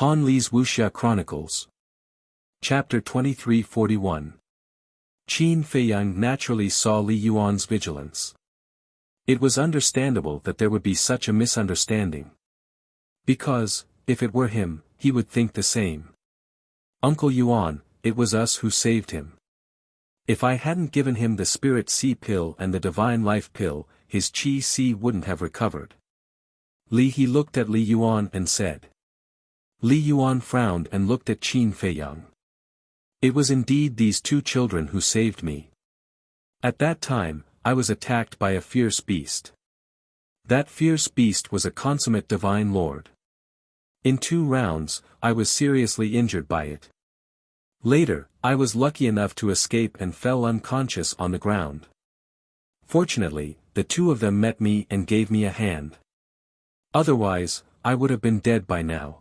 Han Li's Wuxia Chronicles. Chapter 2341. Qin Feiyang naturally saw Li Yuan's vigilance. It was understandable that there would be such a misunderstanding. Because, if it were him, he would think the same. Uncle Yuan, it was us who saved him. If I hadn't given him the Spirit Sea pill and the Divine Life pill, his Qi Sea wouldn't have recovered. He looked at Li Yuan and said. Li Yuan frowned and looked at Qin Feiyang. It was indeed these two children who saved me. At that time, I was attacked by a fierce beast. That fierce beast was a consummate divine lord. In 2 rounds, I was seriously injured by it. Later, I was lucky enough to escape and fell unconscious on the ground. Fortunately, the 2 of them met me and gave me a hand. Otherwise, I would have been dead by now.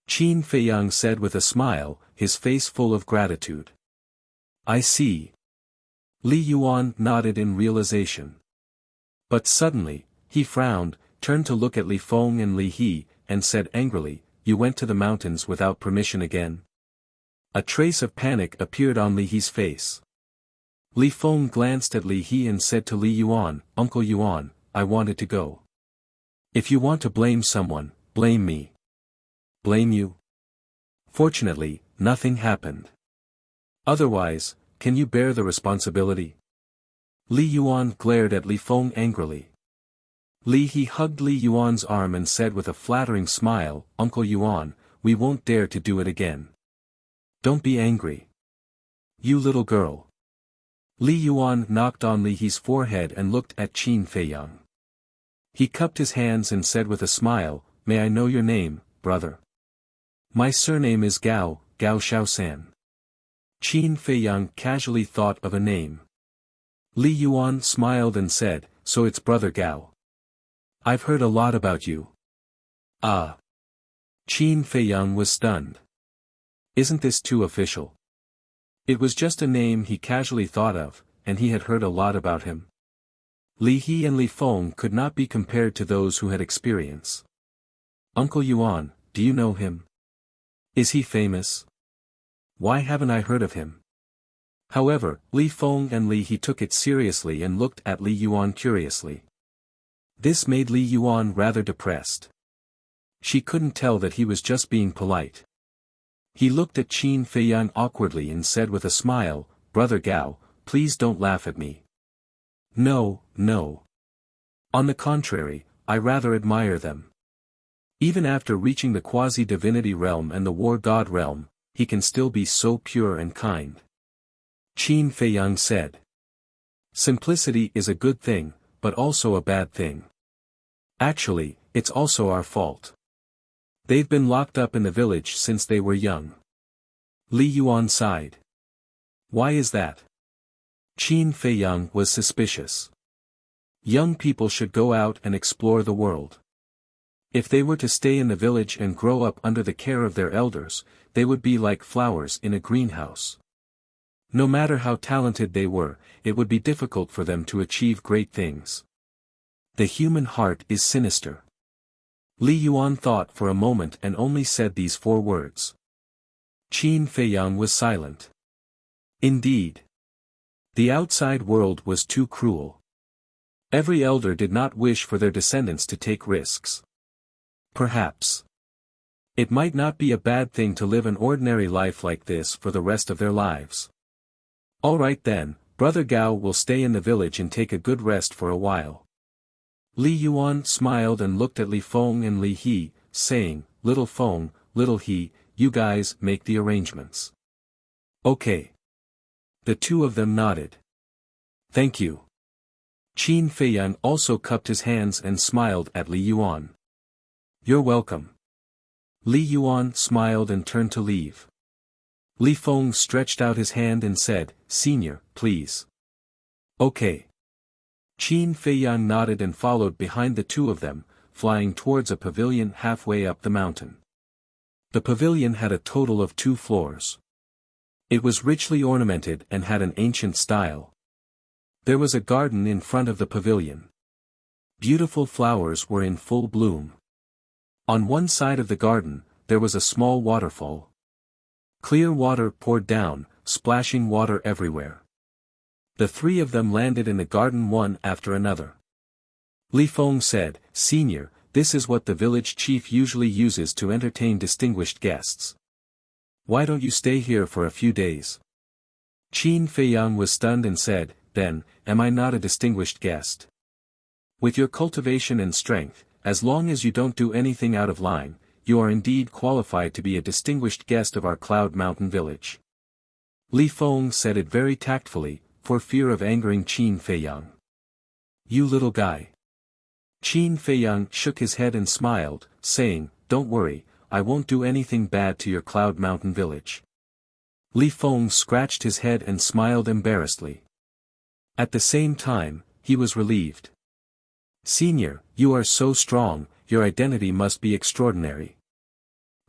Qin Feiyang said with a smile, his face full of gratitude. I see. Li Yuan nodded in realization. But suddenly, he frowned, turned to look at Li Feng and Li He, and said angrily, You went to the mountains without permission again? A trace of panic appeared on Li He's face. Li Feng glanced at Li He and said to Li Yuan, Uncle Yuan, I wanted to go. If you want to blame someone, blame me. Blame you? Fortunately, nothing happened. Otherwise, can you bear the responsibility? Li Yuan glared at Li Feng angrily. Li He hugged Li Yuan's arm and said with a flattering smile, Uncle Yuan, we won't dare to do it again. Don't be angry. You little girl. Li Yuan knocked on Li He's forehead and looked at Qin Feiyang. He cupped his hands and said with a smile, May I know your name, brother? My surname is Gao, Gao Shaosan. Qin Feiyang casually thought of a name. Li Yuan smiled and said, So it's Brother Gao. I've heard a lot about you. Ah. Qin Feiyang was stunned. Isn't this too official? It was just a name he casually thought of, and he had heard a lot about him. Li He and Li Feng could not be compared to those who had experience. Uncle Yuan, do you know him? Is he famous? Why haven't I heard of him? However, Li Feng and Li He took it seriously and looked at Li Yuan curiously. This made Li Yuan rather depressed. She couldn't tell that he was just being polite. He looked at Qin Feiyang awkwardly and said with a smile, Brother Gao, please don't laugh at me. No, no. On the contrary, I rather admire them. Even after reaching the quasi-divinity realm and the war god realm, he can still be so pure and kind. Qin Feiyang said. Simplicity is a good thing, but also a bad thing. Actually, it's also our fault. They've been locked up in the village since they were young. Li Yuan sighed. Why is that? Qin Feiyang was suspicious. Young people should go out and explore the world. If they were to stay in the village and grow up under the care of their elders, they would be like flowers in a greenhouse. No matter how talented they were, it would be difficult for them to achieve great things. The human heart is sinister. Li Yuan thought for a moment and only said these 4 words. Qin Feiyang was silent. Indeed. The outside world was too cruel. Every elder did not wish for their descendants to take risks. Perhaps. It might not be a bad thing to live an ordinary life like this for the rest of their lives. All right then, Brother Gao will stay in the village and take a good rest for a while. Li Yuan smiled and looked at Li Feng and Li He, saying, Little Feng, Little He, you guys make the arrangements. Okay. The 2 of them nodded. Thank you. Qin Feiyang also cupped his hands and smiled at Li Yuan. You're welcome. Li Yuan smiled and turned to leave. Li Feng stretched out his hand and said, Senior, please. Okay. Qin Feiyang nodded and followed behind the 2 of them, flying towards a pavilion halfway up the mountain. The pavilion had a total of 2 floors. It was richly ornamented and had an ancient style. There was a garden in front of the pavilion. Beautiful flowers were in full bloom. On one side of the garden, there was a small waterfall. Clear water poured down, splashing water everywhere. The three of them landed in the garden one after another. Li Feng said, "Senior, this is what the village chief usually uses to entertain distinguished guests. Why don't you stay here for a few days?" Qin Feiyang was stunned and said, "Then, am I not a distinguished guest? With your cultivation and strength, as long as you don't do anything out of line, you are indeed qualified to be a distinguished guest of our Cloud Mountain village." Li Feng said it very tactfully, for fear of angering Qin Feiyang. "You little guy." Qin Feiyang shook his head and smiled, saying, "Don't worry, I won't do anything bad to your Cloud Mountain village." Li Feng scratched his head and smiled embarrassedly. At the same time, he was relieved. "Senior, you are so strong, your identity must be extraordinary."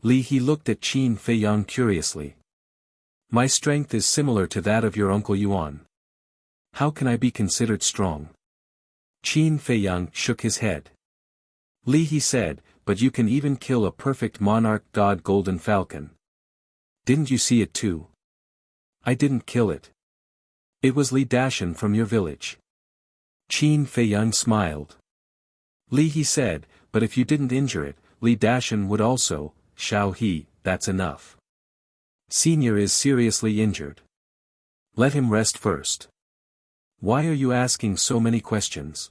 He looked at Qin Feiyang curiously. "My strength is similar to that of your uncle Yuan. How can I be considered strong?" Qin Feiyang shook his head. He said, "But you can even kill a perfect monarch god golden falcon. Didn't you see it too?" "I didn't kill it. It was Li Dashan from your village." Qin Feiyang smiled. He said, "But if you didn't injure it, Li Dashan would also, Shao He, that's enough. Senior is seriously injured. Let him rest first. Why are you asking so many questions?"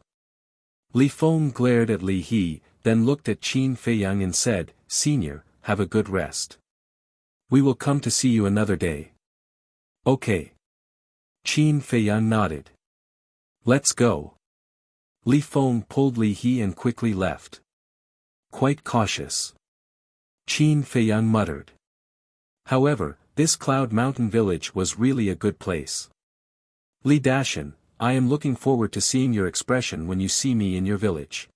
Li Feng glared at Li He, then looked at Qin Feiyang and said, "Senior, have a good rest. We will come to see you another day." "Okay." Qin Feiyang nodded. "Let's go." Li Feng pulled Li He and quickly left. "Quite cautious," Qin Feiyang muttered. However, this Cloud Mountain village was really a good place. "Li Dashan, I am looking forward to seeing your expression when you see me in your village."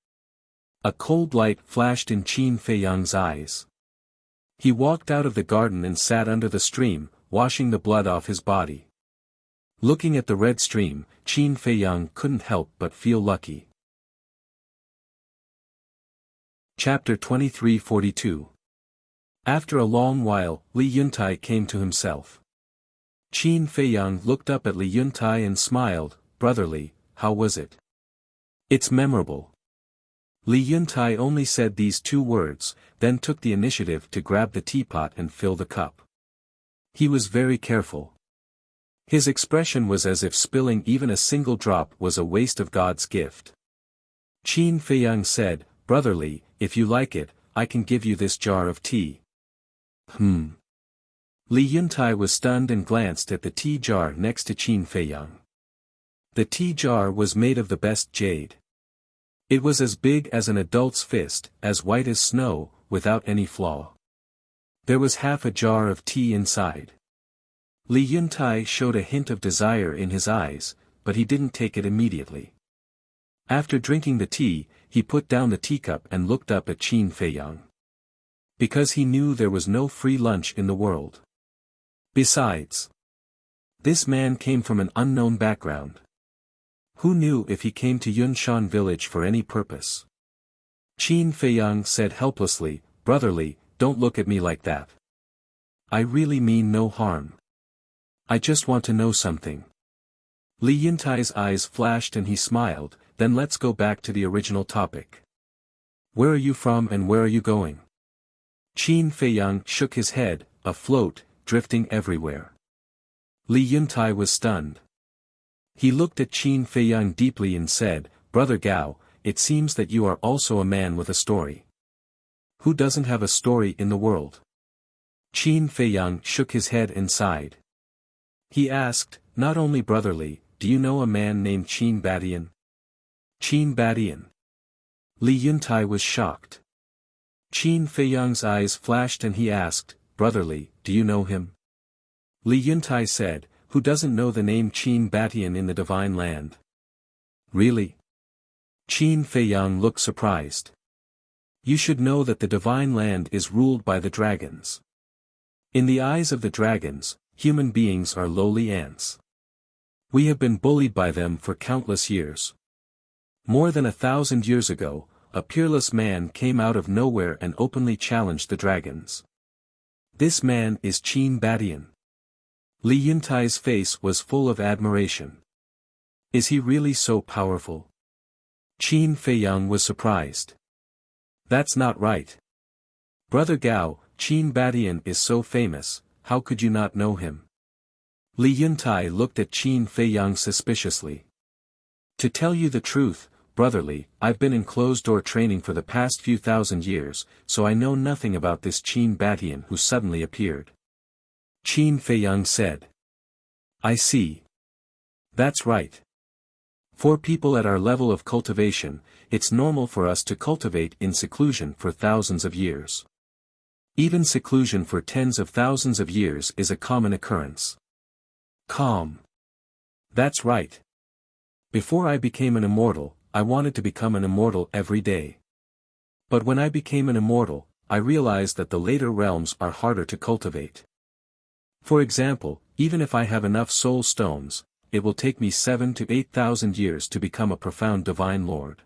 A cold light flashed in Qin Feiyang's eyes. He walked out of the garden and sat under the stream, washing the blood off his body. Looking at the red stream, Qin Feiyang couldn't help but feel lucky. Chapter 2342. After a long while, Li Yuntai came to himself. Qin Feiyang looked up at Li Yuntai and smiled, "Brotherly, how was it?" "It's memorable." Li Yuntai only said these two words, then took the initiative to grab the teapot and fill the cup. He was very careful. His expression was as if spilling even a single drop was a waste of God's gift. Qin Feiyang said, "Brotherly, if you like it, I can give you this jar of tea." Li Yuntai was stunned and glanced at the tea jar next to Qin Feiyang. The tea jar was made of the best jade. It was as big as an adult's fist, as white as snow, without any flaw. There was half a jar of tea inside. Li Yuntai showed a hint of desire in his eyes, but he didn't take it immediately. After drinking the tea, he put down the teacup and looked up at Qin Feiyang. Because he knew there was no free lunch in the world. Besides, this man came from an unknown background. Who knew if he came to Yunshan village for any purpose? Qin Feiyang said helplessly, "Brotherly, don't look at me like that. I really mean no harm. I just want to know something." Li Yuntai's eyes flashed and he smiled, "Then let's go back to the original topic. Where are you from and where are you going?" Qin Feiyang shook his head, "Afloat, drifting everywhere." Li Yuntai was stunned. He looked at Qin Feiyang deeply and said, "Brother Gao, it seems that you are also a man with a story. Who doesn't have a story in the world?" Qin Feiyang shook his head and sighed. He asked, "Not only brotherly, do you know a man named Qin Badian?" "Qin Badian?" Li Yuntai was shocked. Qin Feiyang's eyes flashed and he asked, "Brotherly, do you know him?" Li Yuntai said, "Who doesn't know the name Qin Badian in the Divine Land?" "Really?" Qin Feiyang looked surprised. "You should know that the Divine Land is ruled by the dragons. In the eyes of the dragons, human beings are lowly ants. We have been bullied by them for countless years. More than 1,000 years ago, a peerless man came out of nowhere and openly challenged the dragons. This man is Qin Badian. Li Yuntai's face was full of admiration. Is he really so powerful? Qin Feiyang was surprised. That's not right. Brother Gao, Qin Badian is so famous, how could you not know him? Li Yuntai looked at Qin Feiyang suspiciously. To tell you the truth, brotherly, I've been in closed-door training for the past few thousand years, so I know nothing about this Qin Badian who suddenly appeared. Qin Feiyang said. I see. That's right. For people at our level of cultivation, it's normal for us to cultivate in seclusion for thousands of years. Even seclusion for tens of thousands of years is a common occurrence. Calm. That's right. Before I became an immortal, I wanted to become an immortal every day. But when I became an immortal, I realized that the later realms are harder to cultivate. For example, even if I have enough soul stones, it will take me 7,000 to 8,000 years to become a profound divine lord.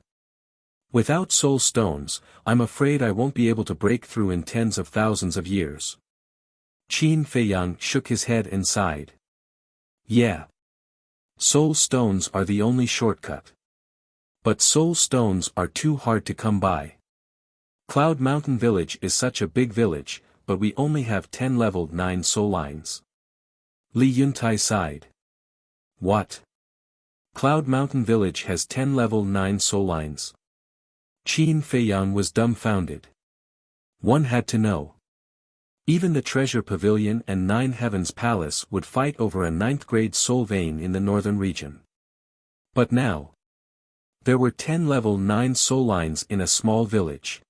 Without soul stones, I'm afraid I won't be able to break through in tens of thousands of years. Qin Feiyang shook his head and sighed. Yeah. Soul stones are the only shortcut. But soul stones are too hard to come by. Cloud Mountain Village is such a big village, but we only have 10 level 9 soul lines. Li Yuntai sighed. What? Cloud Mountain Village has 10 level 9 soul lines. Qin Feiyang was dumbfounded. One had to know. Even the Treasure Pavilion and Nine Heavens Palace would fight over a 9th grade soul vein in the northern region. But now, there were 10 level 9 soul lines in a small village.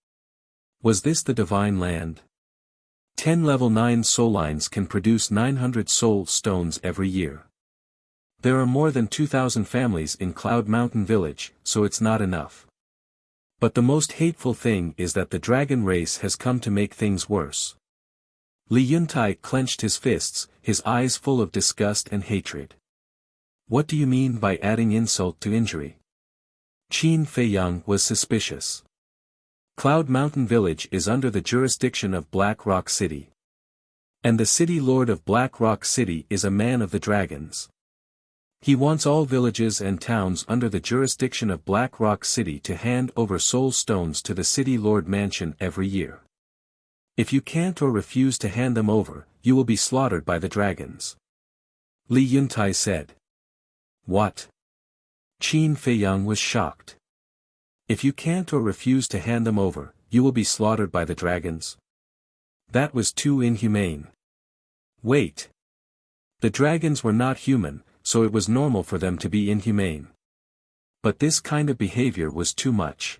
Was this the divine land? 10 level 9 soul lines can produce 900 soul stones every year. There are more than 2,000 families in Cloud Mountain Village, so it's not enough. But the most hateful thing is that the dragon race has come to make things worse. Li Yuntai clenched his fists, his eyes full of disgust and hatred. What do you mean by adding insult to injury? Qin Feiyang was suspicious. Cloud Mountain Village is under the jurisdiction of Black Rock City. And the city lord of Black Rock City is a man of the dragons. He wants all villages and towns under the jurisdiction of Black Rock City to hand over soul stones to the city lord mansion every year. If you can't or refuse to hand them over, you will be slaughtered by the dragons. Li Yuntai said. What? Qin Feiyang was shocked. If you can't or refuse to hand them over, you will be slaughtered by the dragons? That was too inhumane. Wait. The dragons were not human, so it was normal for them to be inhumane. But this kind of behavior was too much.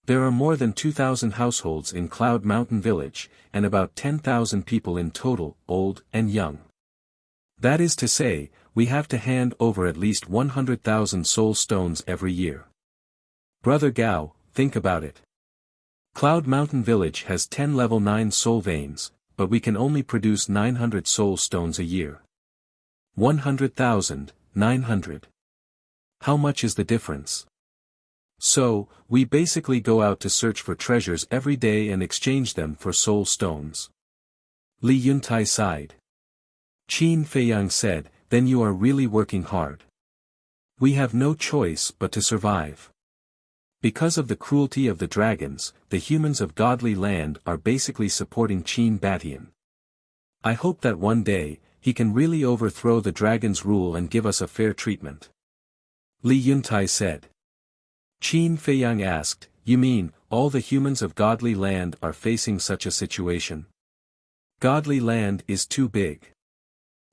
There are more than 2,000 households in Cloud Mountain Village, and about 10,000 people in total, old and young. That is to say, we have to hand over at least 100,000 soul stones every year. Brother Gao, think about it. Cloud Mountain Village has 10 level 9 soul veins, but we can only produce 900 soul stones a year. 100,000, 900. How much is the difference? So, we basically go out to search for treasures every day and exchange them for soul stones. Li Yuntai sighed. Qin Feiyang said, then you are really working hard. We have no choice but to survive. Because of the cruelty of the dragons, the humans of Godly Land are basically supporting Qin Badian. I hope that one day, he can really overthrow the dragon's rule and give us a fair treatment. Li Yuntai said. Qin Feiyang asked, you mean, all the humans of Godly Land are facing such a situation? Godly Land is too big.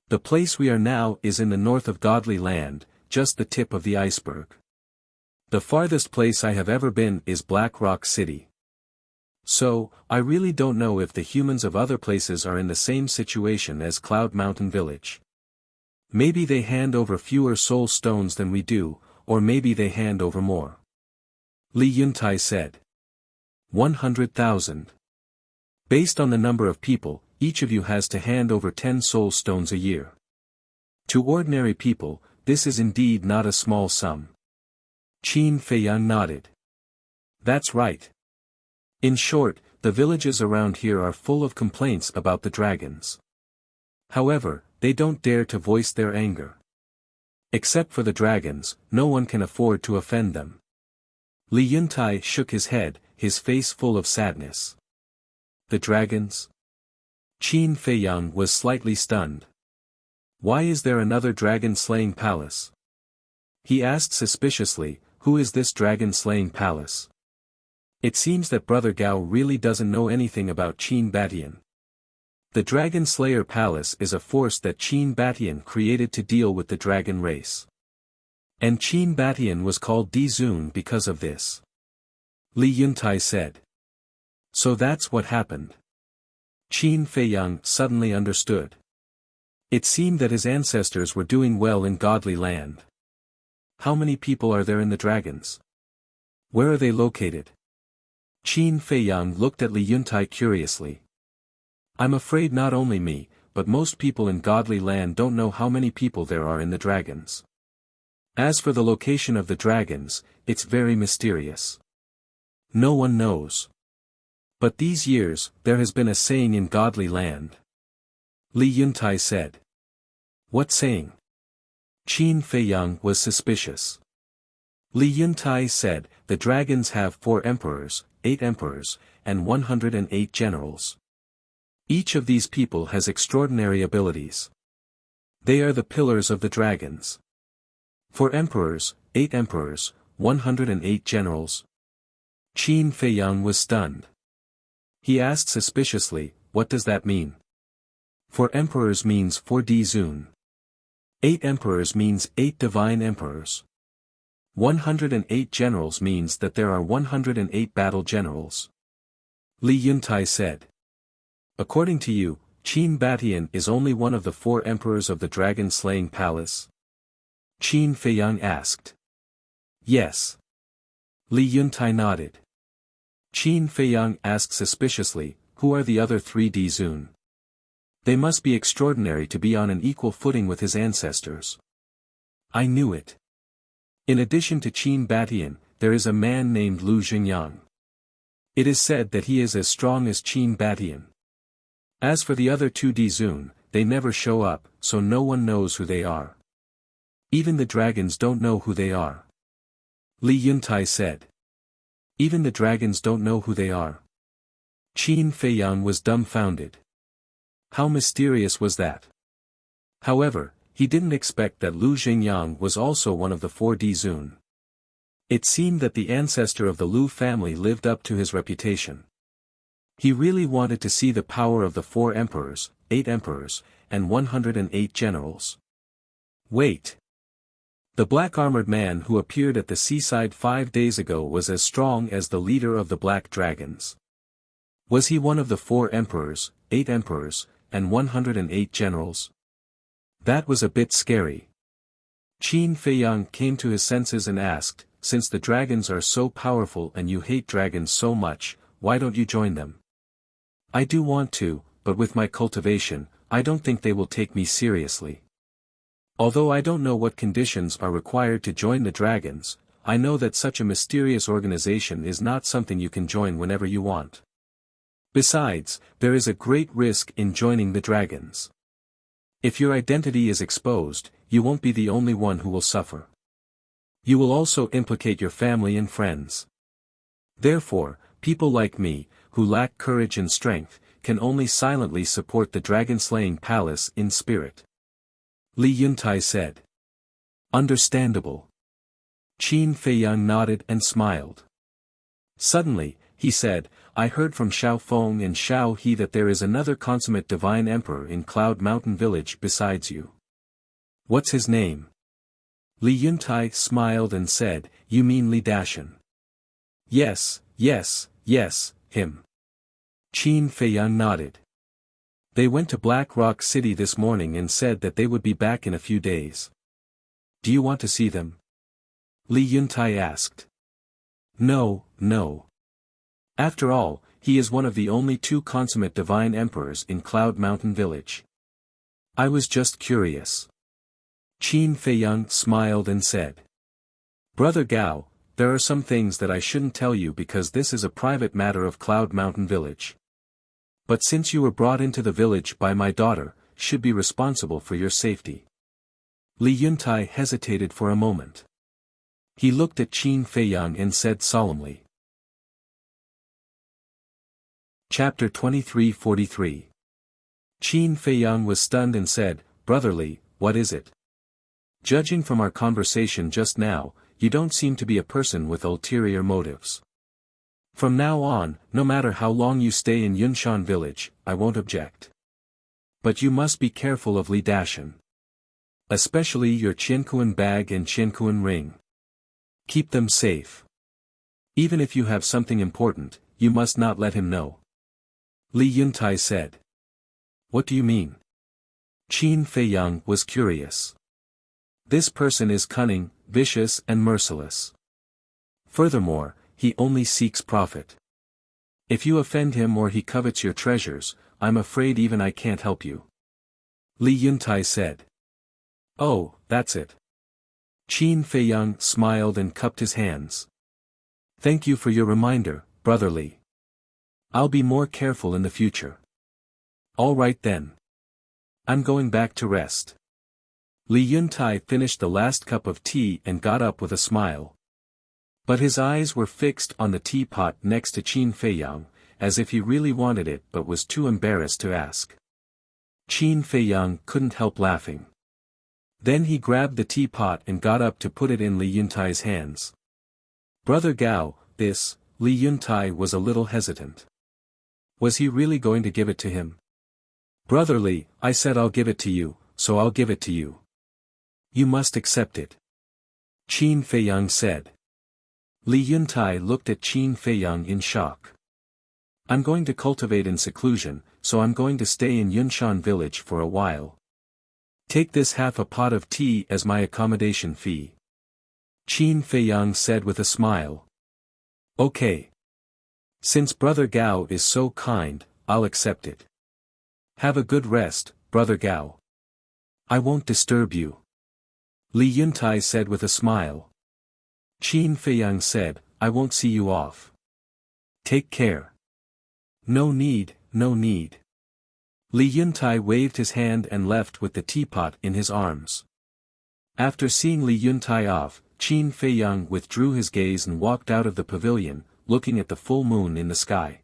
The place we are now is in the north of Godly Land, just the tip of the iceberg. The farthest place I have ever been is Black Rock City. So, I really don't know if the humans of other places are in the same situation as Cloud Mountain Village. Maybe they hand over fewer soul stones than we do, or maybe they hand over more. Li Yuntai said. 100,000. Based on the number of people, each of you has to hand over 10 soul stones a year. To ordinary people, this is indeed not a small sum. Qin Feiyang nodded. That's right. In short, the villages around here are full of complaints about the dragons. However, they don't dare to voice their anger. Except for the dragons, no one can afford to offend them. Li Yuntai shook his head, his face full of sadness. The dragons? Qin Feiyang was slightly stunned. Why is there another dragon-slaying palace? He asked suspiciously, who is this dragon-slaying palace? It seems that Brother Gao really doesn't know anything about Qin Batian. The Dragon Slayer Palace is a force that Qin Batian created to deal with the dragon race. And Qin Batian was called Dizun because of this. Li Yuntai said. So that's what happened. Qin Feiyang suddenly understood. It seemed that his ancestors were doing well in godly land. How many people are there in the dragons? Where are they located? Qin Feiyang looked at Li Yuntai curiously. I'm afraid not only me, but most people in godly land don't know how many people there are in the dragons. As for the location of the dragons, it's very mysterious. No one knows. But these years, there has been a saying in godly land. Li Yuntai said. What saying? Qin Feiyang was suspicious. Li Yuntai said, the dragons have 4 emperors, 8 emperors, and 108 generals. Each of these people has extraordinary abilities. They are the pillars of the dragons. 4 emperors, 8 emperors, 108 generals. Qin Feiyang was stunned. He asked suspiciously, what does that mean? 4 emperors means 4 Dizun. 8 emperors means 8 divine emperors. 108 generals means that there are 108 battle generals. Li Yuntai said. According to you, Qin Batian is only one of the 4 emperors of the dragon-slaying palace? Qin Feiyang asked. Yes. Li Yuntai nodded. Qin Feiyang asked suspiciously, who are the other 3 Dizun? They must be extraordinary to be on an equal footing with his ancestors. I knew it. In addition to Qin Batian, there is a man named Lu Xingyang. It is said that he is as strong as Qin Batian. As for the other 2 Dizun, they never show up, so no one knows who they are. Even the dragons don't know who they are. Li Yuntai said. Even the dragons don't know who they are. Qin Feiyang was dumbfounded. How mysterious was that? However, he didn't expect that Lu Xingyang was also one of the 4 Dizun. It seemed that the ancestor of the Lu family lived up to his reputation. He really wanted to see the power of the 4 emperors, 8 emperors, and 108 generals. Wait. The black-armored man who appeared at the seaside 5 days ago was as strong as the leader of the Black Dragons. Was he one of the 4 emperors, 8 emperors, and 108 generals? That was a bit scary. Qin Feiyang came to his senses and asked, since the dragons are so powerful and you hate dragons so much, why don't you join them? I do want to, but with my cultivation, I don't think they will take me seriously. Although I don't know what conditions are required to join the dragons, I know that such a mysterious organization is not something you can join whenever you want. Besides, there is a great risk in joining the dragons. If your identity is exposed, you won't be the only one who will suffer. You will also implicate your family and friends. Therefore, people like me, who lack courage and strength, can only silently support the dragon-slaying palace in spirit. Li Yuntai said. Understandable. Qin Feiyang nodded and smiled. Suddenly, he said, I heard from Xiao Feng and Xiao He that there is another consummate divine emperor in Cloud Mountain Village besides you. What's his name? Li Yuntai smiled and said, you mean Li Dashan. Yes, him. Qin Feiyang nodded. They went to Black Rock City this morning and said that they would be back in a few days. Do you want to see them? Li Yuntai asked. No. After all, he is one of the only 2 consummate divine emperors in Cloud Mountain Village. I was just curious. Qin Feiyang smiled and said. Brother Gao, there are some things that I shouldn't tell you because this is a private matter of Cloud Mountain Village. But since you were brought into the village by my daughter, should be responsible for your safety. Li Yuntai hesitated for a moment. He looked at Qin Feiyang and said solemnly. Chapter 2343. Qin Feiyang was stunned and said, "Brother Li, what is it? Judging from our conversation just now, you don't seem to be a person with ulterior motives. From now on, no matter how long you stay in Yunshan village, I won't object. But you must be careful of Li Dashan. Especially your Qiankuan bag and Qiankuan ring. Keep them safe. Even if you have something important, you must not let him know." Li Yuntai said. "What do you mean?" Qin Feiyang was curious. "This person is cunning, vicious and merciless. Furthermore, he only seeks profit. If you offend him or he covets your treasures, I'm afraid even I can't help you." Li Yuntai said. "Oh, that's it." Qin Feiyang smiled and cupped his hands. "Thank you for your reminder, Brother Li. I'll be more careful in the future." "All right then. I'm going back to rest." Li Yuntai finished the last cup of tea and got up with a smile. But his eyes were fixed on the teapot next to Qin Feiyang, as if he really wanted it but was too embarrassed to ask. Qin Feiyang couldn't help laughing. Then he grabbed the teapot and got up to put it in Li Yuntai's hands. "Brother Gao, this," Li Yuntai was a little hesitant. Was he really going to give it to him? "Brother Li, I said I'll give it to you, so I'll give it to you. You must accept it," Qin Feiyang said. Li Yuntai looked at Qin Feiyang in shock. "I'm going to cultivate in seclusion, so I'm going to stay in Yunshan village for a while. Take this half a pot of tea as my accommodation fee," Qin Feiyang said with a smile. "Okay. Since Brother Gao is so kind, I'll accept it. Have a good rest, Brother Gao. I won't disturb you," Li Yuntai said with a smile. Qin Feiyang said, "I won't see you off. Take care." "No need, no need." Li Yuntai waved his hand and left with the teapot in his arms. After seeing Li Yuntai off, Qin Feiyang withdrew his gaze and walked out of the pavilion, looking at the full moon in the sky.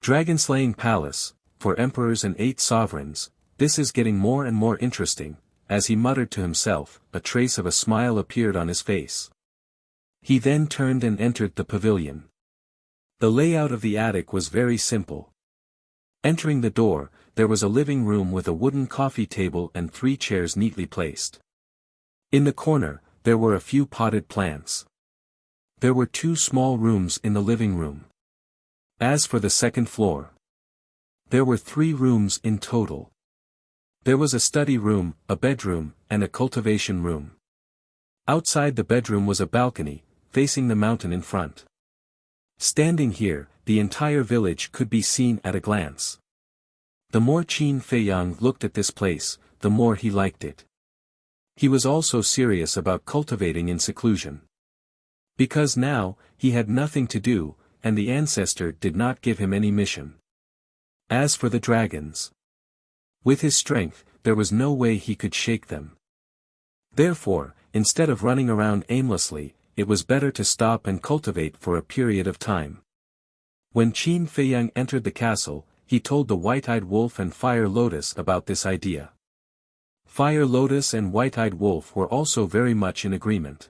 Dragon-slaying palace, for emperors and 8 sovereigns, this is getting more and more interesting, as he muttered to himself, a trace of a smile appeared on his face. He then turned and entered the pavilion. The layout of the attic was very simple. Entering the door, there was a living room with a wooden coffee table and 3 chairs neatly placed. In the corner, there were a few potted plants. There were 2 small rooms in the living room. As for the second floor, there were 3 rooms in total. There was a study room, a bedroom, and a cultivation room. Outside the bedroom was a balcony, facing the mountain in front. Standing here, the entire village could be seen at a glance. The more Qin Feiyang looked at this place, the more he liked it. He was also serious about cultivating in seclusion. Because now, he had nothing to do, and the ancestor did not give him any mission. As for the dragons, with his strength, there was no way he could shake them. Therefore, instead of running around aimlessly, it was better to stop and cultivate for a period of time. When Qin Feiyang entered the castle, he told the White-Eyed Wolf and Fire Lotus about this idea. Fire Lotus and White-Eyed Wolf were also very much in agreement.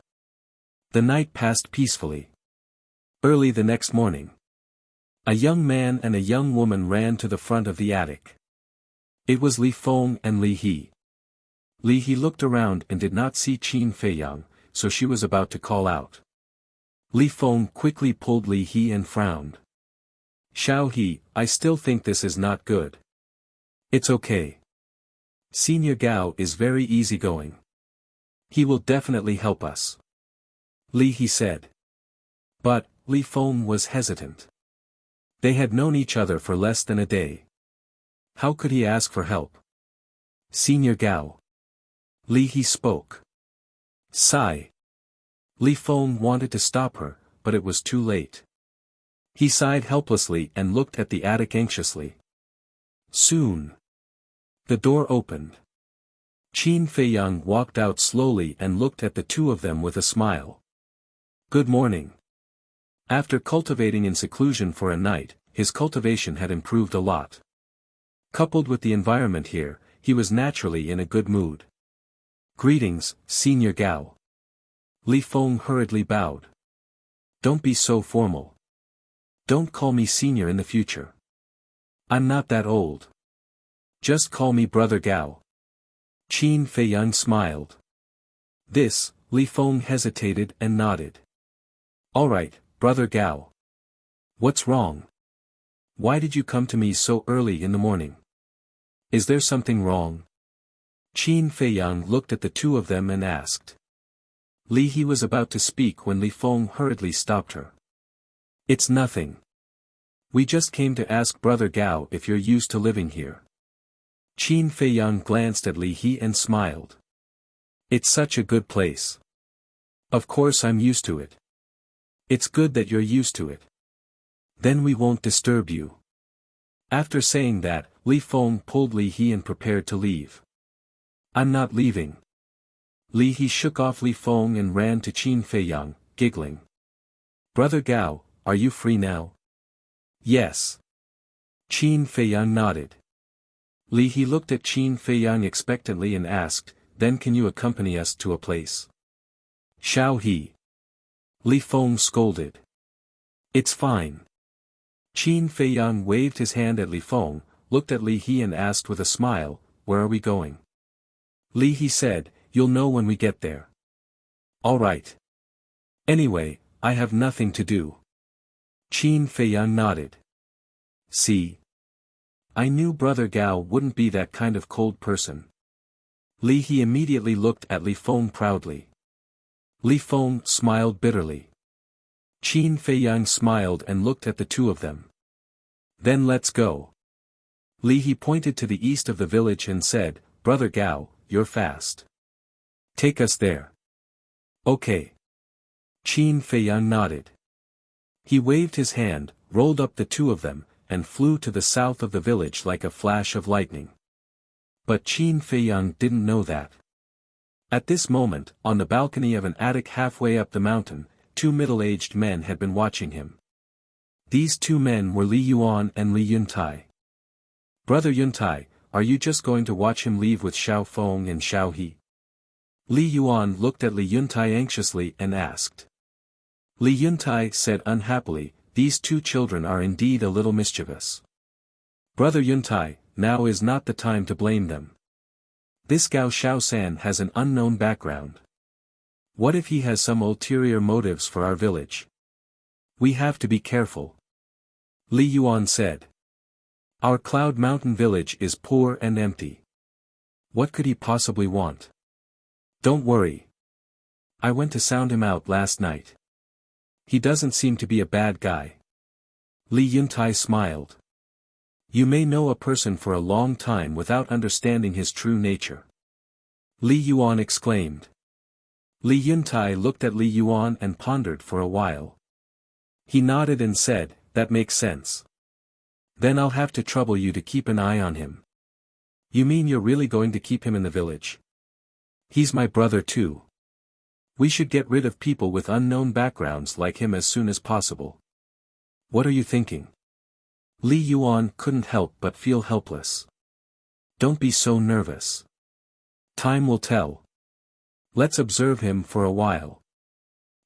The night passed peacefully. Early the next morning, a young man and a young woman ran to the front of the attic. It was Li Feng and Li He. Li He looked around and did not see Qin Feiyang, so she was about to call out. Li Feng quickly pulled Li He and frowned. "Xiao He, I still think this is not good." "It's okay. Senior Gao is very easygoing. He will definitely help us," Li He said. But, Li Feng was hesitant. They had known each other for less than a day. How could he ask for help? "Senior Gao." Li He spoke. "Sigh. Li Feng wanted to stop her, but it was too late. He sighed helplessly and looked at the attic anxiously. Soon. The door opened. Qin Feiyang walked out slowly and looked at the two of them with a smile. Good morning. After cultivating in seclusion for a night, his cultivation had improved a lot. Coupled with the environment here, he was naturally in a good mood. Greetings, Senior Gao. Li Feng hurriedly bowed. Don't be so formal. Don't call me senior in the future. I'm not that old. Just call me Brother Gao. Qin Feiyang smiled. This, Li Feng hesitated and nodded. All right, Brother Gao. What's wrong? Why did you come to me so early in the morning? Is there something wrong? Qin Feiyang looked at the two of them and asked. Li He was about to speak when Li Feng hurriedly stopped her. It's nothing. We just came to ask Brother Gao if you're used to living here. Qin Feiyang glanced at Li He and smiled. It's such a good place. Of course I'm used to it. It's good that you're used to it. Then we won't disturb you. After saying that, Li Feng pulled Li He and prepared to leave. I'm not leaving. Li He shook off Li Feng and ran to Qin Feiyang, giggling. Brother Gao, are you free now? Yes. Qin Feiyang nodded. Li He looked at Qin Feiyang expectantly and asked, then can you accompany us to a place? Shall he? Li Feng scolded. It's fine. Qin Feiyang waved his hand at Li Feng, looked at Li He and asked with a smile, where are we going? Li He said, you'll know when we get there. All right. Anyway, I have nothing to do. Qin Feiyang nodded. See? I knew Brother Gao wouldn't be that kind of cold person. Li He immediately looked at Li Feng proudly. Li Feng smiled bitterly. Qin Feiyang smiled and looked at the two of them. Then let's go. Li He pointed to the east of the village and said, Brother Gao, you're fast. Take us there. Okay. Qin Feiyang nodded. He waved his hand, rolled up the two of them, and flew to the south of the village like a flash of lightning. But Qin Feiyang didn't know that. At this moment, on the balcony of an attic halfway up the mountain, two middle-aged men had been watching him. These two men were Li Yuan and Li Yuntai. Brother Yuntai, are you just going to watch him leave with Xiao Feng and Xiao He? Li Yuan looked at Li Yuntai anxiously and asked. Li Yuntai said unhappily, these two children are indeed a little mischievous. Brother Yuntai, now is not the time to blame them. This Gao Xiaosan has an unknown background. What if he has some ulterior motives for our village? We have to be careful. Li Yuan said. Our Cloud Mountain village is poor and empty. What could he possibly want? Don't worry. I went to sound him out last night. He doesn't seem to be a bad guy. Li Yuntai smiled. You may know a person for a long time without understanding his true nature. Li Yuan exclaimed. Li Yuntai looked at Li Yuan and pondered for a while. He nodded and said, that makes sense. Then I'll have to trouble you to keep an eye on him. You mean you're really going to keep him in the village? He's my brother too. We should get rid of people with unknown backgrounds like him as soon as possible. What are you thinking? Li Yuan couldn't help but feel helpless. Don't be so nervous. Time will tell. Let's observe him for a while.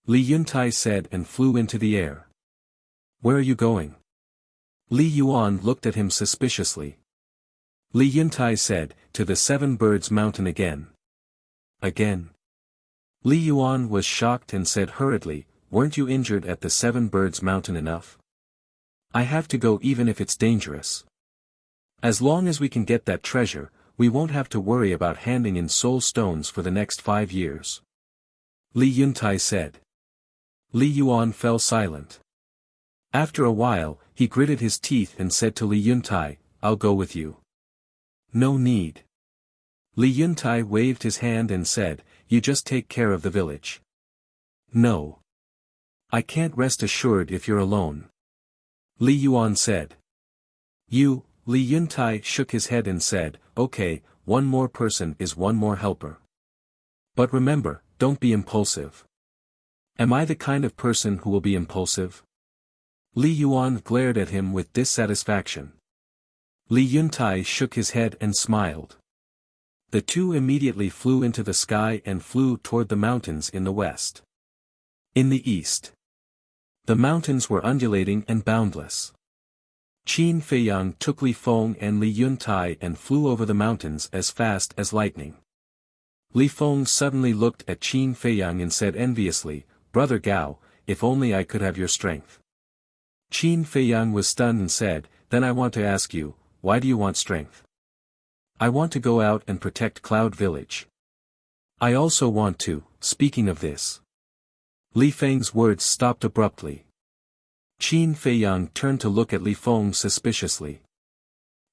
Li Yuntai said and flew into the air. Where are you going? Li Yuan looked at him suspiciously. Li Yuntai said, to the Seven Birds Mountain again. Again? Li Yuan was shocked and said hurriedly, weren't you injured at the Seven Birds Mountain enough? I have to go even if it's dangerous. As long as we can get that treasure, we won't have to worry about handing in soul stones for the next 5 years. Li Yuntai said. Li Yuan fell silent. After a while, he gritted his teeth and said to Li Yuntai, I'll go with you. No need. Li Yuntai waved his hand and said, you just take care of the village. No. I can't rest assured if you're alone. Li Yuan said. Li Yuntai shook his head and said, okay, one more person is one more helper. But remember, don't be impulsive. Am I the kind of person who will be impulsive? Li Yuan glared at him with dissatisfaction. Li Yuntai shook his head and smiled. The two immediately flew into the sky and flew toward the mountains in the west. In the east, the mountains were undulating and boundless. Qin Feiyang took Li Feng and Li Yuntai and flew over the mountains as fast as lightning. Li Feng suddenly looked at Qin Feiyang and said enviously, Brother Gao, if only I could have your strength. Qin Feiyang was stunned and said, then I want to ask you, why do you want strength? I want to go out and protect Cloud Village. I also want to, speaking of this. Li Feng's words stopped abruptly. Qin Feiyang turned to look at Li Feng suspiciously.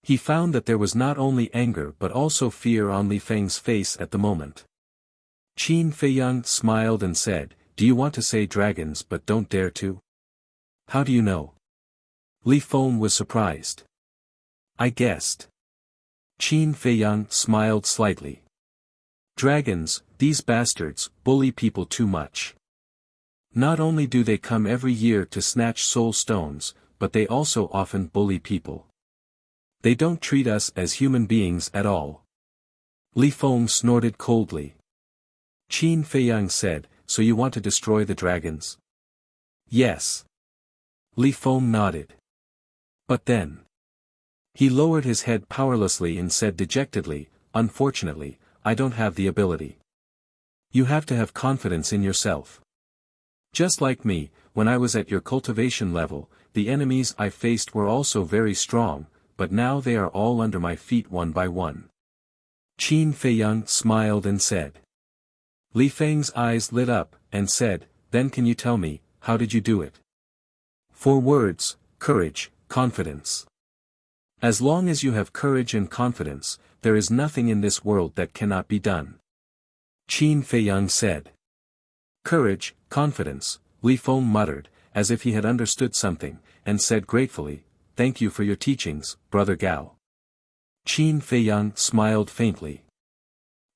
He found that there was not only anger but also fear on Li Feng's face at the moment. Qin Feiyang smiled and said, do you want to say dragons but don't dare to? How do you know? Li Feng was surprised. I guessed. Qin Feiyang smiled slightly. Dragons, these bastards, bully people too much. Not only do they come every year to snatch soul stones, but they also often bully people. They don't treat us as human beings at all. Li Feng snorted coldly. Qin Feiyang said, so you want to destroy the dragons? Yes. Li Feng nodded. But then. He lowered his head powerlessly and said dejectedly, unfortunately, I don't have the ability. You have to have confidence in yourself. Just like me, when I was at your cultivation level, the enemies I faced were also very strong, but now they are all under my feet one by one. Qin Feiyang smiled and said. Li Feng's eyes lit up, and said, then can you tell me, how did you do it? 4 words, courage, confidence. As long as you have courage and confidence, there is nothing in this world that cannot be done. Qin Feiyang said. Courage, confidence, Li Feng muttered, as if he had understood something, and said gratefully, thank you for your teachings, Brother Gao. Qin Feiyang smiled faintly.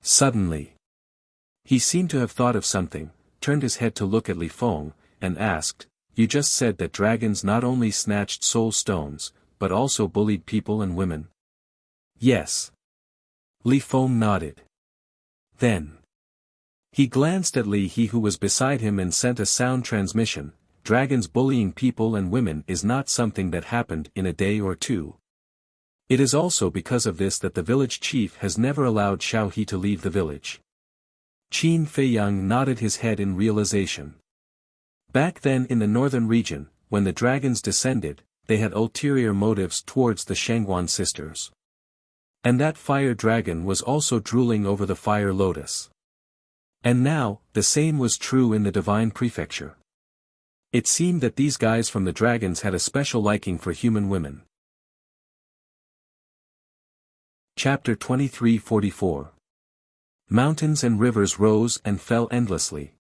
Suddenly. He seemed to have thought of something, turned his head to look at Li Feng, and asked, you just said that dragons not only snatched soul stones, but also bullied people and women? Yes. Li Feng nodded. Then. He glanced at Li He who was beside him and sent a sound transmission, dragons bullying people and women is not something that happened in a day or two. It is also because of this that the village chief has never allowed Xiao He to leave the village. Qin Feiyang nodded his head in realization. Back then in the northern region, when the dragons descended, they had ulterior motives towards the Shangguan sisters. And that fire dragon was also drooling over the fire lotus. And now, the same was true in the divine prefecture. It seemed that these guys from the dragons had a special liking for human women. Chapter 23:44. Mountains and rivers rose and fell endlessly.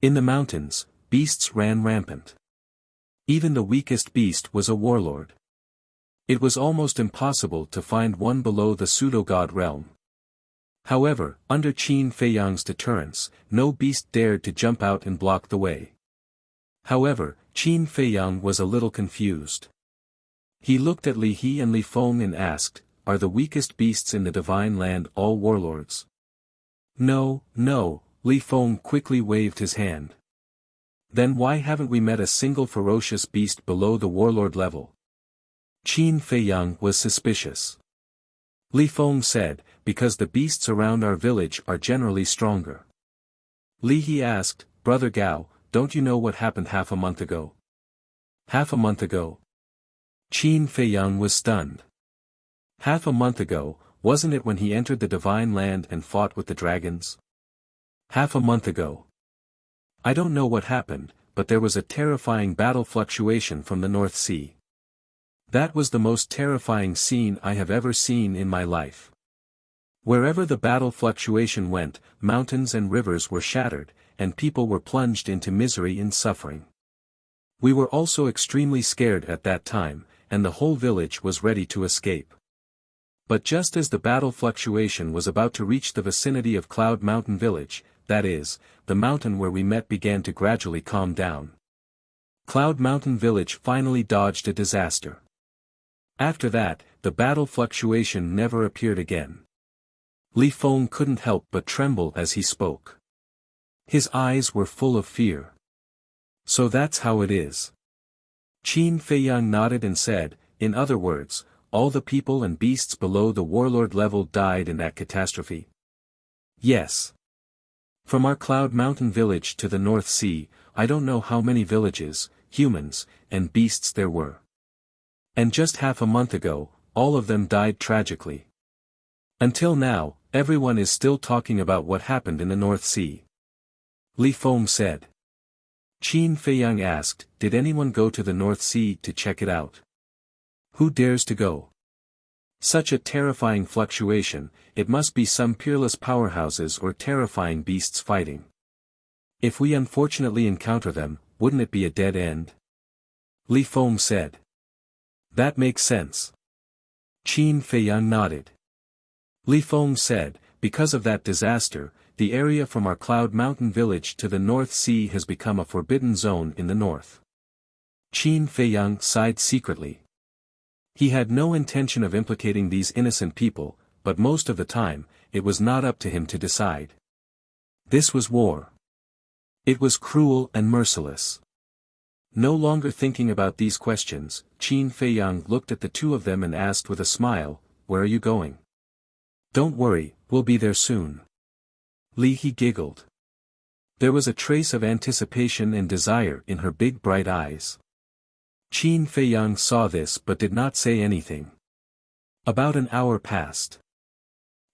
In the mountains, beasts ran rampant. Even the weakest beast was a warlord. It was almost impossible to find one below the pseudo-god realm. However, under Qin Feiyang's deterrence, no beast dared to jump out and block the way. However, Qin Feiyang was a little confused. He looked at Li He and Li Feng and asked, are the weakest beasts in the divine land all warlords? No, no, Li Feng quickly waved his hand. Then why haven't we met a single ferocious beast below the warlord level? Qin Feiyang was suspicious. Li Feng said, because the beasts around our village are generally stronger. Li He asked, Brother Gao, don't you know what happened half a month ago? Half a month ago? Qin Feiyang was stunned. Half a month ago, wasn't it when he entered the divine land and fought with the dragons? Half a month ago. I don't know what happened, but there was a terrifying battle fluctuation from the North Sea. That was the most terrifying scene I have ever seen in my life. Wherever the battle fluctuation went, mountains and rivers were shattered, and people were plunged into misery and suffering. We were also extremely scared at that time, and the whole village was ready to escape. But just as the battle fluctuation was about to reach the vicinity of Cloud Mountain Village, that is, the mountain where we met began to gradually calm down. Cloud Mountain Village finally dodged a disaster. After that, the battle fluctuation never appeared again. Li Feng couldn't help but tremble as he spoke. His eyes were full of fear. So that's how it is. Qin Feiyang nodded and said, in other words, all the people and beasts below the warlord level died in that catastrophe? Yes. From our Cloud Mountain village to the North Sea, I don't know how many villages, humans, and beasts there were. And just half a month ago, all of them died tragically. Until now, everyone is still talking about what happened in the North Sea. Li Feng said. Qin Feiyang asked, did anyone go to the North Sea to check it out? Who dares to go? Such a terrifying fluctuation, it must be some peerless powerhouses or terrifying beasts fighting. If we unfortunately encounter them, wouldn't it be a dead end? Li Feng said. That makes sense. Qin Feiyang nodded. Li Feng said, because of that disaster, the area from our Cloud Mountain village to the North Sea has become a forbidden zone in the north. Qin Feiyang sighed secretly. He had no intention of implicating these innocent people, but most of the time, it was not up to him to decide. This was war. It was cruel and merciless. No longer thinking about these questions, Qin Feiyang looked at the two of them and asked with a smile, where are you going? Don't worry, we'll be there soon. Li He giggled. There was a trace of anticipation and desire in her big bright eyes. Qin Feiyang saw this but did not say anything. About an hour passed.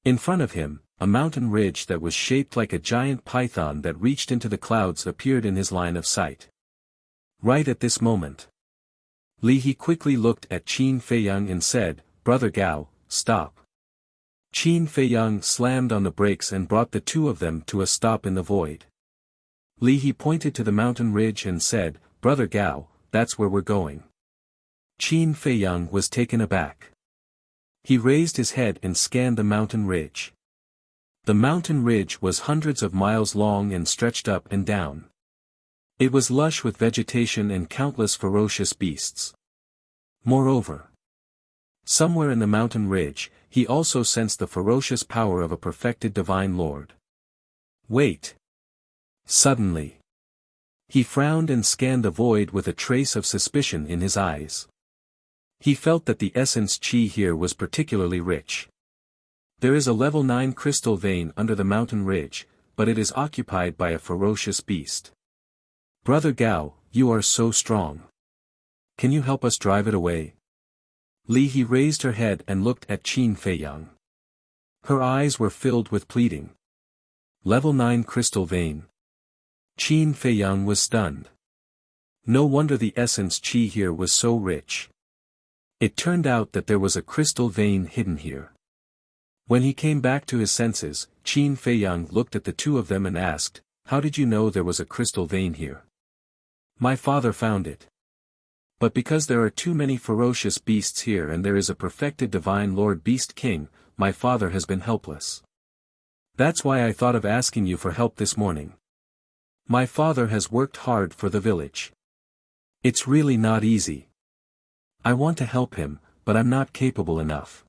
In front of him, a mountain ridge that was shaped like a giant python that reached into the clouds appeared in his line of sight. Right at this moment. Li He quickly looked at Qin Feiyang and said, Brother Gao, stop. Qin Feiyang slammed on the brakes and brought the two of them to a stop in the void. Li He pointed to the mountain ridge and said, Brother Gao, that's where we're going. Qin Feiyang was taken aback. He raised his head and scanned the mountain ridge. The mountain ridge was hundreds of miles long and stretched up and down. It was lush with vegetation and countless ferocious beasts. Moreover, somewhere in the mountain ridge, he also sensed the ferocious power of a perfected divine lord. Wait. Suddenly. He frowned and scanned the void with a trace of suspicion in his eyes. He felt that the essence qi here was particularly rich. There is a level 9 crystal vein under the mountain ridge, but it is occupied by a ferocious beast. Brother Gao, you are so strong. Can you help us drive it away? Li He raised her head and looked at Qin Feiyang. Her eyes were filled with pleading. Level 9 crystal vein. Qin Feiyang was stunned. No wonder the essence qi here was so rich. It turned out that there was a crystal vein hidden here. When he came back to his senses, Qin Feiyang looked at the two of them and asked, how did you know there was a crystal vein here? My father found it. But because there are too many ferocious beasts here and there is a perfected divine Lord Beast King, my father has been helpless. That's why I thought of asking you for help this morning. My father has worked hard for the village. It's really not easy. I want to help him, but I'm not capable enough.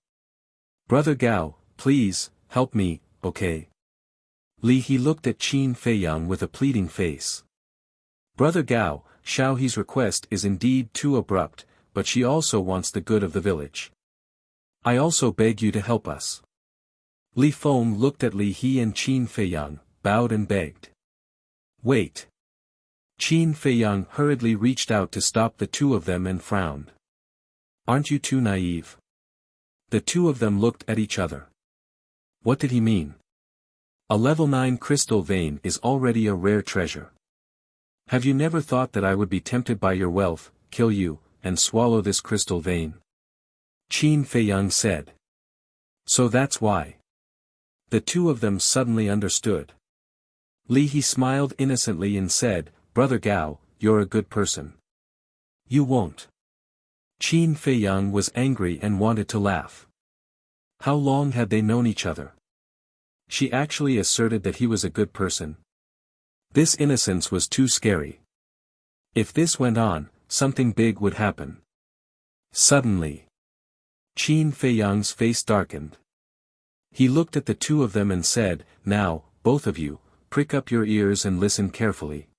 Brother Gao, please, help me, okay? Li He looked at Qin Feiyang with a pleading face. Brother Gao, Xiao He's request is indeed too abrupt, but she also wants the good of the village. I also beg you to help us. Li Feng looked at Li He and Qin Feiyang, bowed and begged. Wait. Qin Feiyang hurriedly reached out to stop the two of them and frowned. Aren't you too naive? The two of them looked at each other. What did he mean? A level 9 crystal vein is already a rare treasure. Have you never thought that I would be tempted by your wealth, kill you, and swallow this crystal vein? Qin Feiyang said. So that's why. The two of them suddenly understood. Li He smiled innocently and said, "Brother Gao, you're a good person. You won't." Qin Feiyang was angry and wanted to laugh. How long had they known each other? She actually asserted that he was a good person. This innocence was too scary. If this went on, something big would happen. Suddenly, Qin Feiyang's face darkened. He looked at the two of them and said, "Now, both of you, prick up your ears and listen carefully."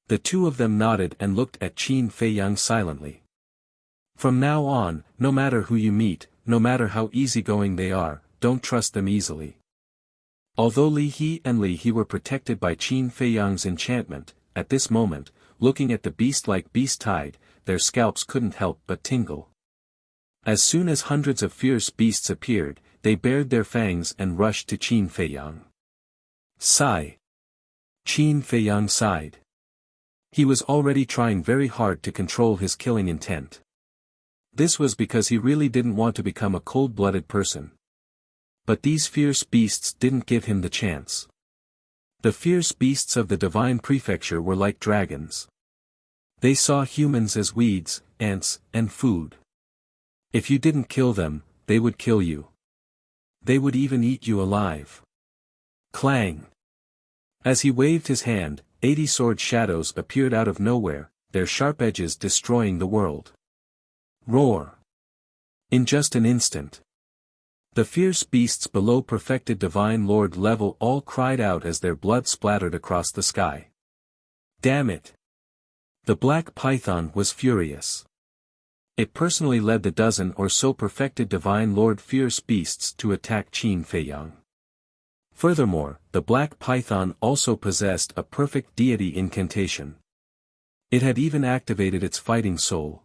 The two of them nodded and looked at Qin Feiyang silently. "From now on, no matter who you meet, no matter how easygoing they are, don't trust them easily." Although Li He and Li He were protected by Qin Feiyang's enchantment, at this moment, looking at the beast-like beast tide, their scalps couldn't help but tingle. As soon as hundreds of fierce beasts appeared, they bared their fangs and rushed to Qin Feiyang. Sigh. Qin Feiyang sighed. He was already trying very hard to control his killing intent. This was because he really didn't want to become a cold-blooded person. But these fierce beasts didn't give him the chance. The fierce beasts of the divine prefecture were like dragons. They saw humans as weeds, ants, and food. If you didn't kill them, they would kill you. They would even eat you alive. Clang! As he waved his hand, 80 sword shadows appeared out of nowhere, their sharp edges destroying the world. Roar! In just an instant, the fierce beasts below perfected divine lord level all cried out as their blood splattered across the sky. Damn it! The black python was furious. It personally led the dozen or so perfected divine lord fierce beasts to attack Qin Feiyang. Furthermore, the black python also possessed a perfect deity incantation. It had even activated its fighting soul.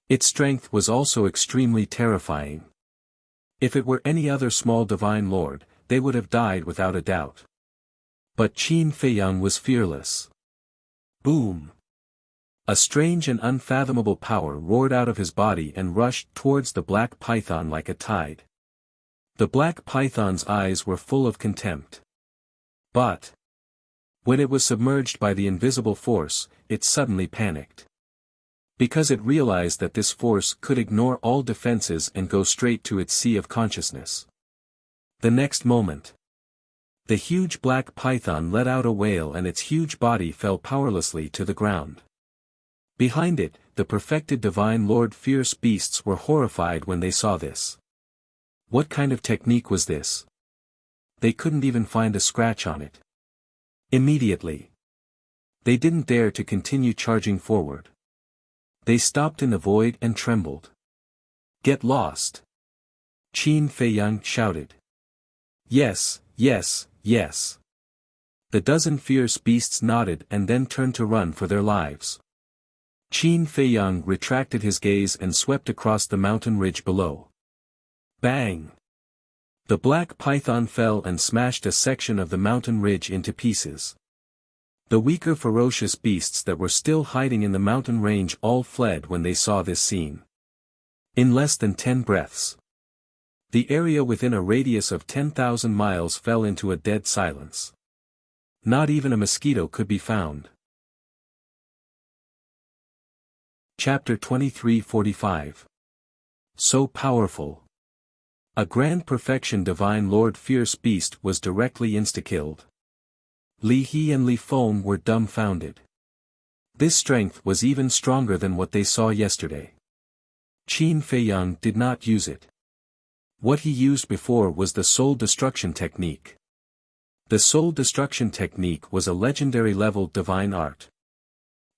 Its strength was also extremely terrifying. If it were any other small divine lord, they would have died without a doubt. But Qin Feiyang was fearless. Boom! A strange and unfathomable power roared out of his body and rushed towards the black python like a tide. The black python's eyes were full of contempt. But when it was submerged by the invisible force, it suddenly panicked. Because it realized that this force could ignore all defenses and go straight to its sea of consciousness. The next moment, the huge black python let out a wail and its huge body fell powerlessly to the ground. Behind it, the perfected divine lord fierce beasts were horrified when they saw this. What kind of technique was this? They couldn't even find a scratch on it. Immediately, they didn't dare to continue charging forward. They stopped in the void and trembled. Get lost! Qin Feiyang shouted. Yes, yes, yes. The dozen fierce beasts nodded and then turned to run for their lives. Qin Feiyang retracted his gaze and swept across the mountain ridge below. Bang! The black python fell and smashed a section of the mountain ridge into pieces. The weaker ferocious beasts that were still hiding in the mountain range all fled when they saw this scene. In less than 10 breaths, the area within a radius of 10,000 miles fell into a dead silence. Not even a mosquito could be found. Chapter 2345. So powerful. A grand perfection divine lord fierce beast was directly insta-killed. Li He and Li Feng were dumbfounded. This strength was even stronger than what they saw yesterday. Qin Feiyang did not use it. What he used before was the soul destruction technique. The soul destruction technique was a legendary level divine art.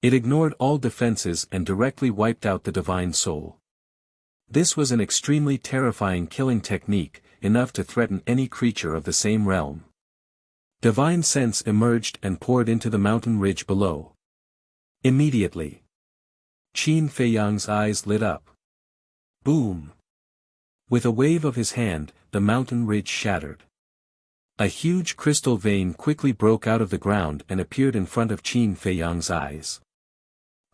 It ignored all defenses and directly wiped out the divine soul. This was an extremely terrifying killing technique, enough to threaten any creature of the same realm. Divine sense emerged and poured into the mountain ridge below. Immediately, Qin Feiyang's eyes lit up. Boom! With a wave of his hand, the mountain ridge shattered. A huge crystal vein quickly broke out of the ground and appeared in front of Qin Feiyang's eyes.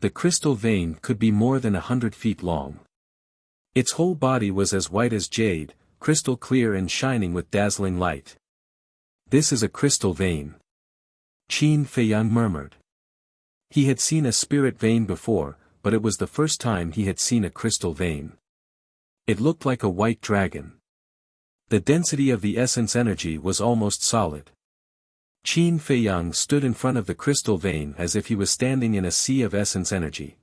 The crystal vein could be more than 100 feet long. Its whole body was as white as jade, crystal clear and shining with dazzling light. This is a crystal vein. Qin Feiyang murmured. He had seen a spirit vein before, but it was the first time he had seen a crystal vein. It looked like a white dragon. The density of the essence energy was almost solid. Qin Feiyang stood in front of the crystal vein as if he was standing in a sea of essence energy.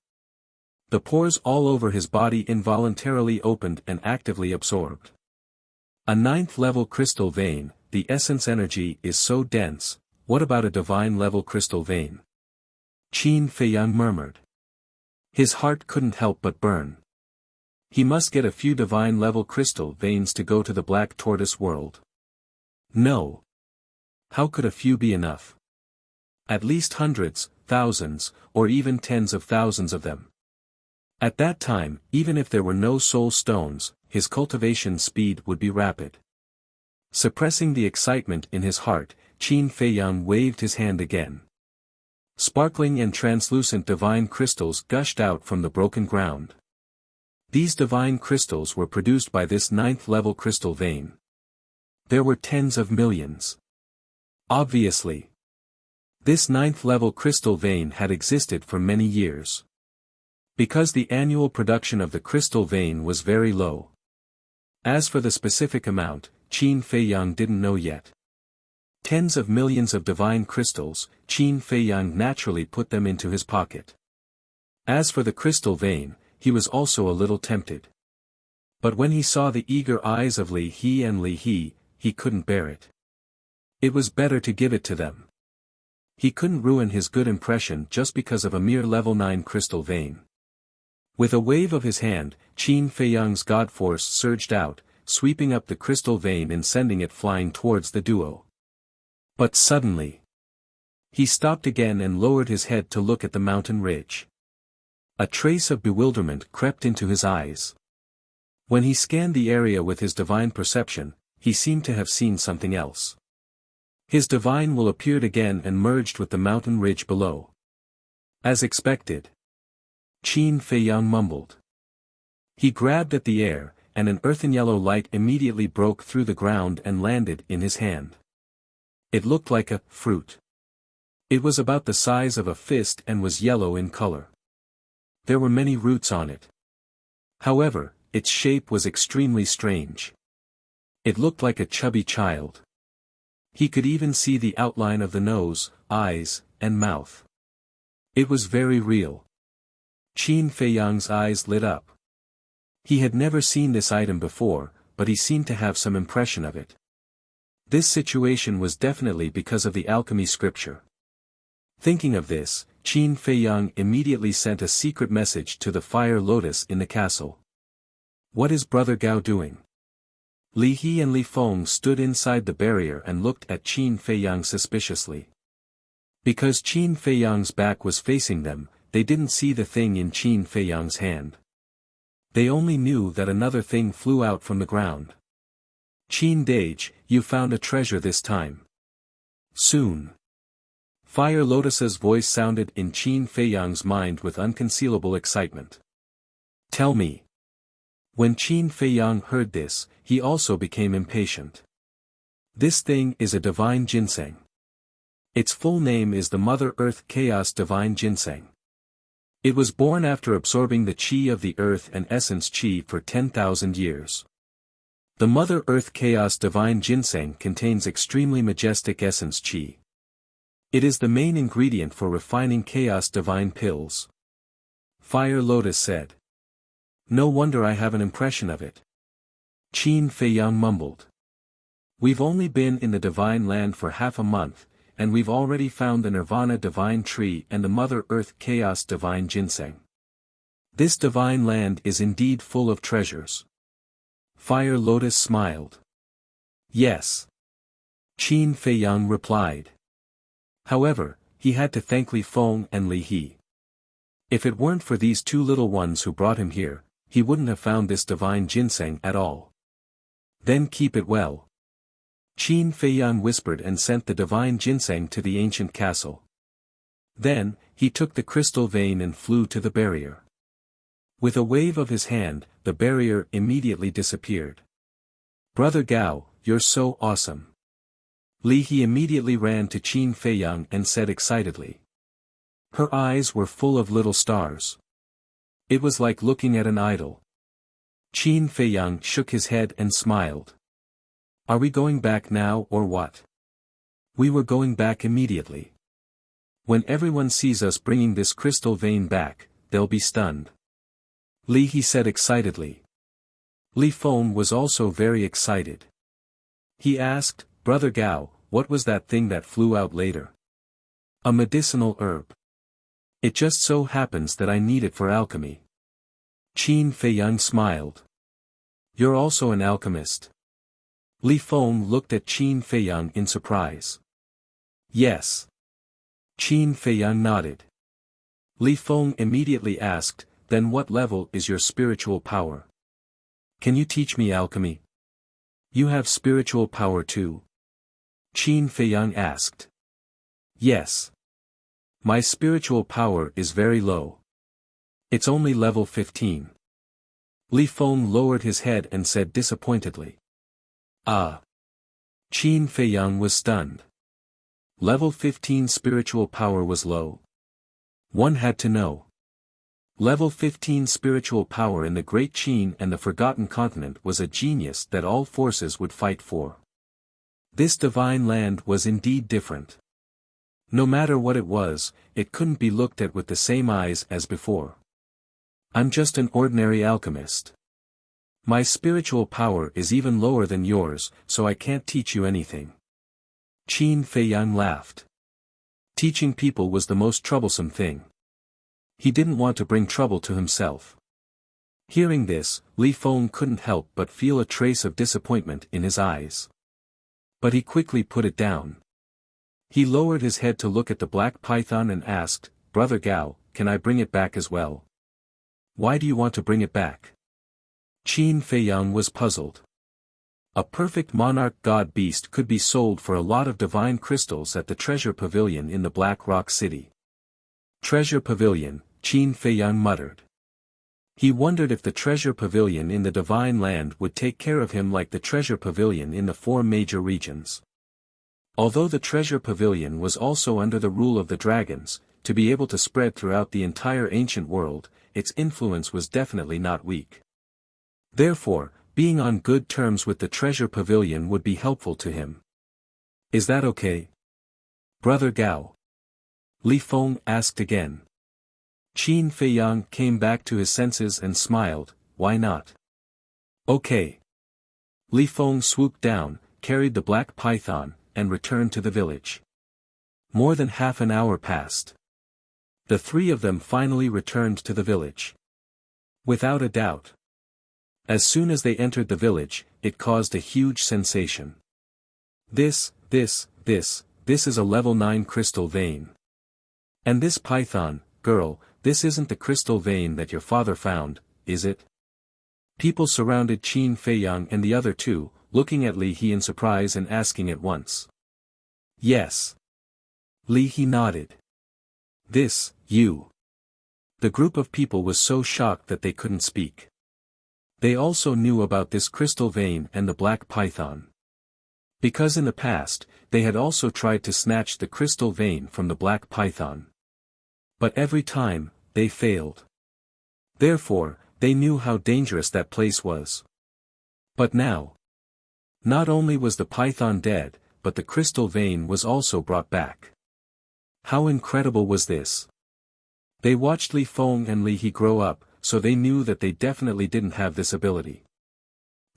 The pores all over his body involuntarily opened and actively absorbed. A 9th-level crystal vein, the essence energy is so dense, what about a divine-level crystal vein? Qin Feiyang murmured. His heart couldn't help but burn. He must get a few divine-level crystal veins to go to the Black Tortoise world. No. How could a few be enough? At least hundreds, thousands, or even tens of thousands of them. At that time, even if there were no soul stones, his cultivation speed would be rapid. Suppressing the excitement in his heart, Qin Feiyang waved his hand again. Sparkling and translucent divine crystals gushed out from the broken ground. These divine crystals were produced by this 9th-level crystal vein. There were tens of millions. Obviously. This 9th-level crystal vein had existed for many years. Because the annual production of the crystal vein was very low. As for the specific amount, Qin Feiyang didn't know yet. Tens of millions of divine crystals, Qin Feiyang naturally put them into his pocket. As for the crystal vein, he was also a little tempted. But when he saw the eager eyes of Li He and Li He, he couldn't bear it. It was better to give it to them. He couldn't ruin his good impression just because of a mere level 9 crystal vein. With a wave of his hand, Qin Feiyang's God force surged out, sweeping up the crystal vein and sending it flying towards the duo. But suddenly, he stopped again and lowered his head to look at the mountain ridge. A trace of bewilderment crept into his eyes. When he scanned the area with his divine perception, he seemed to have seen something else. His divine will appeared again and merged with the mountain ridge below. As expected. Qin Feiyang mumbled. He grabbed at the air, and an earthen yellow light immediately broke through the ground and landed in his hand. It looked like a fruit. It was about the size of a fist and was yellow in color. There were many roots on it. However, its shape was extremely strange. It looked like a chubby child. He could even see the outline of the nose, eyes, and mouth. It was very real. Qin Feiyang's eyes lit up. He had never seen this item before, but he seemed to have some impression of it. This situation was definitely because of the alchemy scripture. Thinking of this, Qin Feiyang immediately sent a secret message to the fire lotus in the castle. What is Brother Gao doing? Li He and Li Feng stood inside the barrier and looked at Qin Feiyang suspiciously. Because Qin Feiyang's back was facing them, they didn't see the thing in Qin Feiyang's hand. They only knew that another thing flew out from the ground. Qin Dage, you found a treasure this time. Soon. Fire Lotus's voice sounded in Qin Feiyang's mind with unconcealable excitement. Tell me. When Qin Feiyang heard this, he also became impatient. This thing is a divine ginseng. Its full name is the Mother Earth Chaos Divine Ginseng. It was born after absorbing the qi of the earth and essence qi for 10,000 years. The Mother Earth Chaos Divine Ginseng contains extremely majestic essence qi. It is the main ingredient for refining Chaos Divine pills. Fire Lotus said. No wonder I have an impression of it. Qin Feiyang mumbled. We've only been in the Divine Land for half a month, and we've already found the Nirvana Divine Tree and the Mother Earth Chaos Divine Ginseng. This Divine Land is indeed full of treasures. Fire Lotus smiled. Yes. Qin Feiyang replied. However, he had to thank Li Feng and Li He. If it weren't for these two little ones who brought him here, he wouldn't have found this divine ginseng at all. Then keep it well. Qin Feiyang whispered and sent the divine ginseng to the ancient castle. Then, he took the crystal vein and flew to the barrier. With a wave of his hand, the barrier immediately disappeared. Brother Gao, you're so awesome. Li He immediately ran to Qin Feiyang and said excitedly. Her eyes were full of little stars. It was like looking at an idol. Qin Feiyang shook his head and smiled. Are we going back now or what? We were going back immediately. When everyone sees us bringing this crystal vein back, they'll be stunned. Li He said excitedly. Li Feng was also very excited. He asked, Brother Gao, what was that thing that flew out later? A medicinal herb. It just so happens that I need it for alchemy. Qin Feiyang smiled. You're also an alchemist. Li Feng looked at Qin Feiyang in surprise. Yes. Qin Feiyang nodded. Li Feng immediately asked, then what level is your spiritual power? Can you teach me alchemy? You have spiritual power too? Qin Feiyang asked. Yes. My spiritual power is very low. It's only level 15. Li Feng lowered his head and said disappointedly. Ah. Qin Feiyang was stunned. Level 15 spiritual power was low. One had to know. Level 15 spiritual power in the Great Qin and the Forgotten Continent was a genius that all forces would fight for. This divine land was indeed different. No matter what it was, it couldn't be looked at with the same eyes as before. I'm just an ordinary alchemist. My spiritual power is even lower than yours, so I can't teach you anything. Qin Feiyang laughed. Teaching people was the most troublesome thing. He didn't want to bring trouble to himself. Hearing this, Li Feng couldn't help but feel a trace of disappointment in his eyes. But he quickly put it down. He lowered his head to look at the black python and asked, Brother Gao, can I bring it back as well? Why do you want to bring it back? Qin Feiyang was puzzled. A perfect monarch god beast could be sold for a lot of divine crystals at the treasure pavilion in the Black Rock City. Treasure pavilion, Qin Feiyang muttered. He wondered if the treasure pavilion in the divine land would take care of him like the treasure pavilion in the 4 major regions. Although the treasure pavilion was also under the rule of the dragons, to be able to spread throughout the entire ancient world, its influence was definitely not weak. Therefore, being on good terms with the treasure pavilion would be helpful to him. Is that okay? Brother Gao? Li Feng asked again. Qin Feiyang came back to his senses and smiled, why not? Okay. Li Feng swooped down, carried the black python, and returned to the village. More than half an hour passed. The 3 of them finally returned to the village. Without a doubt. As soon as they entered the village, it caused a huge sensation. This is a level 9 crystal vein. And this python, girl, this isn't the crystal vein that your father found, is it? People surrounded Qin Feiyang and the other 2, looking at Li He in surprise and asking at once. Yes. Li He nodded. This, you. The group of people was so shocked that they couldn't speak. They also knew about this crystal vein and the black python. Because in the past, they had also tried to snatch the crystal vein from the black python. But every time, they failed. Therefore, they knew how dangerous that place was. But now, not only was the python dead, but the crystal vein was also brought back. How incredible was this? They watched Li Feng and Li He grow up, so they knew that they definitely didn't have this ability.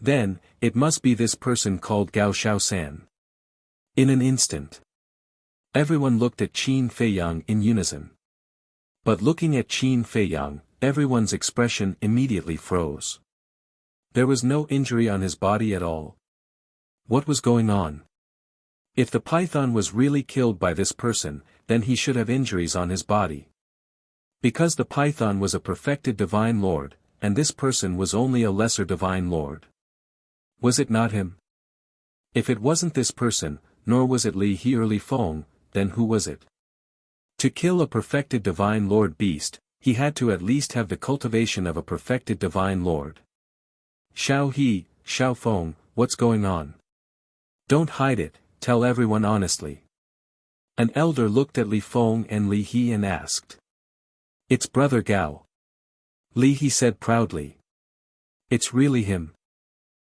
Then, it must be this person called Gao Shaosan. In an instant, everyone looked at Qin Feiyang in unison. But looking at Qin Feiyang, everyone's expression immediately froze. There was no injury on his body at all. What was going on? If the python was really killed by this person, then he should have injuries on his body. Because the python was a perfected divine lord, and this person was only a lesser divine lord. Was it not him? If it wasn't this person, nor was it Li He or Li Feng, then who was it? To kill a perfected divine lord beast, he had to at least have the cultivation of a perfected divine lord. Xiao He, Xiao Feng, what's going on? Don't hide it, tell everyone honestly. An elder looked at Li Feng and Li He and asked. It's Brother Gao. Li He said proudly. It's really him.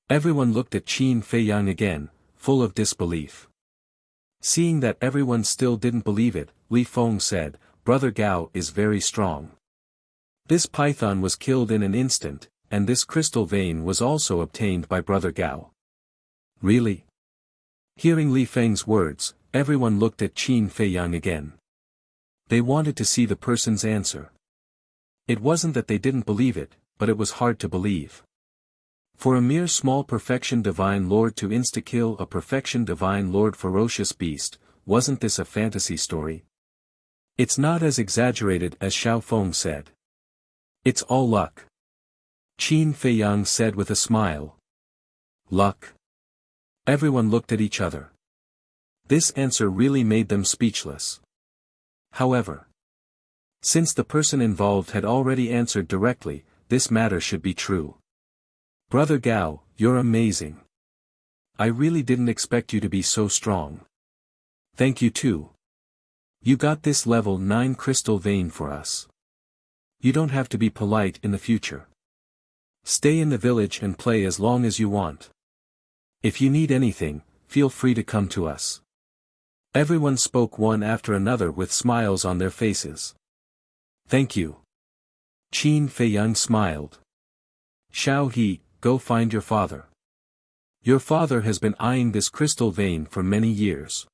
Everyone looked at Qin Feiyang again, full of disbelief. Seeing that everyone still didn't believe it, Li Feng said, Brother Gao is very strong. This python was killed in an instant, and this crystal vein was also obtained by Brother Gao. Really? Hearing Li Feng's words, everyone looked at Qin Feiyang again. They wanted to see the person's answer. It wasn't that they didn't believe it, but it was hard to believe. For a mere small perfection divine lord to insta-kill a perfection divine lord ferocious beast, wasn't this a fantasy story? It's not as exaggerated as Xiao Feng said. It's all luck. Qin Feiyang said with a smile. Luck? Everyone looked at each other. This answer really made them speechless. However, since the person involved had already answered directly, this matter should be true. Brother Gao, you're amazing. I really didn't expect you to be so strong. Thank you too. You got this level 9 crystal vein for us. You don't have to be polite in the future. Stay in the village and play as long as you want. If you need anything, feel free to come to us. Everyone spoke one after another with smiles on their faces. Thank you. Qin Feiyang smiled. Xiao He, go find your father. Your father has been eyeing this crystal vein for many years.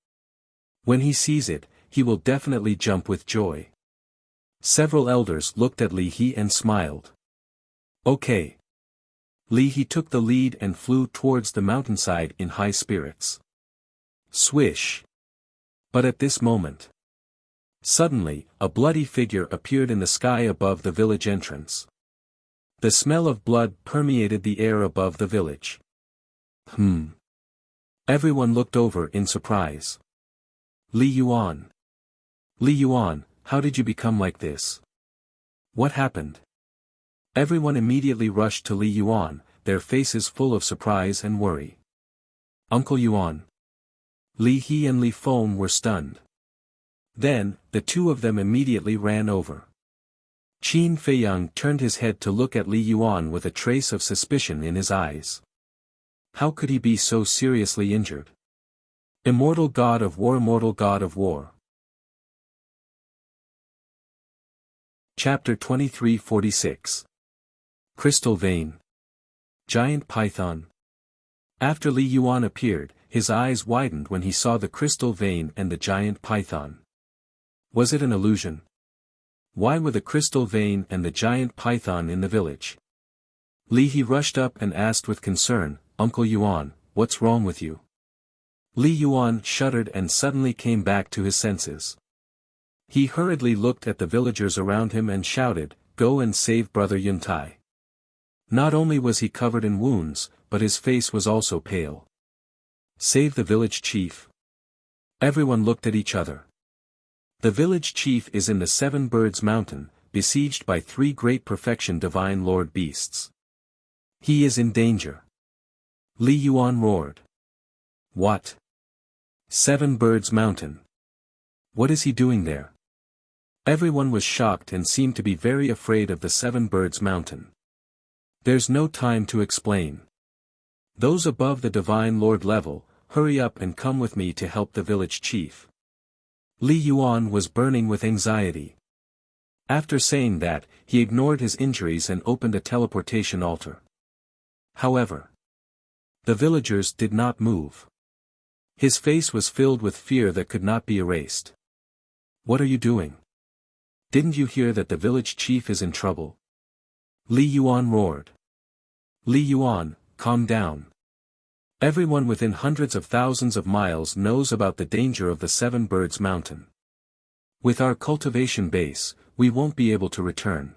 When he sees it, he will definitely jump with joy. Several elders looked at Li He and smiled. Okay. Li He took the lead and flew towards the mountainside in high spirits. Swish. But at this moment, suddenly, a bloody figure appeared in the sky above the village entrance. The smell of blood permeated the air above the village. Everyone looked over in surprise. Li Yuan. Li Yuan, how did you become like this? What happened? Everyone immediately rushed to Li Yuan, their faces full of surprise and worry. Uncle Yuan. Li He and Li Feng were stunned. Then, the two of them immediately ran over. Qin Feiyang turned his head to look at Li Yuan with a trace of suspicion in his eyes. How could he be so seriously injured? Immortal God of War, Immortal God of War. Chapter 2346. Crystal Vein. Giant Python. After Li Yuan appeared, his eyes widened when he saw the crystal vein and the giant python. Was it an illusion? Why were the crystal vein and the giant python in the village? Li He rushed up and asked with concern, Uncle Yuan, what's wrong with you? Li Yuan shuddered and suddenly came back to his senses. He hurriedly looked at the villagers around him and shouted, Go and save Brother Yuntai. Not only was he covered in wounds, but his face was also pale. Save the village chief. Everyone looked at each other. The village chief is in the Seven Birds Mountain, besieged by 3 great perfection divine lord beasts. He is in danger. Li Yuan roared. What? Seven Birds Mountain. What is he doing there? Everyone was shocked and seemed to be very afraid of the Seven Birds Mountain. There's no time to explain. Those above the Divine Lord level, hurry up and come with me to help the village chief. Li Yuan was burning with anxiety. After saying that, he ignored his injuries and opened a teleportation altar. However, the villagers did not move. His face was filled with fear that could not be erased. What are you doing? Didn't you hear that the village chief is in trouble? Li Yuan roared. Li Yuan, calm down. Everyone within hundreds of thousands of miles knows about the danger of the Seven Birds Mountain. With our cultivation base, we won't be able to return.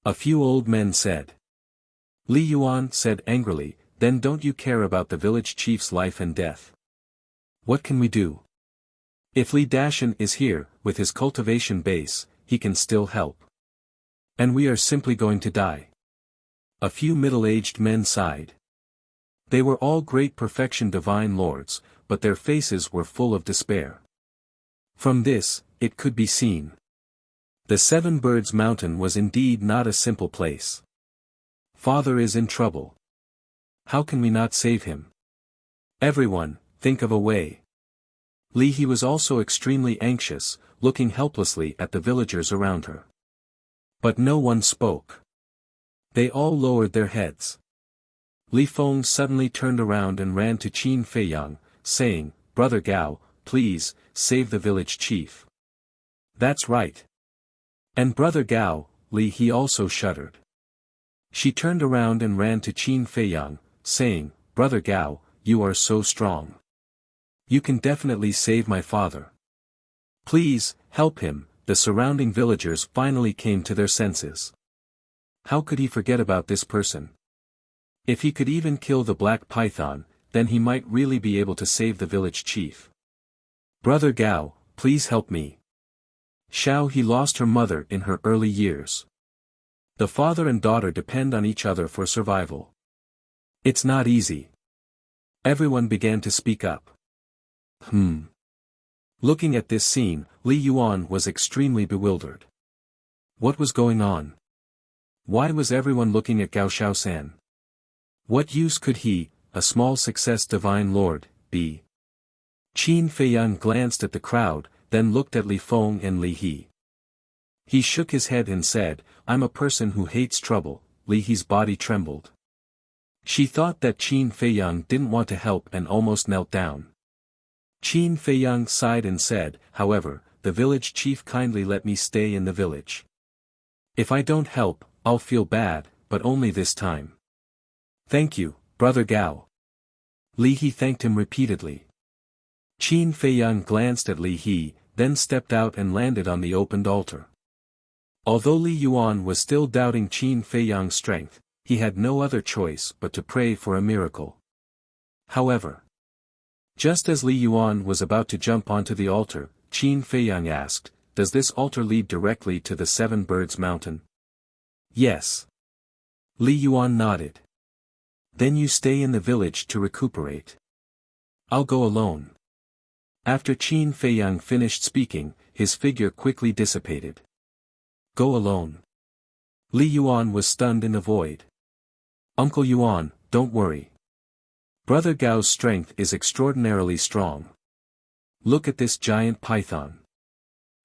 A few old men said. Li Yuan said angrily, then don't you care about the village chief's life and death? What can we do? If Li Dashan is here, with his cultivation base, he can still help. And we are simply going to die. A few middle-aged men sighed. They were all great perfection divine lords, but their faces were full of despair. From this, it could be seen. The Seven Birds Mountain was indeed not a simple place. Father is in trouble. How can we not save him? Everyone, think of a way. Li He was also extremely anxious, looking helplessly at the villagers around her. But no one spoke. They all lowered their heads. Li Feng suddenly turned around and ran to Qin Feiyang, saying, "Brother Gao, please, save the village chief." "That's right." "And Brother Gao," Li He also shuddered. She turned around and ran to Qin Feiyang, saying, "Brother Gao, you are so strong. You can definitely save my father. Please, help him." The surrounding villagers finally came to their senses. How could he forget about this person? If he could even kill the black python, then he might really be able to save the village chief. "Brother Gao, please help me." Xiao He lost her mother in her early years. The father and daughter depend on each other for survival. It's not easy. Everyone began to speak up. Looking at this scene, Li Yuan was extremely bewildered. What was going on? Why was everyone looking at Gao Shaosan? What use could he, a small success divine lord, be? Qin Feiyang glanced at the crowd, then looked at Li Feng and Li He. He shook his head and said, "I'm a person who hates trouble." Li He's body trembled. She thought that Qin Feiyang didn't want to help and almost knelt down. Qin Feiyang sighed and said, "However, the village chief kindly let me stay in the village. If I don't help, I'll feel bad, but only this time." "Thank you, Brother Gao." Li He thanked him repeatedly. Qin Feiyang glanced at Li He, then stepped out and landed on the opened altar. Although Li Yuan was still doubting Qin Feiyang's strength, he had no other choice but to pray for a miracle. However, just as Li Yuan was about to jump onto the altar, Qin Feiyang asked, "Does this altar lead directly to the Seven Birds Mountain?" "Yes." Li Yuan nodded. "Then you stay in the village to recuperate. I'll go alone." After Qin Feiyang finished speaking, his figure quickly dissipated. "Go alone?" Li Yuan was stunned in the void. "Uncle Yuan, don't worry. Brother Gao's strength is extraordinarily strong. Look at this giant python.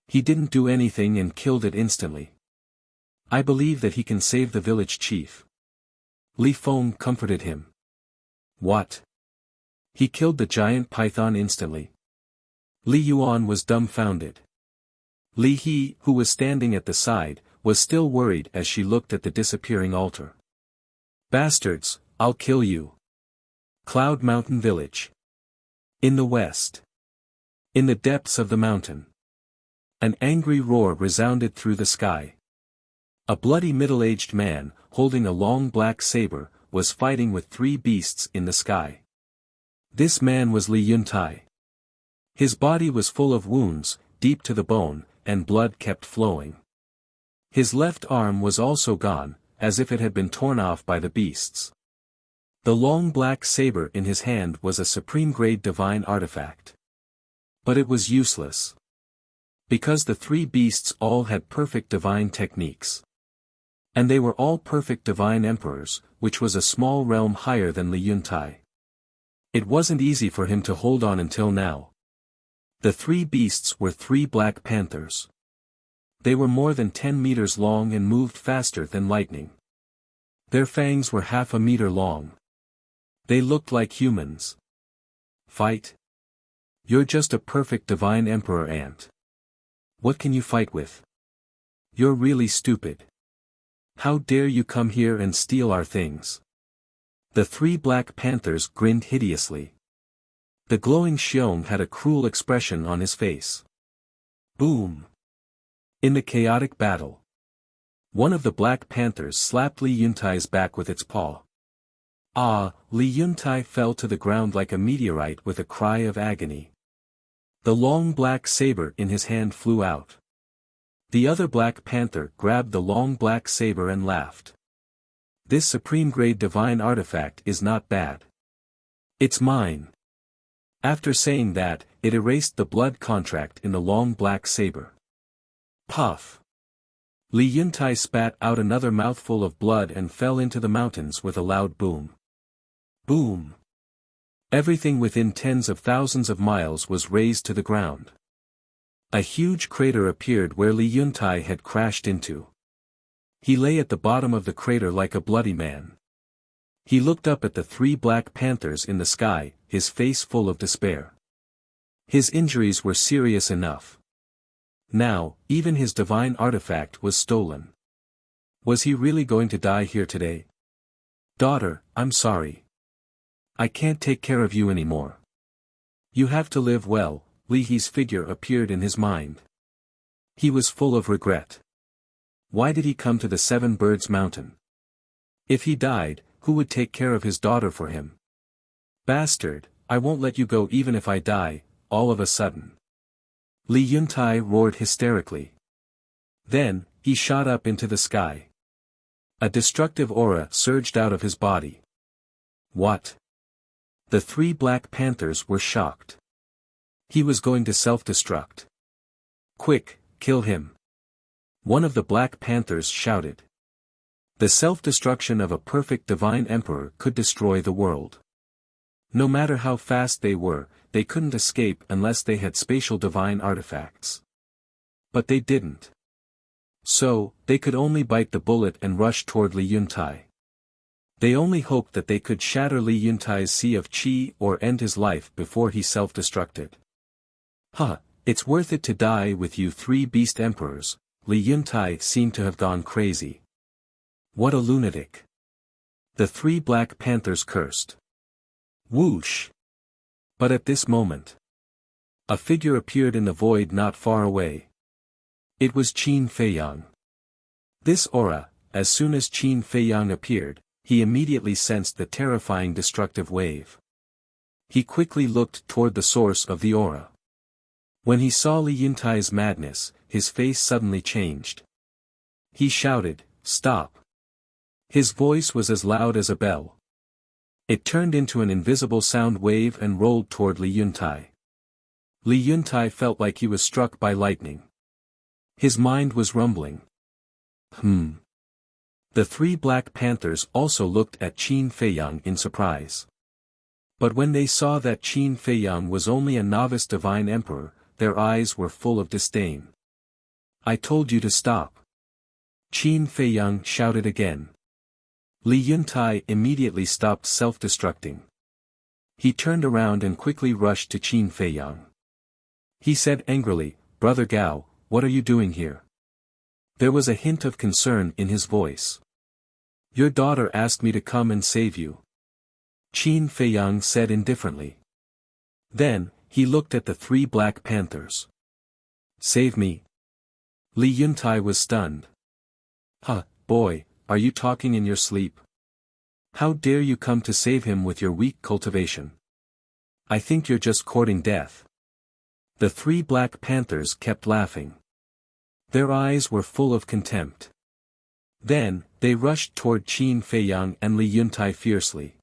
He didn't do anything and killed it instantly. I believe that he can save the village chief." Li Feng comforted him. "What? He killed the giant python instantly?" Li Yuan was dumbfounded. Li He, who was standing at the side, was still worried as she looked at the disappearing altar. "Bastards, I'll kill you." Cloud Mountain Village. In the west. In the depths of the mountain. An angry roar resounded through the sky. A bloody middle-aged man, holding a long black saber, was fighting with three beasts in the sky. This man was Li Yuntai. His body was full of wounds, deep to the bone, and blood kept flowing. His left arm was also gone, as if it had been torn off by the beasts. The long black saber in his hand was a supreme-grade divine artifact. But it was useless. Because the three beasts all had perfect divine techniques. And they were all perfect divine emperors, which was a small realm higher than Li Yuntai. It wasn't easy for him to hold on until now. The three beasts were three black panthers. They were more than 10 meters long and moved faster than lightning. Their fangs were half a meter long. They looked like humans. "Fight? You're just a perfect divine emperor ant. What can you fight with? You're really stupid. How dare you come here and steal our things?" The three black panthers grinned hideously. The glowing Xiong had a cruel expression on his face. Boom! In the chaotic battle, one of the black panthers slapped Li Yuntai's back with its paw. Li Yuntai fell to the ground like a meteorite with a cry of agony. The long black saber in his hand flew out. The other black panther grabbed the long black saber and laughed. "This supreme-grade divine artifact is not bad. It's mine. After saying that, it erased the blood contract in the long black saber. Puff! Li Yuntai spat out another mouthful of blood and fell into the mountains with a loud boom. Boom! Everything within tens of thousands of miles was razed to the ground. A huge crater appeared where Li Yuntai had crashed into. He lay at the bottom of the crater like a bloody man. He looked up at the three black panthers in the sky, his face full of despair. His injuries were serious enough. Now, even his divine artifact was stolen. Was he really going to die here today? Daughter, I'm sorry. I can't take care of you anymore. You have to live well. Li He's figure appeared in his mind. He was full of regret. Why did he come to the Seven Birds Mountain? If he died, who would take care of his daughter for him? Bastard, I won't let you go even if I die, all of a sudden. Li Yuntai roared hysterically. Then, he shot up into the sky. A destructive aura surged out of his body. What? The three black panthers were shocked. He was going to self-destruct. Quick, kill him. One of the black panthers shouted. The self-destruction of a perfect divine emperor could destroy the world. No matter how fast they were, they couldn't escape unless they had spatial divine artifacts. But they didn't. So, they could only bite the bullet and rush toward Li Yuntai. They only hoped that they could shatter Li Yuntai's sea of qi or end his life before he self-destructed. Huh, it's worth it to die with you three beast emperors. Li Yuntai seemed to have gone crazy. What a lunatic. The three black panthers cursed. Whoosh! But at this moment, a figure appeared in the void not far away. It was Qin Feiyang. This aura, as soon as Qin Feiyang appeared, he immediately sensed the terrifying destructive wave. He quickly looked toward the source of the aura. When he saw Li Yuntai's madness, his face suddenly changed. He shouted, "Stop!" His voice was as loud as a bell. It turned into an invisible sound wave and rolled toward Li Yuntai. Li Yuntai felt like he was struck by lightning. His mind was rumbling. The three black panthers also looked at Qin Feiyang in surprise. But when they saw that Qin Feiyang was only a novice divine emperor, their eyes were full of disdain. I told you to stop. Qin Feiyang shouted again. Li Yuntai immediately stopped self-destructing. He turned around and quickly rushed to Qin Feiyang. He said angrily, "Brother Gao, what are you doing here?" There was a hint of concern in his voice. "Your daughter asked me to come and save you," Qin Feiyang said indifferently. Then, he looked at the three black panthers. "Save me?" Li Yuntai was stunned. "Huh, boy, are you talking in your sleep? How dare you come to save him with your weak cultivation? I think you're just courting death." The three black panthers kept laughing. Their eyes were full of contempt. Then, they rushed toward Qin Feiyang and Li Yuntai fiercely.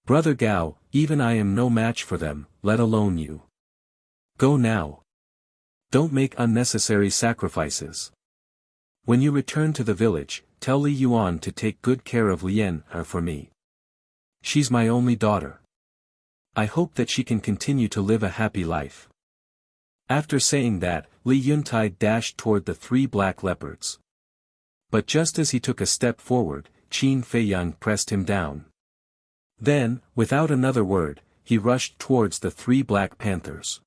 "Brother Gao, even I am no match for them, let alone you. Go now. Don't make unnecessary sacrifices. When you return to the village, tell Li Yuan to take good care of Lian for me. She's my only daughter. I hope that she can continue to live a happy life." After saying that, Li Yuntai dashed toward the three black leopards. But just as he took a step forward, Qin Feiyang pressed him down. Then, without another word, he rushed towards the three black panthers.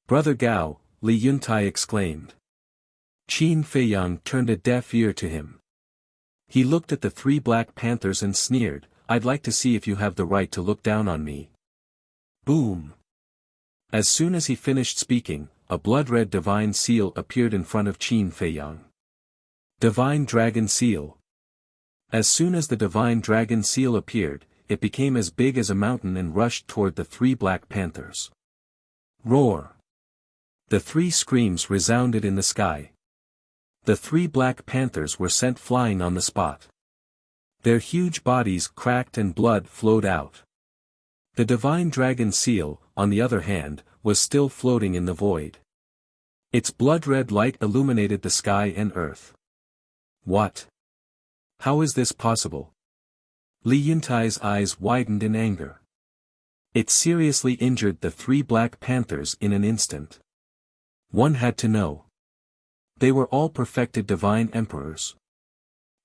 "Brother Gao," Li Yuntai exclaimed. Qin Feiyang turned a deaf ear to him. He looked at the three black panthers and sneered, "I'd like to see if you have the right to look down on me." Boom! As soon as he finished speaking, a blood-red divine seal appeared in front of Qin Feiyang. Divine Dragon Seal. As soon as the Divine Dragon Seal appeared, it became as big as a mountain and rushed toward the three black panthers. Roar! The three screams resounded in the sky. The three black panthers were sent flying on the spot. Their huge bodies cracked and blood flowed out. The divine dragon seal, on the other hand, was still floating in the void. Its blood-red light illuminated the sky and earth. What? How is this possible? Li Yuntai's eyes widened in anger. It seriously injured the 3 Black Panthers in an instant. One had to know. They were all perfected divine emperors.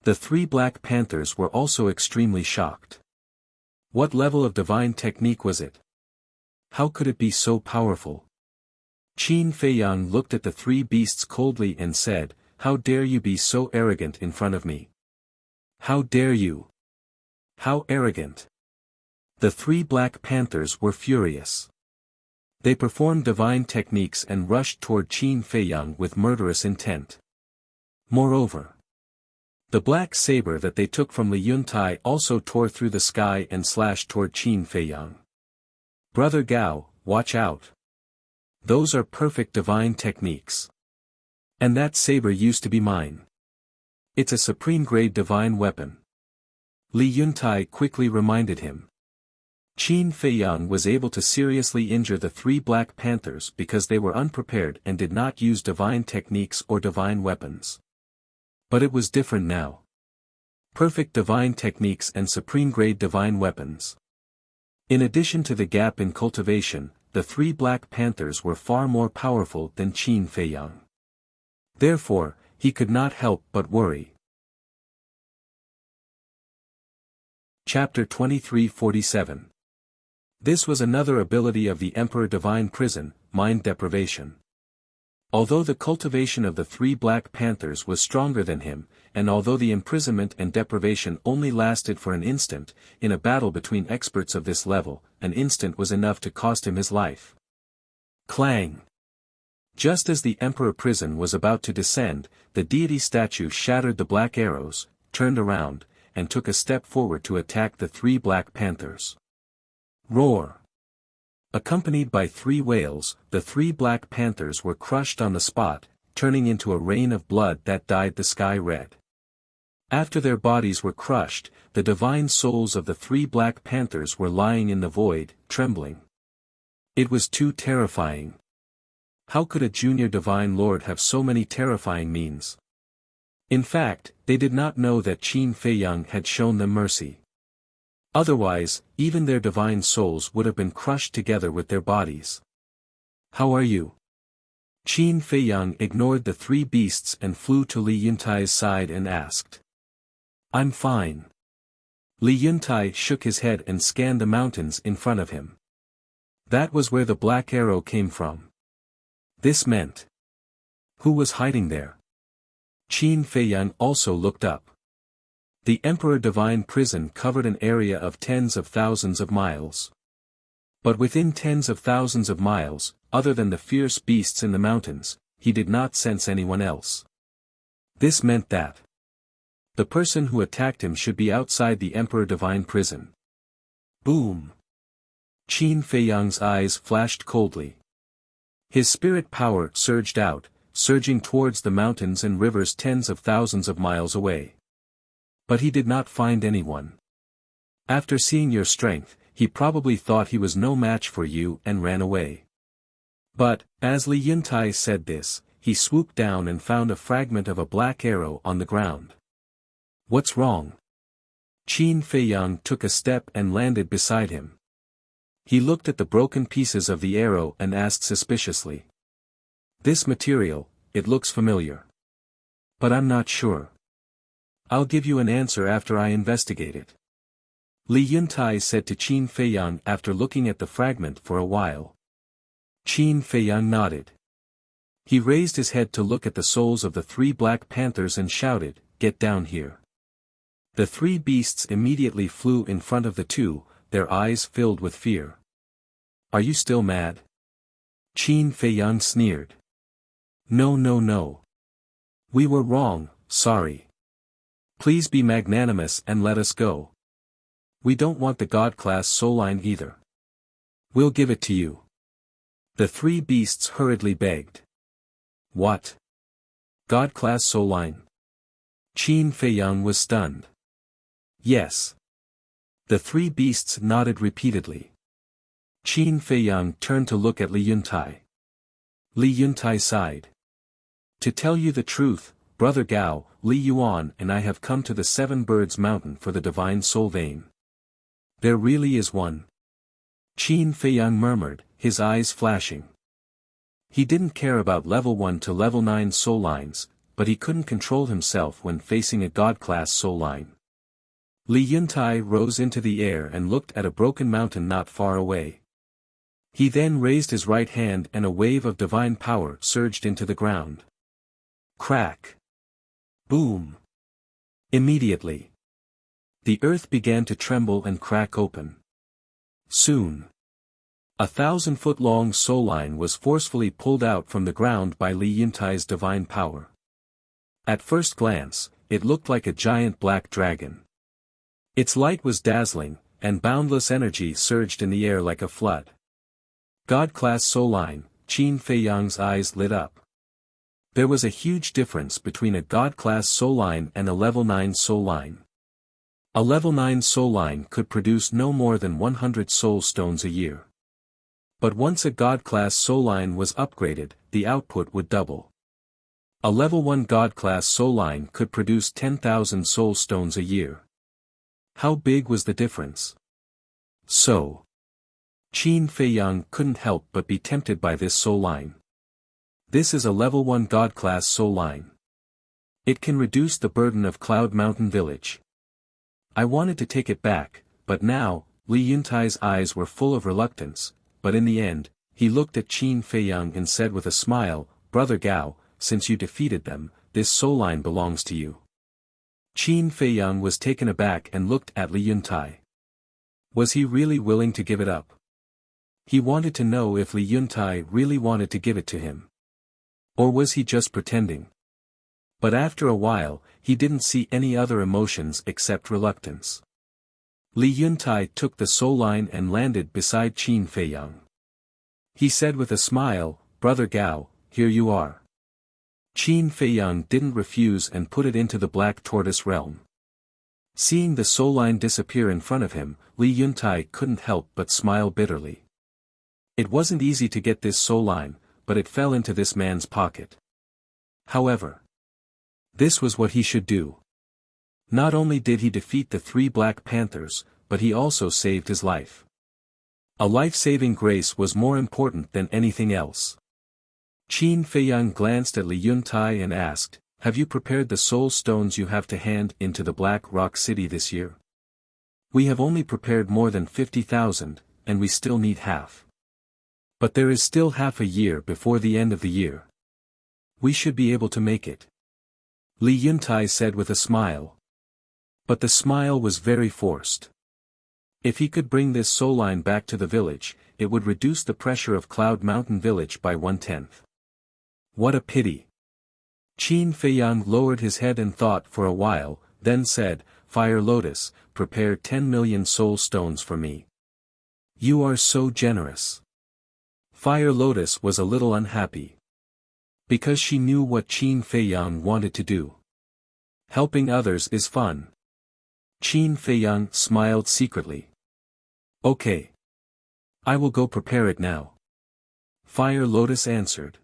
The 3 Black Panthers were also extremely shocked. What level of divine technique was it? How could it be so powerful? Qin Feiyang looked at the 3 beasts coldly and said, "How dare you be so arrogant in front of me? How dare you? How arrogant!" The 3 Black Panthers were furious. They performed divine techniques and rushed toward Qin Feiyang with murderous intent. Moreover, the black saber that they took from Li Yuntai also tore through the sky and slashed toward Qin Feiyang. "Brother Gao, watch out. Those are perfect divine techniques. And that saber used to be mine. It's a supreme-grade divine weapon." Li Yuntai quickly reminded him. Qin Feiyang was able to seriously injure the 3 Black Panthers because they were unprepared and did not use divine techniques or divine weapons. But it was different now. Perfect divine techniques and supreme-grade divine weapons. In addition to the gap in cultivation, the 3 Black Panthers were far more powerful than Qin Feiyang. Therefore, he could not help but worry. Chapter 2347. This was another ability of the Emperor Divine Prison, mind deprivation. Although the cultivation of the 3 Black Panthers was stronger than him, and although the imprisonment and deprivation only lasted for an instant, in a battle between experts of this level, an instant was enough to cost him his life. Clang! Just as the Emperor Prison was about to descend, the deity statue shattered the black arrows, turned around, and took a step forward to attack the 3 Black Panthers. Roar! Accompanied by 3 whales, the 3 Black Panthers were crushed on the spot, turning into a rain of blood that dyed the sky red. After their bodies were crushed, the divine souls of the 3 Black Panthers were lying in the void, trembling. It was too terrifying. How could a junior divine lord have so many terrifying means? In fact, they did not know that Qin Feiyang had shown them mercy. Otherwise, even their divine souls would have been crushed together with their bodies. "How are you?" Qin Feiyang ignored the 3 beasts and flew to Li Yuntai's side and asked. "I'm fine." Li Yuntai shook his head and scanned the mountains in front of him. That was where the black arrow came from. This meant. Who was hiding there? Qin Feiyang also looked up. The Emperor Divine Prison covered an area of tens of thousands of miles. But within tens of thousands of miles, other than the fierce beasts in the mountains, he did not sense anyone else. This meant that the person who attacked him should be outside the Emperor Divine Prison. Boom! Qin Feiyang's eyes flashed coldly. His spirit power surged out, surging towards the mountains and rivers tens of thousands of miles away. But he did not find anyone. After seeing your strength, he probably thought he was no match for you and ran away. But, as Li Yuntai said this, he swooped down and found a fragment of a black arrow on the ground. What's wrong? Qin Feiyang took a step and landed beside him. He looked at the broken pieces of the arrow and asked suspiciously. This material, it looks familiar. But I'm not sure. I'll give you an answer after I investigate it. Li Yuntai said to Qin Feiyang after looking at the fragment for a while. Qin Feiyang nodded. He raised his head to look at the souls of the 3 Black Panthers and shouted, "Get down here." The 3 beasts immediately flew in front of the 2, their eyes filled with fear. Are you still mad? Qin Feiyang sneered. No, no, no. We were wrong, sorry. Please be magnanimous and let us go. We don't want the God-class soul line either. We'll give it to you. The 3 beasts hurriedly begged. What? God-class soul line? Qin Feiyang was stunned. Yes. The 3 beasts nodded repeatedly. Qin Feiyang turned to look at Li Yuntai. Li Yuntai sighed. To tell you the truth, Brother Gao, Li Yuan and I have come to the Seven Birds Mountain for the Divine Soul Vein. There really is one. Qin Feiyang murmured, his eyes flashing. He didn't care about level 1 to level 9 soul lines, but he couldn't control himself when facing a god-class soul line. Li Yuntai rose into the air and looked at a broken mountain not far away. He then raised his right hand and a wave of divine power surged into the ground. Crack! Boom! Immediately, the earth began to tremble and crack open. Soon, 1,000-foot-long soul line was forcefully pulled out from the ground by Li Yuntai's divine power. At first glance, it looked like a giant black dragon. Its light was dazzling, and boundless energy surged in the air like a flood. God-class soul line, Qin Feiyang's eyes lit up. There was a huge difference between a God-class soul line and a level 9 soul line. A level 9 soul line could produce no more than 100 soul stones a year. But once a God-class soul line was upgraded, the output would double. A level 1 God-class soul line could produce 10,000 soul stones a year. How big was the difference? So, Qin Feiyang couldn't help but be tempted by this soul line. This is a level 1 God-class soul line. It can reduce the burden of Cloud Mountain Village. I wanted to take it back, but now, Li Yuntai's eyes were full of reluctance, but in the end, he looked at Qin Feiyang and said with a smile, Brother Gao, since you defeated them, this soul line belongs to you. Qin Feiyang was taken aback and looked at Li Yuntai. Was he really willing to give it up? He wanted to know if Li Yuntai really wanted to give it to him. Or was he just pretending? But after a while, he didn't see any other emotions except reluctance. Li Yuntai took the soul line and landed beside Qin Feiyang. He said with a smile, Brother Gao, here you are. Qin Feiyang didn't refuse and put it into the Black Tortoise realm. Seeing the soul line disappear in front of him, Li Yuntai couldn't help but smile bitterly. It wasn't easy to get this soul line, but it fell into this man's pocket. However, this was what he should do. Not only did he defeat the 3 Black Panthers, but he also saved his life. A life-saving grace was more important than anything else. Qin Feiyang glanced at Li Yuntai and asked, Have you prepared the soul stones you have to hand into the Black Rock City this year? We have only prepared more than 50,000, and we still need half. But there is still half a year before the end of the year. We should be able to make it. Li Yuntai said with a smile. But the smile was very forced. If he could bring this soul line back to the village, it would reduce the pressure of Cloud Mountain Village by 1/10. What a pity. Qin Feiyang lowered his head and thought for a while, then said, Fire Lotus, prepare 10 million soul stones for me. You are so generous. Fire Lotus was a little unhappy. Because she knew what Qin Feiyang wanted to do. Helping others is fun. Qin Feiyang smiled secretly. Okay. I will go prepare it now. Fire Lotus answered.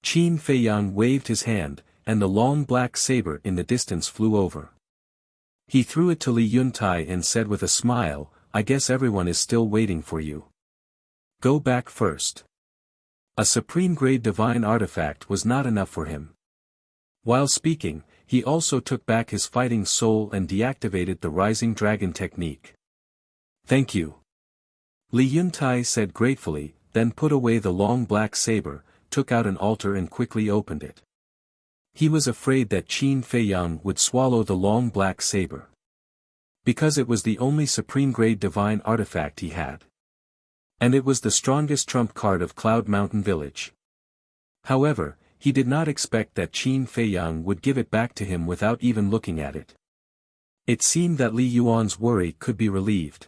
Qin Feiyang waved his hand, and the long black saber in the distance flew over. He threw it to Li Yuntai and said with a smile, I guess everyone is still waiting for you. Go back first. A supreme-grade divine artifact was not enough for him. While speaking, he also took back his fighting soul and deactivated the Rising Dragon technique. Thank you. Li Yuntai said gratefully, then put away the long black saber, took out an altar and quickly opened it. He was afraid that Qin Feiyang would swallow the long black saber. Because it was the only supreme-grade divine artifact he had. And it was the strongest trump card of Cloud Mountain Village. However, he did not expect that Qin Feiyang would give it back to him without even looking at it. It seemed that Li Yuan's worry could be relieved.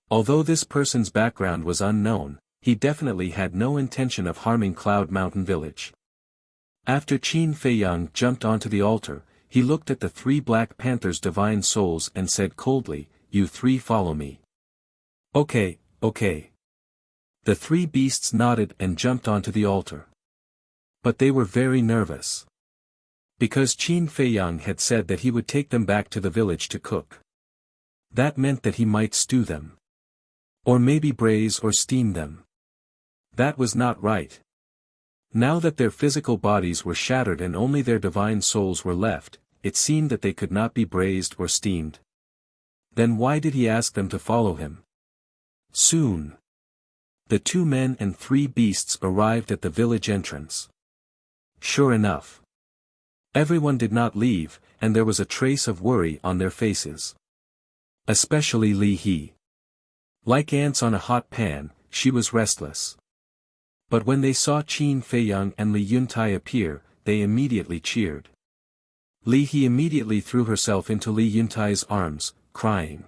Although this person's background was unknown, he definitely had no intention of harming Cloud Mountain Village. After Qin Feiyang jumped onto the altar, he looked at the 3 Black Panthers' divine souls and said coldly, You 3 follow me. Okay. The three beasts nodded and jumped onto the altar. But they were very nervous. Because Qin Feiyang had said that he would take them back to the village to cook. That meant that he might stew them. Or maybe braise or steam them. That was not right. Now that their physical bodies were shattered and only their divine souls were left, it seemed that they could not be braised or steamed. Then why did he ask them to follow him? Soon. The 2 men and 3 beasts arrived at the village entrance. Sure enough. Everyone did not leave, and there was a trace of worry on their faces. Especially Li He. Like ants on a hot pan, she was restless. But when they saw Qin Feiyang and Li Yuntai appear, they immediately cheered. Li He immediately threw herself into Li Yuntai's arms, crying.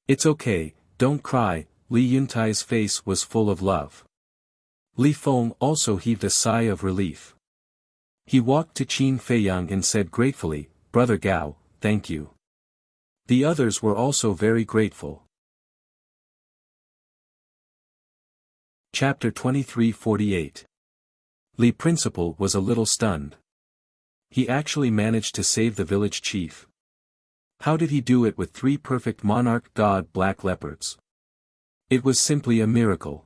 "It's okay, don't cry." Li Yuntai's face was full of love. Li Feng also heaved a sigh of relief. He walked to Qin Feiyang and said gratefully, "Brother Gao, thank you." The others were also very grateful. Chapter 23:48. Li Principal was a little stunned. He actually managed to save the village chief. How did he do it with 3 perfect monarch god black leopards? It was simply a miracle.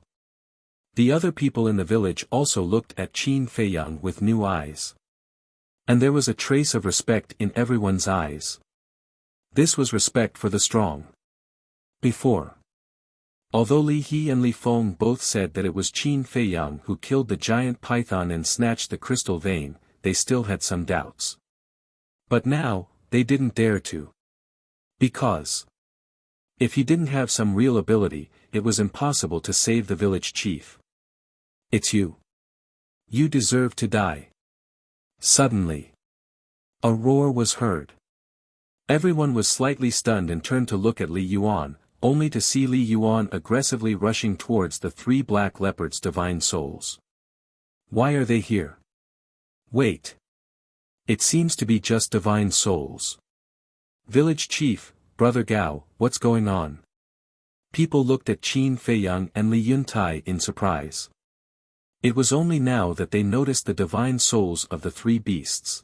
The other people in the village also looked at Qin Feiyang with new eyes. And there was a trace of respect in everyone's eyes. This was respect for the strong. Before. Although Li He and Li Feng both said that it was Qin Feiyang who killed the giant python and snatched the crystal vein, they still had some doubts. But now, they didn't dare to. Because if he didn't have some real ability, it was impossible to save the village chief. "It's you. You deserve to die." Suddenly, a roar was heard. Everyone was slightly stunned and turned to look at Li Yuan, only to see Li Yuan aggressively rushing towards the 3 black leopards' divine souls. Why are they here? Wait. It seems to be just divine souls. Village chief, Brother Gao, what's going on? People looked at Qin Feiyang and Li Yuntai in surprise. It was only now that they noticed the divine souls of the 3 beasts.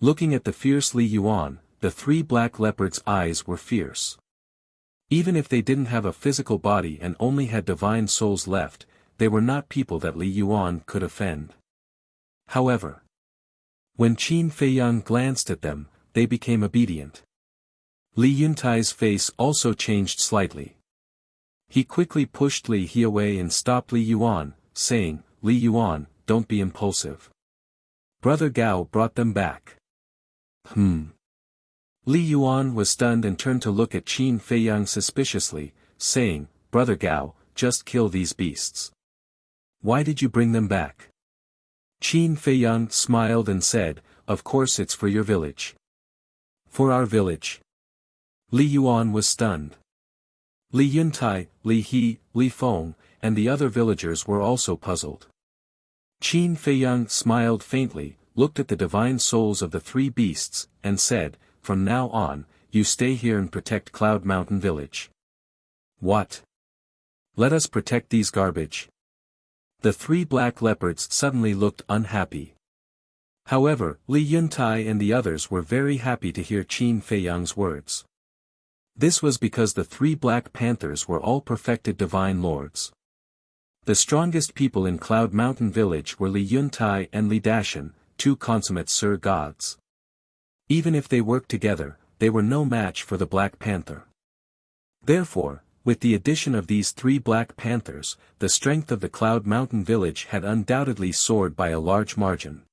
Looking at the fierce Li Yuan, the 3 black leopards' eyes were fierce. Even if they didn't have a physical body and only had divine souls left, they were not people that Li Yuan could offend. However, when Qin Feiyang glanced at them, they became obedient. Li Yuntai's face also changed slightly. He quickly pushed Li He away and stopped Li Yuan, saying, "Li Yuan, don't be impulsive." Brother Gao brought them back. Li Yuan was stunned and turned to look at Qin Feiyang suspiciously, saying, "Brother Gao, just kill these beasts. Why did you bring them back?" Qin Feiyang smiled and said, "Of course it's for your village." "For our village?" Li Yuan was stunned. Li Yuntai, Li He, Li Feng, and the other villagers were also puzzled. Qin Feiyang smiled faintly, looked at the divine souls of the 3 beasts, and said, "From now on, you stay here and protect Cloud Mountain Village." "What? Let us protect these garbage." The 3 black leopards suddenly looked unhappy. However, Li Yuntai and the others were very happy to hear Qin Feiyang's words. This was because the 3 black panthers were all perfected divine lords. The strongest people in Cloud Mountain Village were Li Yuntai and Li Dashan, 2 consummate Sir gods. Even if they worked together, they were no match for the Black Panther. Therefore, with the addition of these 3 black panthers, the strength of the Cloud Mountain Village had undoubtedly soared by a large margin.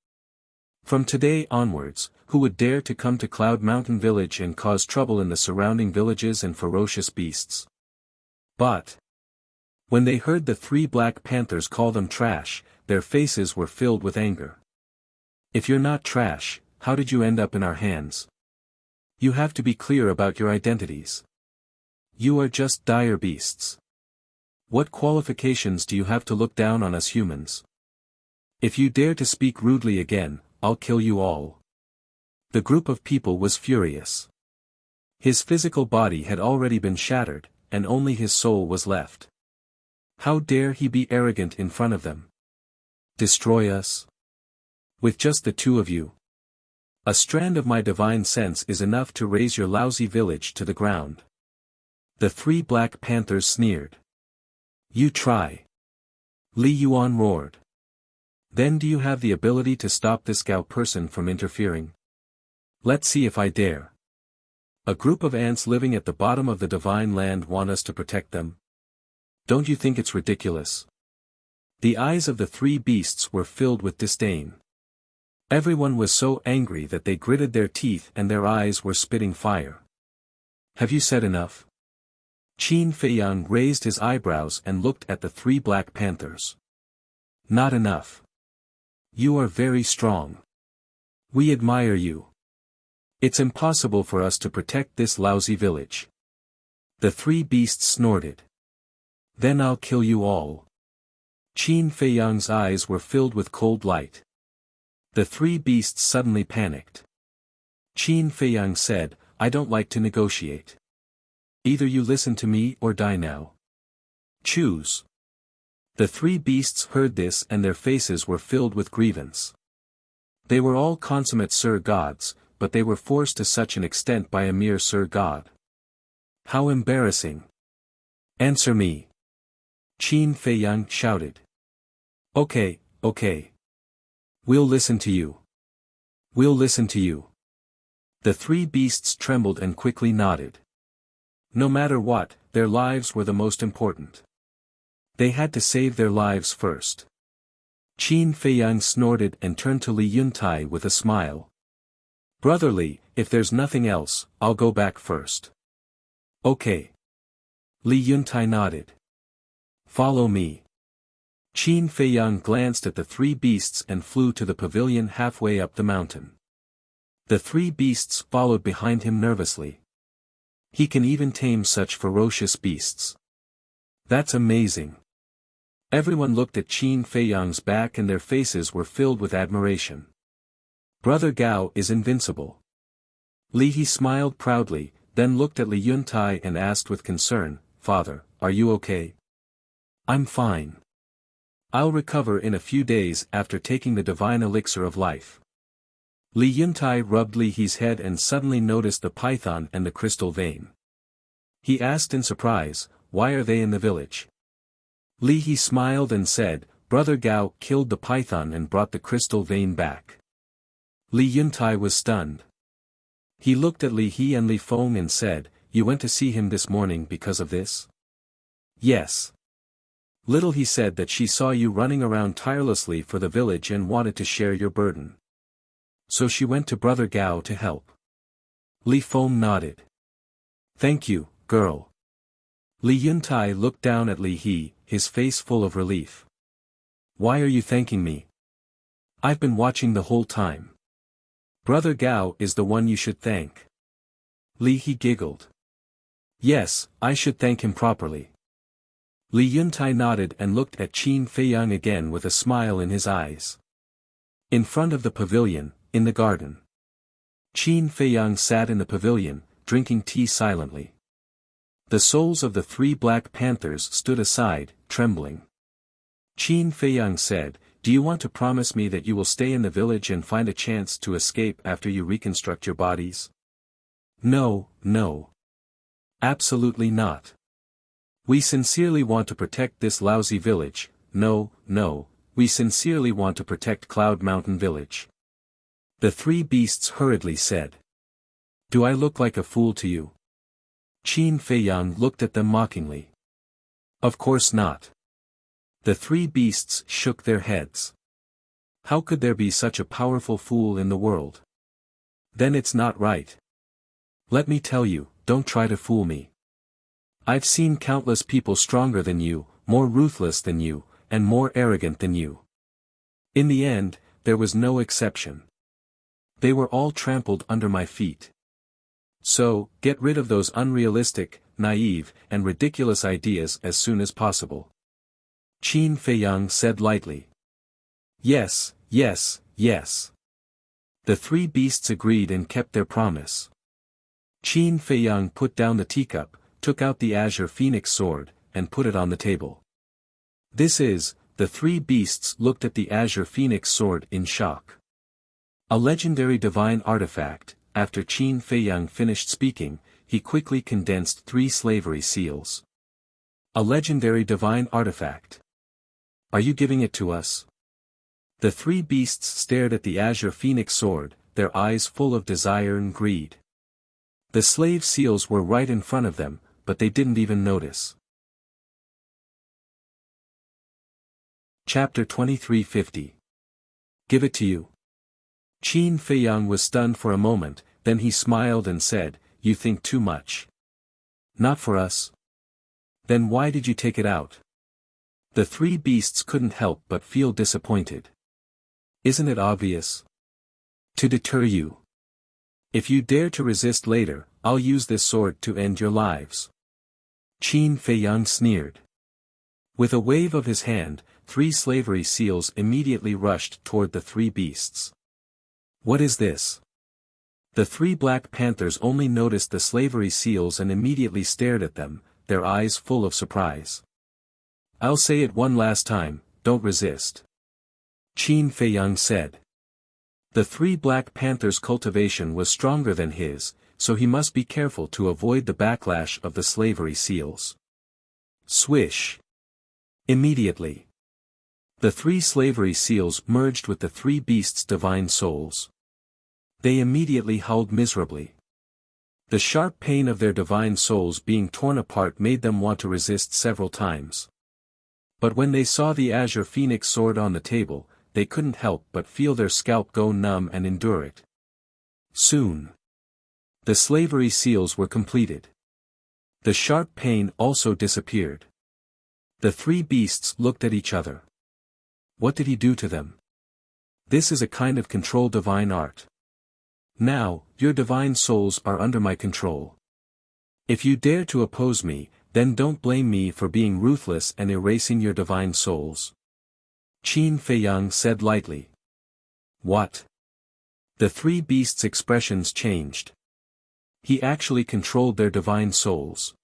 From today onwards, who would dare to come to Cloud Mountain Village and cause trouble in the surrounding villages and ferocious beasts? But when they heard the 3 black panthers call them trash, their faces were filled with anger. "If you're not trash, how did you end up in our hands? You have to be clear about your identities. You are just dire beasts. What qualifications do you have to look down on us humans? If you dare to speak rudely again, I'll kill you all." The group of people was furious. His physical body had already been shattered, and only his soul was left. How dare he be arrogant in front of them? Destroy us? With just the two of you? A strand of my divine sense is enough to raze your lousy village to the ground. The three Black Panthers sneered. You try. Li Yuan roared. Then do you have the ability to stop this Gao person from interfering? Let's see if I dare. A group of ants living at the bottom of the divine land want us to protect them? Don't you think it's ridiculous? The eyes of the three beasts were filled with disdain. Everyone was so angry that they gritted their teeth and their eyes were spitting fire. Have you said enough? Qin Feiyang raised his eyebrows and looked at the three Black Panthers. Not enough. You are very strong. We admire you. It's impossible for us to protect this lousy village. The three beasts snorted. Then I'll kill you all. Qin Feiyang's eyes were filled with cold light. The three beasts suddenly panicked. Qin Feiyang said, I don't like to negotiate. Either you listen to me or die now. Choose. The three beasts heard this and their faces were filled with grievance. They were all consummate Sir Gods, but they were forced to such an extent by a mere Sir God. How embarrassing. Answer me. Qin Feiyang shouted. Okay, okay. We'll listen to you. We'll listen to you. The three beasts trembled and quickly nodded. No matter what, their lives were the most important. They had to save their lives first. Qin Feiyang snorted and turned to Li Yuntai with a smile. Brotherly, if there's nothing else, I'll go back first. Okay. Li Yuntai nodded. Follow me. Qin Feiyang glanced at the three beasts and flew to the pavilion halfway up the mountain. The three beasts followed behind him nervously. He can even tame such ferocious beasts. That's amazing. Everyone looked at Qin Feiyang's back and their faces were filled with admiration. Brother Gao is invincible. Li He smiled proudly, then looked at Li Yuntai and asked with concern, Father, are you okay? I'm fine. I'll recover in a few days after taking the divine elixir of life. Li Yuntai rubbed Li He's head and suddenly noticed the python and the crystal vein. He asked in surprise, why are they in the village? Li He smiled and said, Brother Gao killed the python and brought the crystal vein back. Li Yuntai was stunned. He looked at Li He and Li Feng and said, you went to see him this morning because of this? Yes. Little he said that she saw you running around tirelessly for the village and wanted to share your burden. So she went to Brother Gao to help. Li Feng nodded. Thank you, girl. Li Yuntai looked down at Li He, his face full of relief. Why are you thanking me? I've been watching the whole time. Brother Gao is the one you should thank. Li He giggled. Yes, I should thank him properly. Li Yuntai nodded and looked at Qin Feiyang again with a smile in his eyes. In front of the pavilion, in the garden. Qin Feiyang sat in the pavilion, drinking tea silently. The souls of the three Black Panthers stood aside, trembling. Qin Feiyang said, do you want to promise me that you will stay in the village and find a chance to escape after you reconstruct your bodies? No, no. Absolutely not. We sincerely want to protect this lousy village, no, no, we sincerely want to protect Cloud Mountain Village. The three beasts hurriedly said. Do I look like a fool to you? Qin Feiyang looked at them mockingly. Of course not. The three beasts shook their heads. How could there be such a powerful fool in the world? Then it's not right. Let me tell you, don't try to fool me. I've seen countless people stronger than you, more ruthless than you, and more arrogant than you. In the end, there was no exception. They were all trampled under my feet. So, get rid of those unrealistic, naive, and ridiculous ideas as soon as possible. Qin Feiyang said lightly. Yes, yes, yes. The three beasts agreed and kept their promise. Qin Feiyang put down the teacup, took out the azure phoenix sword, and put it on the table. The three beasts looked at the azure phoenix sword in shock. A legendary divine artifact. After Qin Feiyang finished speaking, he quickly condensed 3 slavery seals. A legendary divine artifact. Are you giving it to us? The three beasts stared at the azure phoenix sword, their eyes full of desire and greed. The slave seals were right in front of them, but they didn't even notice. Chapter 2350. Give it to you. Qin Feiyang was stunned for a moment, then he smiled and said, "You think too much. Not for us. Then why did you take it out?" The three beasts couldn't help but feel disappointed. Isn't it obvious? To deter you. If you dare to resist later, I'll use this sword to end your lives. Qin Feiyang sneered. With a wave of his hand, 3 slavery seals immediately rushed toward the three beasts. What is this? The 3 black panthers only noticed the slavery seals and immediately stared at them, their eyes full of surprise. I'll say it one last time, don't resist. Qin Feiyang said. The 3 black panthers' cultivation was stronger than his, so he must be careful to avoid the backlash of the slavery seals. Swish. Immediately. The 3 slavery seals merged with the 3 beasts' divine souls. They immediately howled miserably. The sharp pain of their divine souls being torn apart made them want to resist several times. But when they saw the azure phoenix sword on the table, they couldn't help but feel their scalp go numb and endure it. Soon. The slavery seals were completed. The sharp pain also disappeared. The 3 beasts looked at each other. What did he do to them? This is a kind of control divine art. Now, your divine souls are under my control. If you dare to oppose me, then don't blame me for being ruthless and erasing your divine souls. Qin Feiyang said lightly. What? The 3 beasts' expressions changed. He actually controlled their divine souls.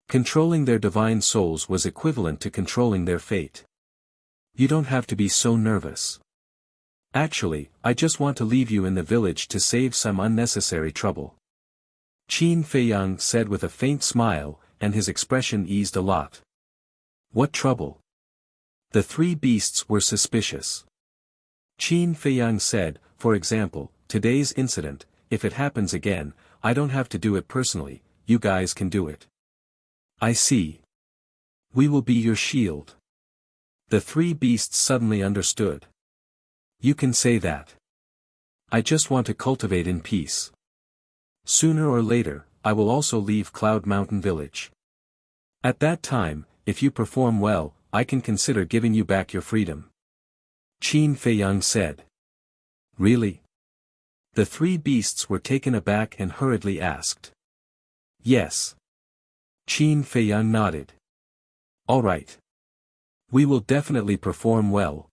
Controlling their divine souls was equivalent to controlling their fate. You don't have to be so nervous. Actually, I just want to leave you in the village to save some unnecessary trouble. Qin Feiyang said with a faint smile, and his expression eased a lot. What trouble? The 3 beasts were suspicious. Qin Feiyang said, for example, today's incident, if it happens again, I don't have to do it personally, you guys can do it. I see. We will be your shield. The 3 beasts suddenly understood. You can say that. I just want to cultivate in peace. Sooner or later, I will also leave Cloud Mountain Village. At that time, if you perform well, I can consider giving you back your freedom. Qin Feiyang said. Really? The 3 beasts were taken aback and hurriedly asked. Yes. Qin Feiyang nodded. All right. We will definitely perform well.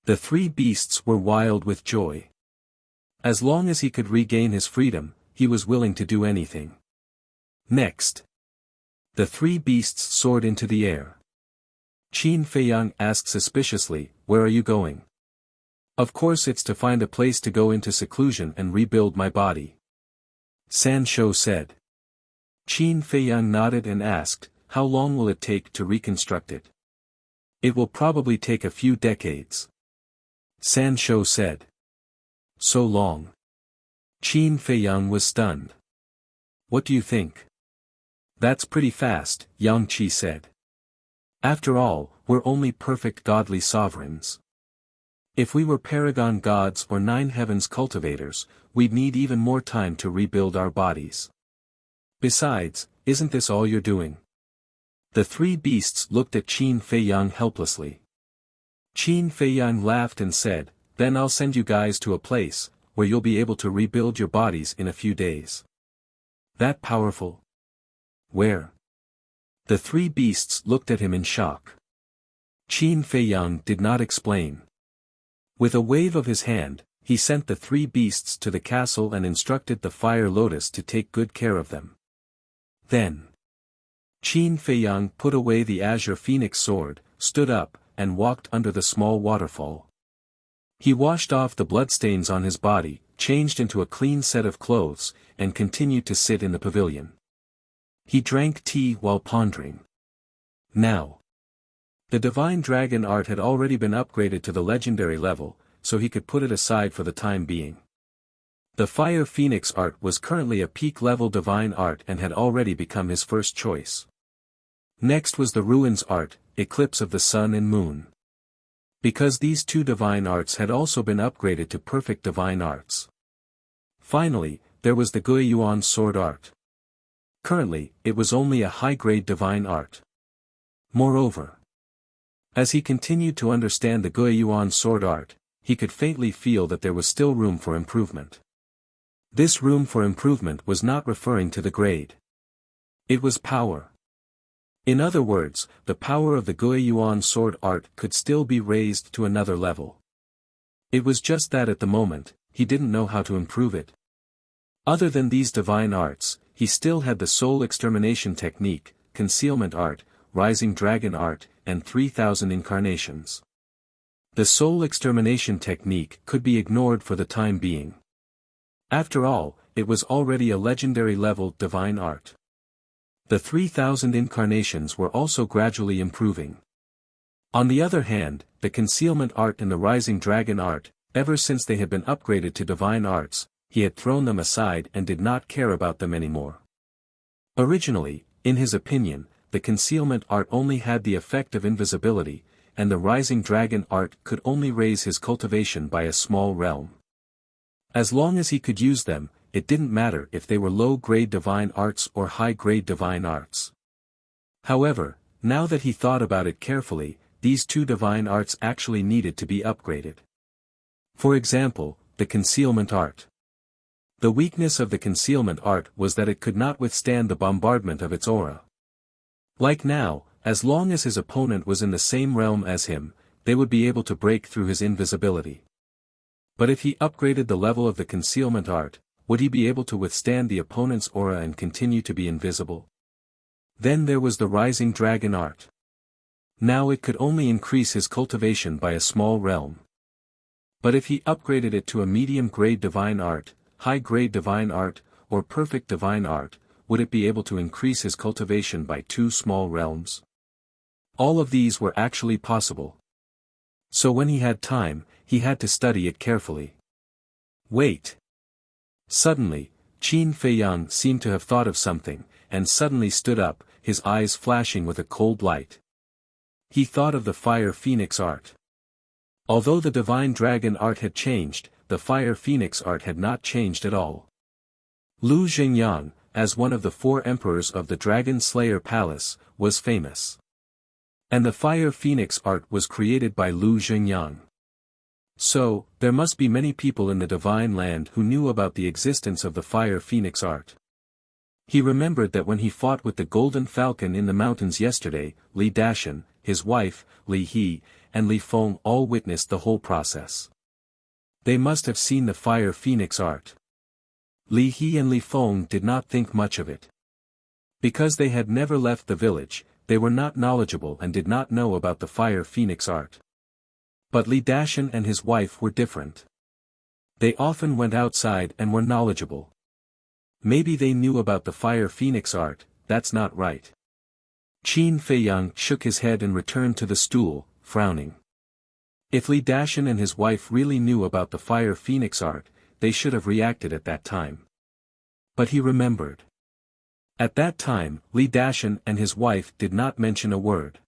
The 3 beasts were wild with joy. As long as he could regain his freedom, he was willing to do anything. Next. The 3 beasts soared into the air. Qin Feiyang asked suspiciously, where are you going? Of course it's to find a place to go into seclusion and rebuild my body. San Shou said. Qin Feiyang nodded and asked, how long will it take to reconstruct it? It will probably take a few decades. San Shou said. So long. Qin Feiyang was stunned. What do you think? That's pretty fast, Yang Qi said. After all, we're only perfect godly sovereigns. If we were paragon gods or 9 heavens cultivators, we'd need even more time to rebuild our bodies. Besides, isn't this all you're doing? The 3 beasts looked at Qin Feiyang helplessly. Qin Feiyang laughed and said, then I'll send you guys to a place, where you'll be able to rebuild your bodies in a few days. That powerful? Where? The 3 beasts looked at him in shock. Qin Feiyang did not explain. With a wave of his hand, he sent the 3 beasts to the castle and instructed the Fire Lotus to take good care of them. Then, Qin Feiyang put away the azure phoenix sword, stood up, and walked under the small waterfall. He washed off the bloodstains on his body, changed into a clean set of clothes, and continued to sit in the pavilion. He drank tea while pondering. Now, the divine dragon art had already been upgraded to the legendary level, so he could put it aside for the time being. The fire phoenix art was currently a peak level divine art and had already become his first choice. Next was the ruins art, eclipse of the sun and moon. Because these two divine arts had also been upgraded to perfect divine arts. Finally, there was the Guiyuan sword art. Currently, it was only a high-grade divine art. Moreover, as he continued to understand the Guiyuan sword art, he could faintly feel that there was still room for improvement. This room for improvement was not referring to the grade. It was power. In other words, the power of the Guiyuan sword art could still be raised to another level. It was just that at the moment, he didn't know how to improve it. Other than these divine arts, he still had the soul extermination technique, concealment art, rising dragon art, and 3,000 incarnations. The soul extermination technique could be ignored for the time being. After all, it was already a legendary level divine art. The 3,000 incarnations were also gradually improving. On the other hand, the concealment art and the rising dragon art, ever since they had been upgraded to divine arts, he had thrown them aside and did not care about them anymore. Originally, in his opinion, the concealment art only had the effect of invisibility, and the rising dragon art could only raise his cultivation by a small realm. As long as he could use them, it didn't matter if they were low-grade divine arts or high-grade divine arts. However, now that he thought about it carefully, these two divine arts actually needed to be upgraded. For example, the concealment art. The weakness of the concealment art was that it could not withstand the bombardment of its aura. Like now, as long as his opponent was in the same realm as him, they would be able to break through his invisibility. But if he upgraded the level of the concealment art, would he be able to withstand the opponent's aura and continue to be invisible? Then there was the rising dragon art. Now it could only increase his cultivation by a small realm. But if he upgraded it to a medium-grade divine art, high-grade divine art, or perfect divine art, would it be able to increase his cultivation by 2 small realms? All of these were actually possible. So when he had time, he had to study it carefully. Wait. Suddenly, Qin Feiyang seemed to have thought of something, and suddenly stood up, his eyes flashing with a cold light. He thought of the fire phoenix art. Although the divine dragon art had changed, the fire phoenix art had not changed at all. Lu Xingyang, as one of the 4 emperors of the Dragon Slayer Palace, was famous. And the fire phoenix art was created by Lu Xingyang. So, there must be many people in the divine land who knew about the existence of the fire phoenix art. He remembered that when he fought with the golden falcon in the mountains yesterday, Li Dashan, his wife, Li He, and Li Feng all witnessed the whole process. They must have seen the fire phoenix art. Li He and Li Feng did not think much of it. Because they had never left the village, they were not knowledgeable and did not know about the fire phoenix art. But Li Dashan and his wife were different. They often went outside and were knowledgeable. Maybe they knew about the fire phoenix art, that's not right. Qin Feiyang shook his head and returned to the stool, frowning. If Li Dashan and his wife really knew about the fire phoenix art, they should have reacted at that time. But he remembered. At that time, Li Dashan and his wife did not mention a word.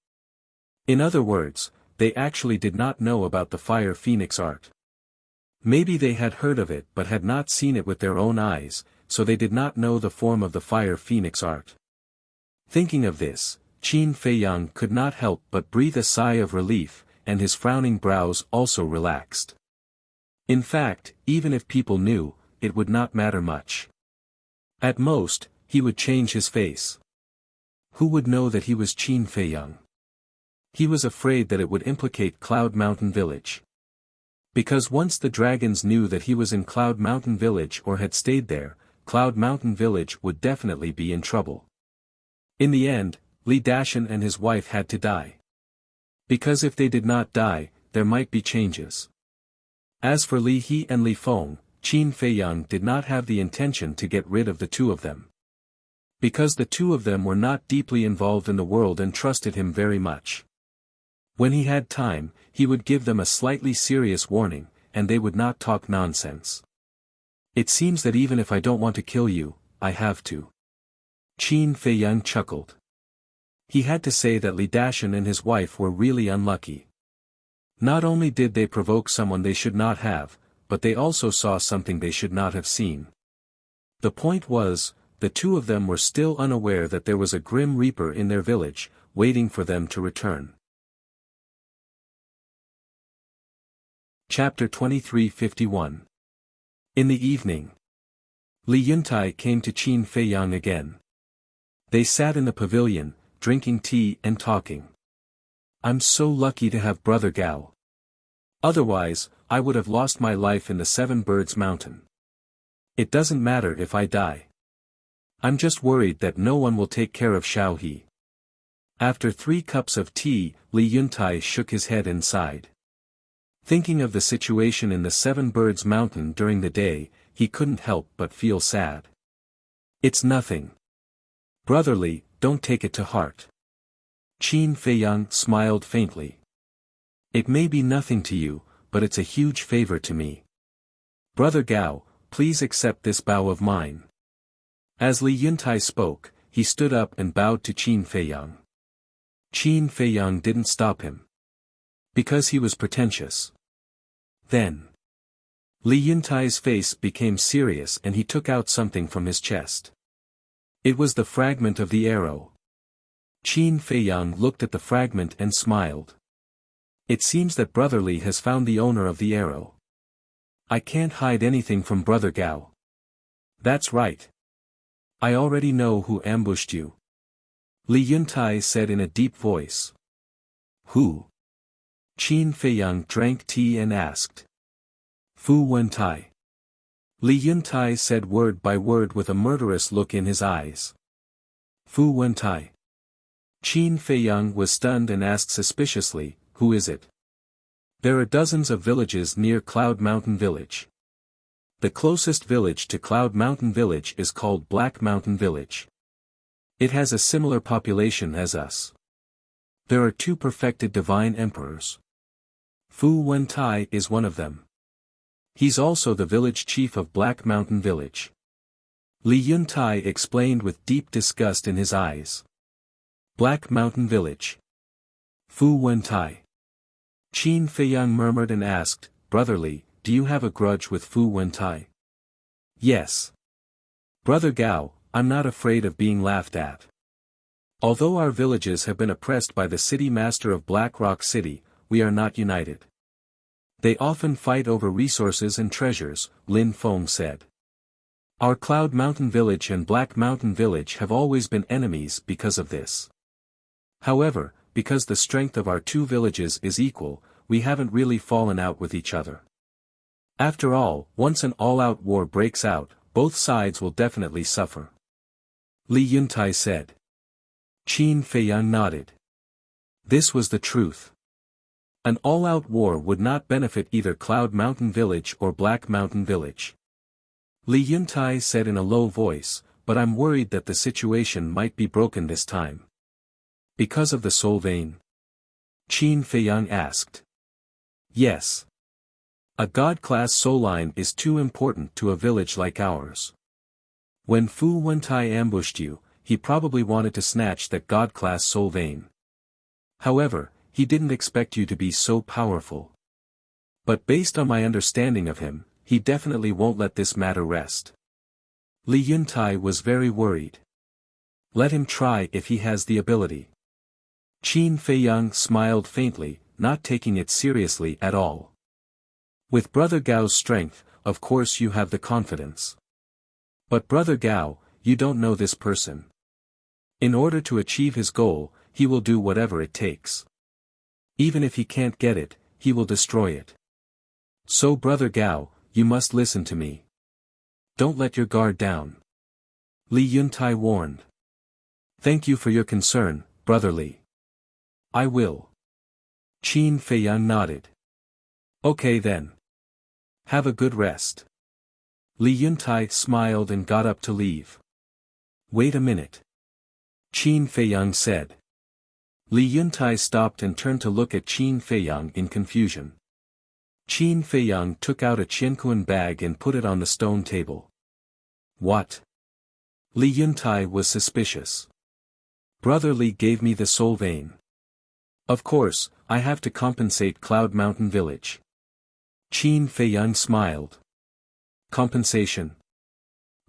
In other words, they actually did not know about the fire phoenix art. Maybe they had heard of it but had not seen it with their own eyes, so they did not know the form of the fire phoenix art. Thinking of this, Qin Feiyang could not help but breathe a sigh of relief, and his frowning brows also relaxed. In fact, even if people knew, it would not matter much. At most, he would change his face. Who would know that he was Qin Feiyang? He was afraid that it would implicate Cloud Mountain Village. Because once the dragons knew that he was in Cloud Mountain Village or had stayed there, Cloud Mountain Village would definitely be in trouble. In the end, Li Dashan and his wife had to die. Because if they did not die, there might be changes. As for Li He and Li Feng, Qin Feiyang did not have the intention to get rid of the two of them. Because the two of them were not deeply involved in the world and trusted him very much. When he had time, he would give them a slightly serious warning, and they would not talk nonsense. It seems that even if I don't want to kill you, I have to. Qin Feiyang chuckled. He had to say that Li Dashan and his wife were really unlucky. Not only did they provoke someone they should not have, but they also saw something they should not have seen. The point was, the two of them were still unaware that there was a grim reaper in their village, waiting for them to return. Chapter 2351. In the evening, Li Yuntai came to Qin Feiyang again. They sat in the pavilion, drinking tea and talking. I'm so lucky to have Brother Gao. Otherwise, I would have lost my life in the Seven Birds Mountain. It doesn't matter if I die. I'm just worried that no one will take care of Xiao He. After 3 cups of tea, Li Yuntai shook his head and sighed. Thinking of the situation in the Seven Birds Mountain during the day, he couldn't help but feel sad. It's nothing. Brotherly, don't take it to heart. Qin Feiyang smiled faintly. It may be nothing to you, but it's a huge favor to me. Brother Gao, please accept this bow of mine. As Li Yuntai spoke, he stood up and bowed to Qin Feiyang. Qin Feiyang didn't stop him. Because he was pretentious. Then, Li Yuntai's face became serious and he took out something from his chest. It was the fragment of the arrow. Qin Feiyang looked at the fragment and smiled. It seems that Brotherly has found the owner of the arrow. I can't hide anything from Brother Gao. That's right. I already know who ambushed you. Li Yuntai said in a deep voice. Who? Qin Feiyang drank tea and asked. Fu Wentai. Li Yuntai said word by word with a murderous look in his eyes. Fu Wentai. Qin Feiyang was stunned and asked suspiciously, who is it? There are dozens of villages near Cloud Mountain Village. The closest village to Cloud Mountain Village is called Black Mountain Village. It has a similar population as us. There are 2 perfected divine emperors. Fu Wentai is one of them. He's also the village chief of Black Mountain Village. Li Yuntai explained with deep disgust in his eyes. Black Mountain Village. Fu Wentai. Qin Feiyang murmured and asked, Brotherly, do you have a grudge with Fu Wentai? Yes. Brother Gao, I'm not afraid of being laughed at. Although our villages have been oppressed by the city master of Black Rock City, we are not united. They often fight over resources and treasures, Lin Feng said. Our Cloud Mountain Village and Black Mountain Village have always been enemies because of this. However, because the strength of our 2 villages is equal, we haven't really fallen out with each other. After all, once an all-out war breaks out, both sides will definitely suffer. Li Yuntai said. Qin Feiyang nodded. This was the truth. An all-out war would not benefit either Cloud Mountain Village or Black Mountain Village. Li Yuntai said in a low voice, but I'm worried that the situation might be broken this time. Because of the soul vein? Qin Feiyang asked. Yes. A god-class soul line is too important to a village like ours. When Fu Wentai ambushed you, he probably wanted to snatch that god-class soul vein. However, he didn't expect you to be so powerful. But based on my understanding of him, he definitely won't let this matter rest. Li Yuntai was very worried. Let him try if he has the ability. Qin Feiyang smiled faintly, not taking it seriously at all. With Brother Gao's strength, of course you have the confidence. But Brother Gao, you don't know this person. In order to achieve his goal, he will do whatever it takes. Even if he can't get it, he will destroy it. So Brother Gao, you must listen to me. Don't let your guard down. Li Yuntai warned. Thank you for your concern, Brotherly. I will. Qin Feiyang nodded. Okay then. Have a good rest. Li Yuntai smiled and got up to leave. Wait a minute. Qin Feiyang said. Li Yuntai stopped and turned to look at Qin Feiyang in confusion. Qin Feiyang took out a qianquan bag and put it on the stone table. What? Li Yuntai was suspicious. Brother Li gave me the soul vein. Of course, I have to compensate Cloud Mountain Village. Qin Feiyang smiled. Compensation?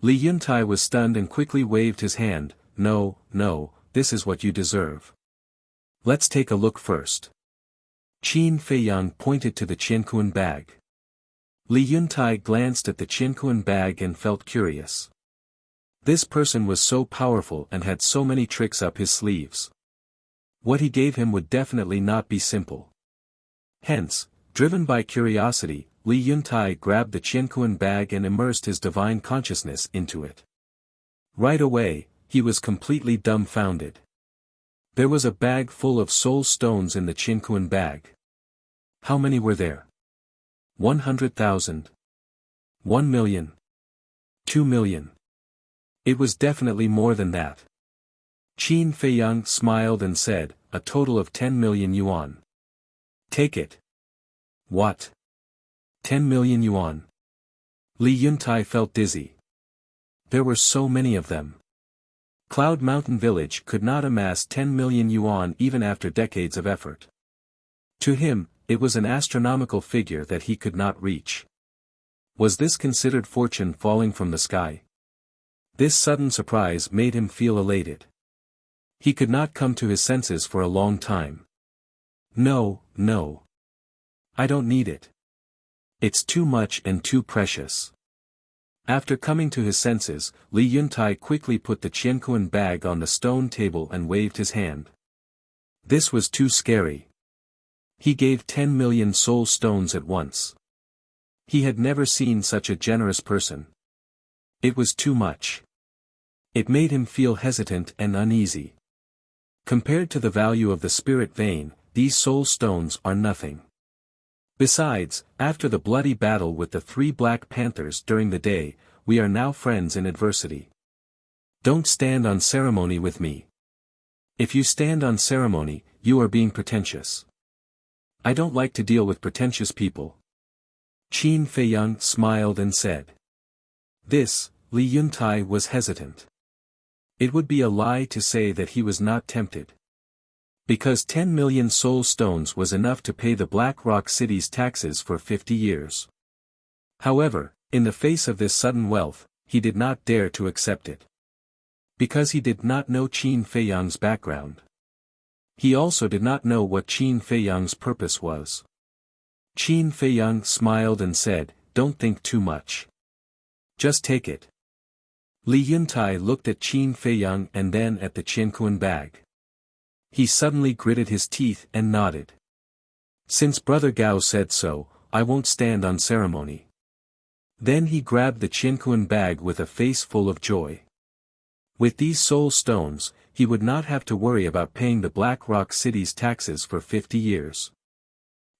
Li Yuntai was stunned and quickly waved his hand. No, this is what you deserve. Let's take a look first. Qin Feiyang pointed to the qianquan bag. Li Yuntai glanced at the qianquan bag and felt curious. This person was so powerful and had so many tricks up his sleeves. What he gave him would definitely not be simple. Hence, driven by curiosity, Li Yuntai grabbed the qianquan bag and immersed his divine consciousness into it. Right away, he was completely dumbfounded. There was a bag full of soul stones in the qianquan bag. How many were there? 100,000. 1 million. 2 million. It was definitely more than that. Qin Feiyang smiled and said, a total of 10 million yuan. Take it. What? 10 million yuan. Li Yuntai felt dizzy. There were so many of them. Cloud Mountain Village could not amass 10 million yuan even after decades of effort. To him, it was an astronomical figure that he could not reach. Was this considered fortune falling from the sky? This sudden surprise made him feel elated. He could not come to his senses for a long time. No. I don't need it. It's too much and too precious. After coming to his senses, Li Yuntai quickly put the qianquan bag on the stone table and waved his hand. This was too scary. He gave 10 million soul stones at once. He had never seen such a generous person. It was too much. It made him feel hesitant and uneasy. Compared to the value of the spirit vein, these soul stones are nothing. Besides, after the bloody battle with the 3 Black Panthers during the day, we are now friends in adversity. Don't stand on ceremony with me. If you stand on ceremony, you are being pretentious. I don't like to deal with pretentious people. Qin Feiyang smiled and said. This, Li Yuntai was hesitant. It would be a lie to say that he was not tempted. Because 10 million soul stones was enough to pay the Black Rock City's taxes for 50 years. However, in the face of this sudden wealth, he did not dare to accept it. Because he did not know Qin Feiyang's background. He also did not know what Qin Feiyang's purpose was. Qin Feiyang smiled and said, don't think too much. Just take it. Li Yuntai looked at Qin Feiyang and then at the qianquan bag. He suddenly gritted his teeth and nodded. Since Brother Gao said so, I won't stand on ceremony. Then he grabbed the qianquan bag with a face full of joy. With these soul stones, he would not have to worry about paying the Black Rock City's taxes for 50 years.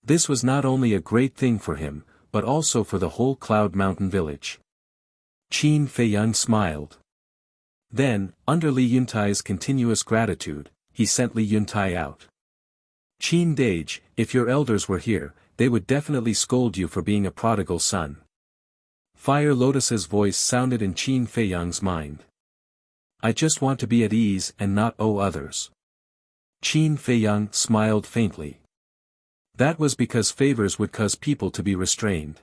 This was not only a great thing for him, but also for the whole Cloud Mountain Village. Qin Feiyang smiled. Then, under Li Yuntai's continuous gratitude, he sent Li Yuntai out. Qin Dage, if your elders were here, they would definitely scold you for being a prodigal son. Fire Lotus's voice sounded in Qin Feiyang's mind. I just want to be at ease and not owe others. Qin Feiyang smiled faintly. That was because favors would cause people to be restrained.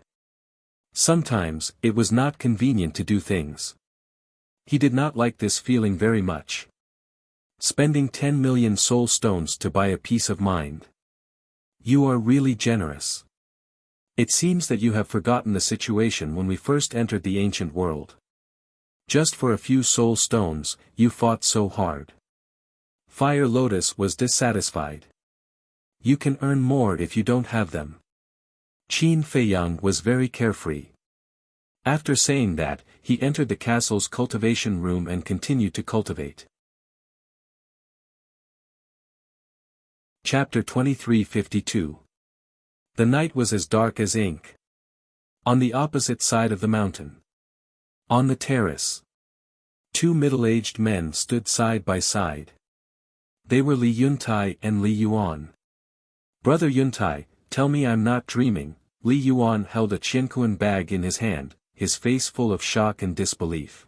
Sometimes, it was not convenient to do things. He did not like this feeling very much. Spending 10 million soul stones to buy a peace of mind. You are really generous. It seems that you have forgotten the situation when we first entered the ancient world. Just for a few soul stones, you fought so hard. Fire Lotus was dissatisfied. You can earn more if you don't have them. Qin Feiyang was very carefree. After saying that, he entered the castle's cultivation room and continued to cultivate. Chapter 2352. The night was as dark as ink. On the opposite side of the mountain. On the terrace. Two middle-aged men stood side by side. They were Li Yuntai and Li Yuan. "Brother Yuntai, tell me I'm not dreaming." Li Yuan held a Qianquan bag in his hand, his face full of shock and disbelief.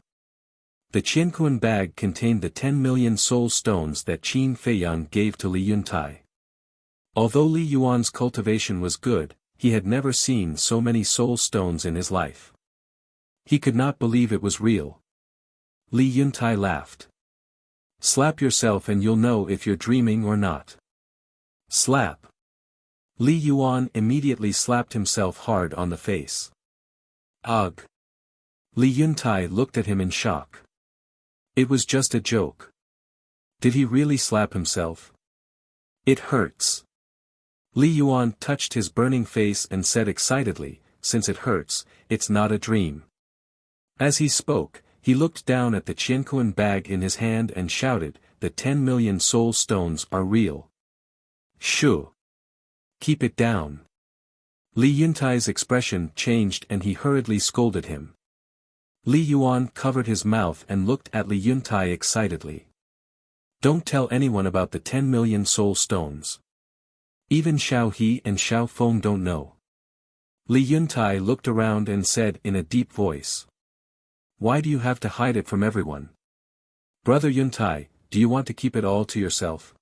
The Qianquan bag contained the 10 million soul stones that Qin Feiyang gave to Li Yuntai. Although Li Yuan's cultivation was good, he had never seen so many soul stones in his life. He could not believe it was real. Li Yuntai laughed. "Slap yourself and you'll know if you're dreaming or not." Slap. Li Yuan immediately slapped himself hard on the face. Ugh. Li Yuntai looked at him in shock. It was just a joke. Did he really slap himself? "It hurts." Li Yuan touched his burning face and said excitedly, "Since it hurts, it's not a dream." As he spoke, he looked down at the Qianquan bag in his hand and shouted, "The 10 million soul stones are real." "Shoo! Keep it down." Li Yuntai's expression changed and he hurriedly scolded him. Li Yuan covered his mouth and looked at Li Yuntai excitedly. "Don't tell anyone about the 10 million soul stones. Even Xiao He and Xiao Feng don't know." Li Yuntai looked around and said in a deep voice. "Why do you have to hide it from everyone? Brother Yuntai, do you want to keep it all to yourself?"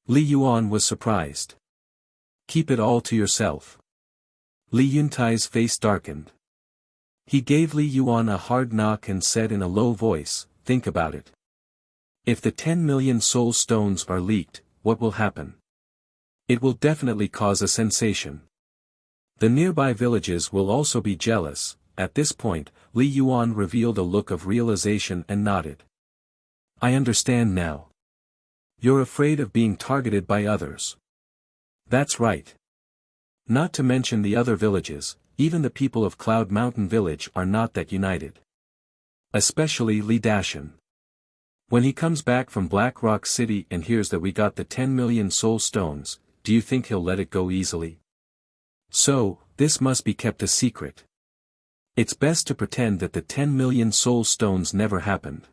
Li Yuan was surprised. "Keep it all to yourself?" Li Yuntai's face darkened. He gave Li Yuan a hard knock and said in a low voice, "Think about it. If the 10 million soul stones are leaked, what will happen? It will definitely cause a sensation. The nearby villages will also be jealous." At this point, Li Yuan revealed a look of realization and nodded. "I understand now. You're afraid of being targeted by others." "That's right. Not to mention the other villages, even the people of Cloud Mountain Village are not that united. Especially Li Dashan. When he comes back from Black Rock City and hears that we got the 10 million soul stones, do you think he'll let it go easily? So, this must be kept a secret. It's best to pretend that the 10 million soul stones never happened.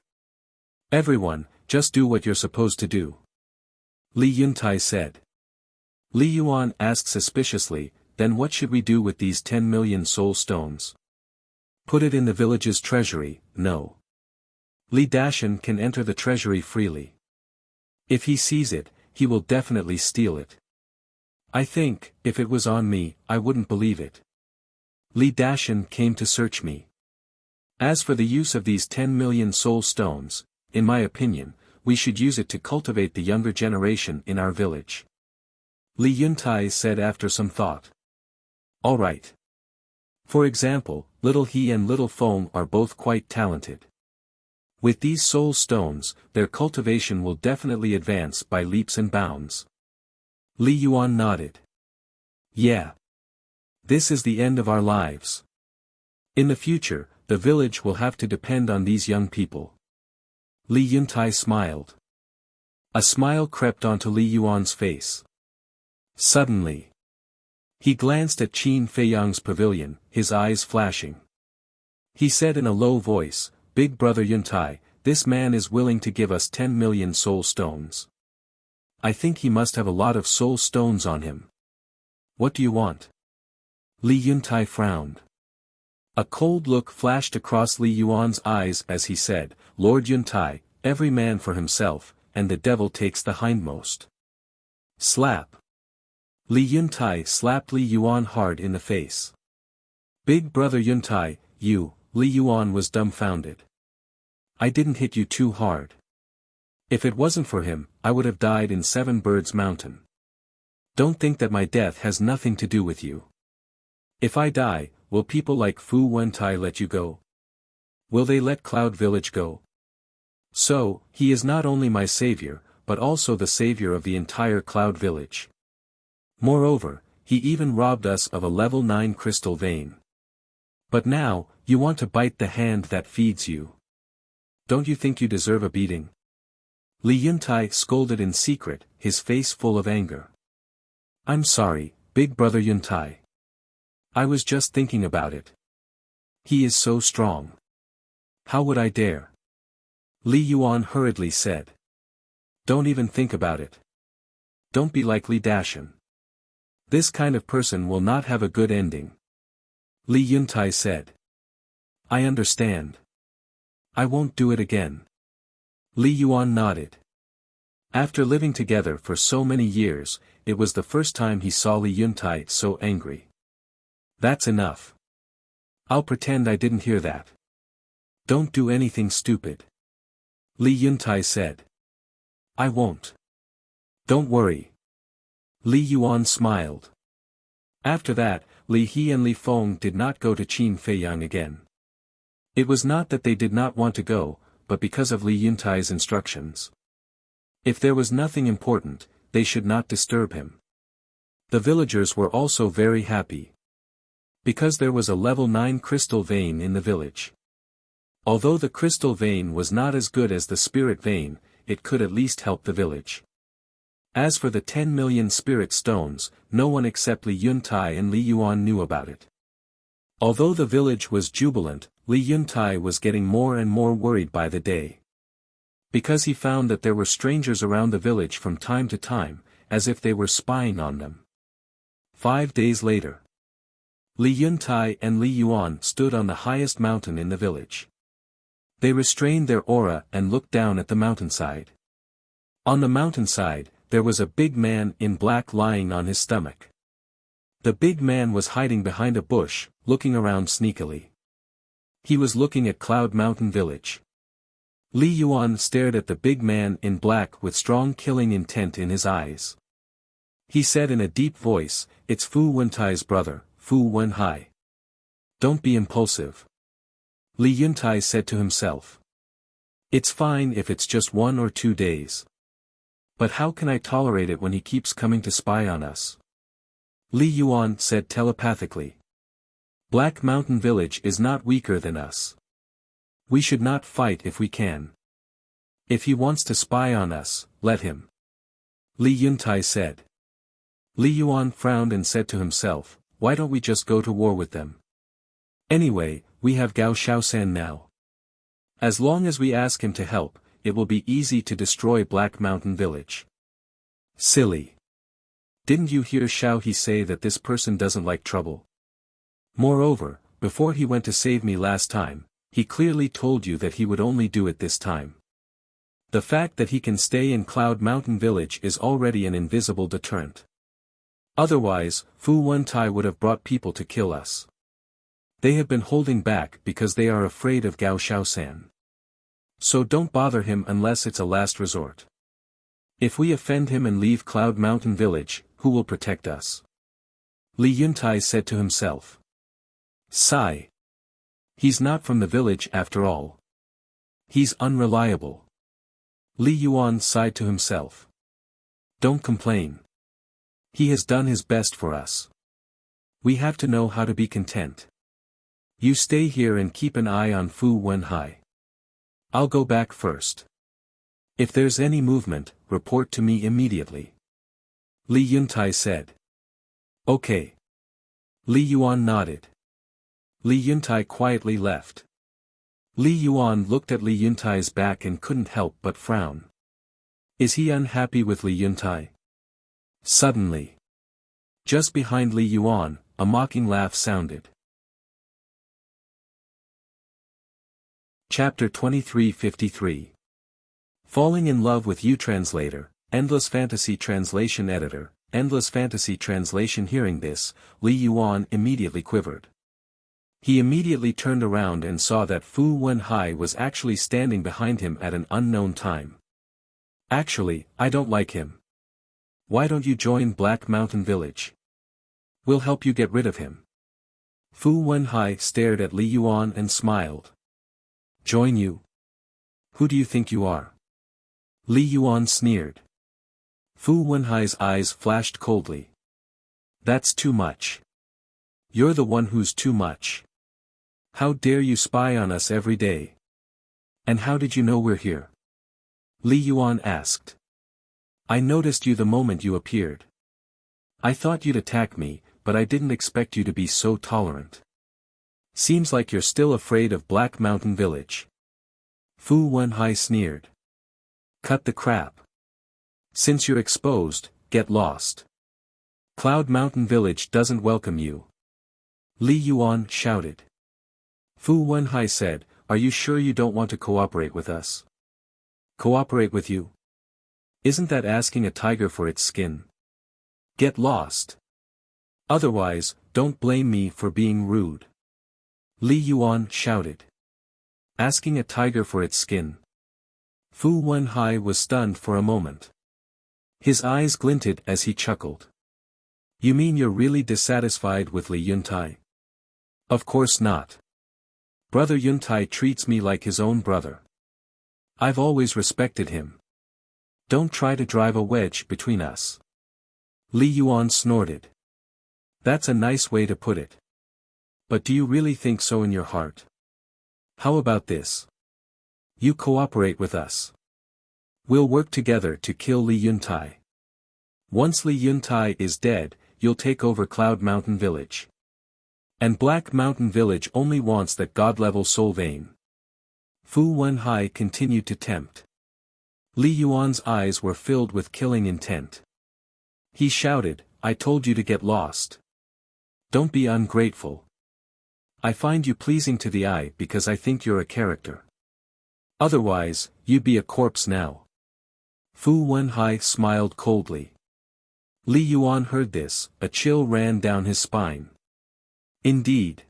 Everyone, just do what you're supposed to do." Li Yuntai said. Li Yuan asked suspiciously, "Then what should we do with these 10 million soul stones? Put it in the village's treasury?" "No. Li Dashan can enter the treasury freely. If he sees it, he will definitely steal it. I think, if it was on me, I wouldn't believe it. Li Dashan came to search me. As for the use of these 10 million soul stones, in my opinion, we should use it to cultivate the younger generation in our village." Li Yuntai said after some thought. "All right. For example, Little He and Little Feng are both quite talented. With these soul stones, their cultivation will definitely advance by leaps and bounds." Li Yuan nodded. "Yeah. This is the end of our lives. In the future, the village will have to depend on these young people." Li Yuntai smiled. A smile crept onto Li Yuan's face. Suddenly, he glanced at Qin Feiyang's pavilion, his eyes flashing. He said in a low voice, "Big brother Yuntai, this man is willing to give us 10 million soul stones. I think he must have a lot of soul stones on him. What do you want?" Li Yuntai frowned. A cold look flashed across Li Yuan's eyes as he said, "Lord Yuntai, every man for himself, and the devil takes the hindmost." Slap. Li Yuntai slapped Li Yuan hard in the face. "Big brother Yuntai, you," Li Yuan was dumbfounded. "I didn't hit you too hard. If it wasn't for him, I would have died in Seven Birds Mountain. Don't think that my death has nothing to do with you. If I die, will people like Fu Wentai let you go? Will they let Cloud Village go? So, he is not only my savior, but also the savior of the entire Cloud Village. Moreover, he even robbed us of a level 9 crystal vein. But now, you want to bite the hand that feeds you. Don't you think you deserve a beating?" Li Yuntai scolded in secret, his face full of anger. I'm sorry, big brother Yuntai. I was just thinking about it. He is so strong. How would I dare? Li Yuan hurriedly said. Don't even think about it. Don't be like Li Dashan. This kind of person will not have a good ending. Li Yuntai said. I understand. I won't do it again. Li Yuan nodded. After living together for so many years, it was the first time he saw Li Yuntai so angry. That's enough. I'll pretend I didn't hear that. Don't do anything stupid. Li Yuntai said. I won't. Don't worry. Li Yuan smiled. After that, Li He and Li Feng did not go to Qin Feiyang again. It was not that they did not want to go, but because of Li Yuntai's instructions. If there was nothing important, they should not disturb him. The villagers were also very happy. Because there was a level 9 crystal vein in the village. Although the crystal vein was not as good as the spirit vein, it could at least help the village. As for the 10 million spirit stones, no one except Li Yuntai and Li Yuan knew about it. Although the village was jubilant, Li Yuntai was getting more and more worried by the day. Because he found that there were strangers around the village from time to time, as if they were spying on them. 5 days later. Li Yuntai and Li Yuan stood on the highest mountain in the village. They restrained their aura and looked down at the mountainside. On the mountainside, there was a big man in black lying on his stomach. The big man was hiding behind a bush, looking around sneakily. He was looking at Cloud Mountain Village. Li Yuan stared at the big man in black with strong killing intent in his eyes. He said in a deep voice, "It's Fu Wentai's brother, Fu Wenhai. Don't be impulsive." Li Yuntai said to himself. It's fine if it's just 1 or 2 days. But how can I tolerate it when he keeps coming to spy on us? Li Yuan said telepathically. Black Mountain Village is not weaker than us. We should not fight if we can. If he wants to spy on us, let him. Li Yuntai said. Li Yuan frowned and said to himself, why don't we just go to war with them? Anyway, we have Gao Shaosan now. As long as we ask him to help, it will be easy to destroy Black Mountain Village. Silly. Didn't you hear Xiao He say that this person doesn't like trouble? Moreover, before he went to save me last time, he clearly told you that he would only do it this time. The fact that he can stay in Cloud Mountain Village is already an invisible deterrent. Otherwise, Fu Wentai would have brought people to kill us. They have been holding back because they are afraid of Gao Shaosan. So don't bother him unless it's a last resort. If we offend him and leave Cloud Mountain Village, who will protect us? Li Yuntai said to himself. Sigh. He's not from the village after all. He's unreliable. Li Yuan sighed to himself. Don't complain. He has done his best for us. We have to know how to be content. You stay here and keep an eye on Fu Wenhai. I'll go back first. If there's any movement, report to me immediately. Li Yuntai said. Okay. Li Yuan nodded. Li Yuntai quietly left. Li Yuan looked at Li Yuntai's back and couldn't help but frown. Is he unhappy with Li Yuntai? Suddenly. Just behind Li Yuan, a mocking laugh sounded. Chapter 2353. Falling in Love with You. Translator, Endless Fantasy Translation Editor, Endless Fantasy Translation. Hearing this, Li Yuan immediately quivered. He immediately turned around and saw that Fu Wenhai was actually standing behind him at an unknown time. Actually, I don't like him. Why don't you join Black Mountain Village? We'll help you get rid of him. Fu Wenhai stared at Li Yuan and smiled. Join you? Who do you think you are? Li Yuan sneered. Fu Wenhai's eyes flashed coldly. That's too much. You're the one who's too much. How dare you spy on us every day? And how did you know we're here? Li Yuan asked. I noticed you the moment you appeared. I thought you'd attack me, but I didn't expect you to be so tolerant. Seems like you're still afraid of Black Mountain Village. Fu Wenhai sneered. Cut the crap. Since you're exposed, get lost. Cloud Mountain Village doesn't welcome you. Li Yuan shouted. Fu Wenhai said, Are you sure you don't want to cooperate with us? Cooperate with you? Isn't that asking a tiger for its skin? Get lost. Otherwise, don't blame me for being rude. Li Yuan shouted. Asking a tiger for its skin. Fu Wenhai was stunned for a moment. His eyes glinted as he chuckled. You mean you're really dissatisfied with Li Yuntai? Of course not. Brother Yuntai treats me like his own brother. I've always respected him. Don't try to drive a wedge between us. Li Yuan snorted. That's a nice way to put it. But do you really think so in your heart? How about this? You cooperate with us. We'll work together to kill Li Yuntai. Once Li Yuntai is dead, you'll take over Cloud Mountain Village. And Black Mountain Village only wants that god-level soul vein. Fu Wenhai continued to tempt. Li Yuan's eyes were filled with killing intent. He shouted, I told you to get lost. Don't be ungrateful. I find you pleasing to the eye because I think you're a character. Otherwise, you'd be a corpse now. Fu Wenhai smiled coldly. Li Yuan heard this, a chill ran down his spine. Indeed.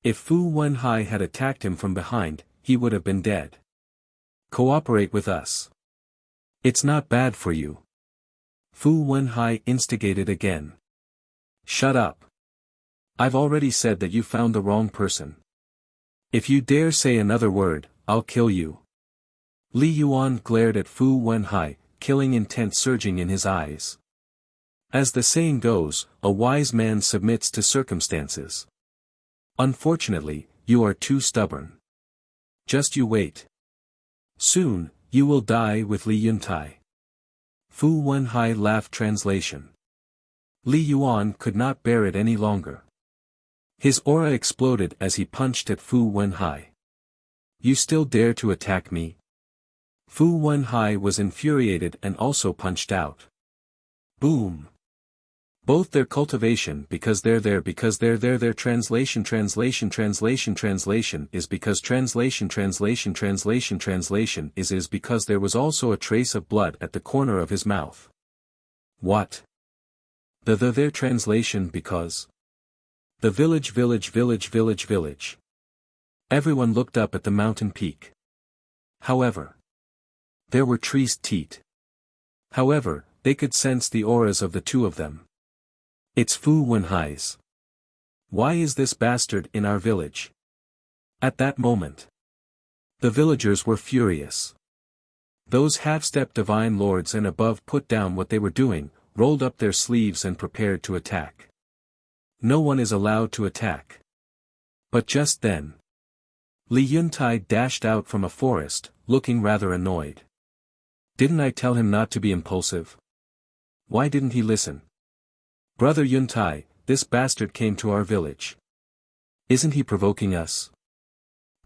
If Fu Wenhai had attacked him from behind, he would have been dead. Cooperate with us. It's not bad for you. Fu Wenhai instigated again. Shut up. I've already said that you found the wrong person. If you dare say another word, I'll kill you. Li Yuan glared at Fu Wenhai, killing intent surging in his eyes. As the saying goes, a wise man submits to circumstances. Unfortunately, you are too stubborn. Just you wait. Soon, you will die with Li Yuntai. Fu Wenhai laughed. Translation. Li Yuan could not bear it any longer. His aura exploded as he punched at Fu Wenhai. You still dare to attack me? Fu Wenhai was infuriated and also punched out. Boom. Both their cultivation because they're there their translation is because translation is because there was also a trace of blood at the corner of his mouth. What? Their translation because. The village. Everyone looked up at the mountain peak. However, there were trees teat. However, they could sense the auras of the two of them. It's Fu Wenhai's. Why is this bastard in our village? At that moment, the villagers were furious. Those half-step divine lords and above put down what they were doing, rolled up their sleeves and prepared to attack. No one is allowed to attack. But just then, Li Yuntai dashed out from a forest, looking rather annoyed. Didn't I tell him not to be impulsive? Why didn't he listen? Brother Yuntai, this bastard came to our village. Isn't he provoking us?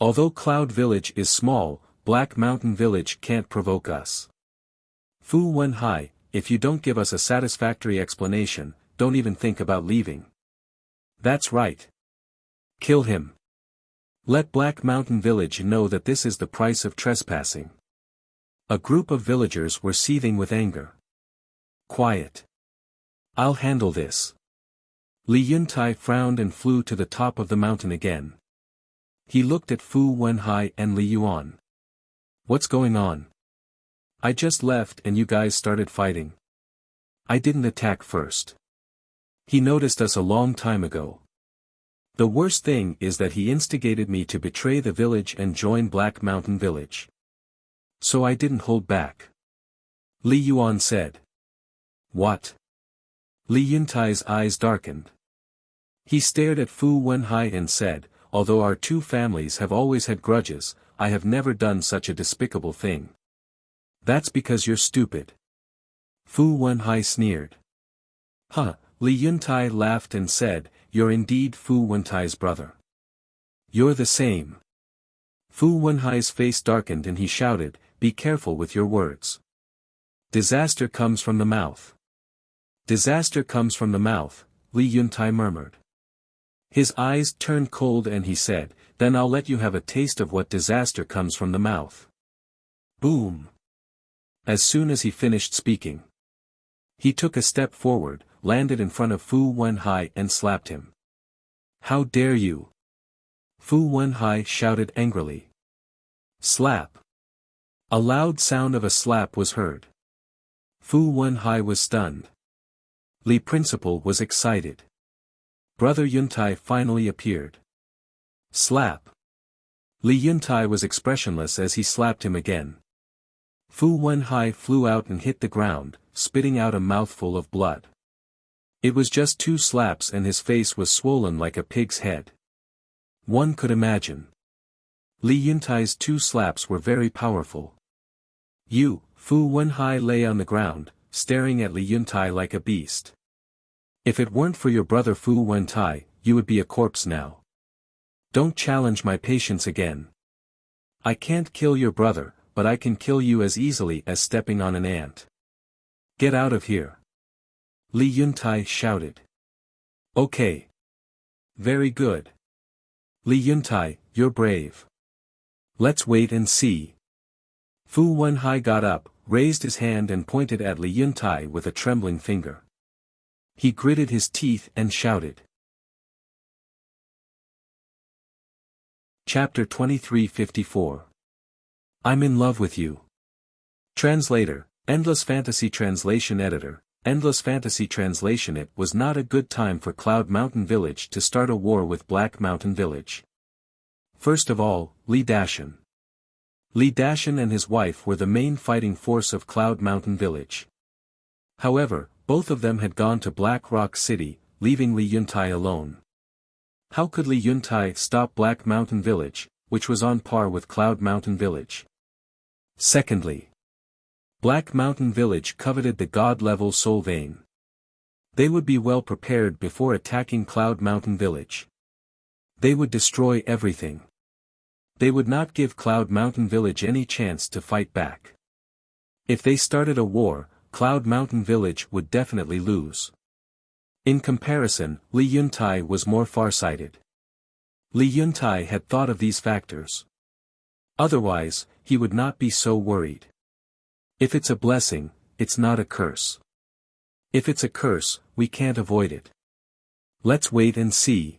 Although Cloud Village is small, Black Mountain Village can't provoke us. Fu Wenhai, if you don't give us a satisfactory explanation, don't even think about leaving. That's right. Kill him. Let Black Mountain Village know that this is the price of trespassing. A group of villagers were seething with anger. Quiet. I'll handle this. Li Yuntai frowned and flew to the top of the mountain again. He looked at Fu Wenhai and Li Yuan. What's going on? I just left and you guys started fighting. I didn't attack first. He noticed us a long time ago. The worst thing is that he instigated me to betray the village and join Black Mountain Village. So I didn't hold back. Li Yuan said. What? Li Yuntai's eyes darkened. He stared at Fu Wenhai and said, although our two families have always had grudges, I have never done such a despicable thing. That's because you're stupid. Fu Wenhai sneered. Huh, Li Yuntai laughed and said, you're indeed Fu Wentai's brother. You're the same. Fu Wenhai's face darkened and he shouted, be careful with your words. Disaster comes from the mouth. Disaster comes from the mouth, Li Yuntai murmured. His eyes turned cold and he said, then I'll let you have a taste of what disaster comes from the mouth. Boom. As soon as he finished speaking, he took a step forward, landed in front of Fu Wenhai and slapped him. How dare you? Fu Wenhai shouted angrily. Slap. A loud sound of a slap was heard. Fu Wenhai was stunned. Li Principal was excited. Brother Yuntai finally appeared. Slap. Li Yuntai was expressionless as he slapped him again. Fu Wenhai flew out and hit the ground, spitting out a mouthful of blood. It was just 2 slaps and his face was swollen like a pig's head. One could imagine. Li Yuntai's 2 slaps were very powerful. Fu Wenhai lay on the ground, staring at Li Yuntai like a beast. If it weren't for your brother Fu Wentai, you would be a corpse now. Don't challenge my patience again. I can't kill your brother, but I can kill you as easily as stepping on an ant. Get out of here. Li Yuntai shouted. Okay. Very good. Li Yuntai, you're brave. Let's wait and see. Fu Wenhai got up, raised his hand and pointed at Li Yuntai with a trembling finger. He gritted his teeth and shouted. Chapter 2354. I'm in love with you. Translator, Endless Fantasy Translation Editor, Endless Fantasy Translation. It was not a good time for Cloud Mountain Village to start a war with Black Mountain Village. First of all, Li Dashan. Li Dashan and his wife were the main fighting force of Cloud Mountain Village. However, both of them had gone to Black Rock City, leaving Li Yuntai alone. How could Li Yuntai stop Black Mountain Village, which was on par with Cloud Mountain Village? Secondly, Black Mountain Village coveted the God-level soul vein. They would be well prepared before attacking Cloud Mountain Village. They would destroy everything. They would not give Cloud Mountain Village any chance to fight back. If they started a war, Cloud Mountain Village would definitely lose. In comparison, Li Yuntai was more farsighted. Li Yuntai had thought of these factors. Otherwise, he would not be so worried. If it's a blessing, it's not a curse. If it's a curse, we can't avoid it. Let's wait and see.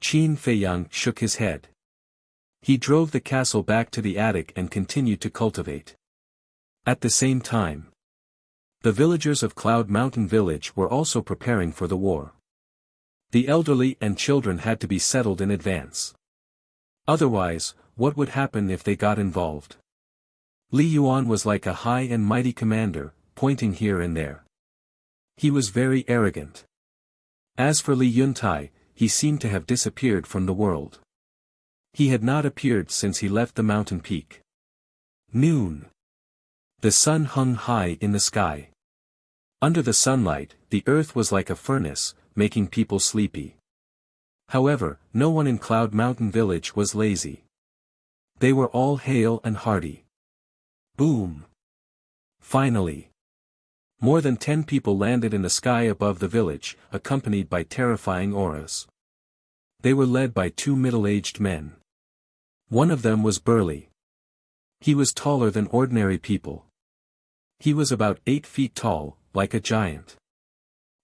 Qin Feiyang shook his head. He drove the castle back to the attic and continued to cultivate. At the same time, the villagers of Cloud Mountain Village were also preparing for the war. The elderly and children had to be settled in advance. Otherwise, what would happen if they got involved? Li Yuan was like a high and mighty commander, pointing here and there. He was very arrogant. As for Li Yuntai, he seemed to have disappeared from the world. He had not appeared since he left the mountain peak. Noon. The sun hung high in the sky. Under the sunlight, the earth was like a furnace, making people sleepy. However, no one in Cloud Mountain Village was lazy. They were all hale and hearty. Boom! Finally! More than 10 people landed in the sky above the village, accompanied by terrifying auras. They were led by 2 middle-aged men. One of them was burly. He was taller than ordinary people. He was about 8 feet tall, like a giant.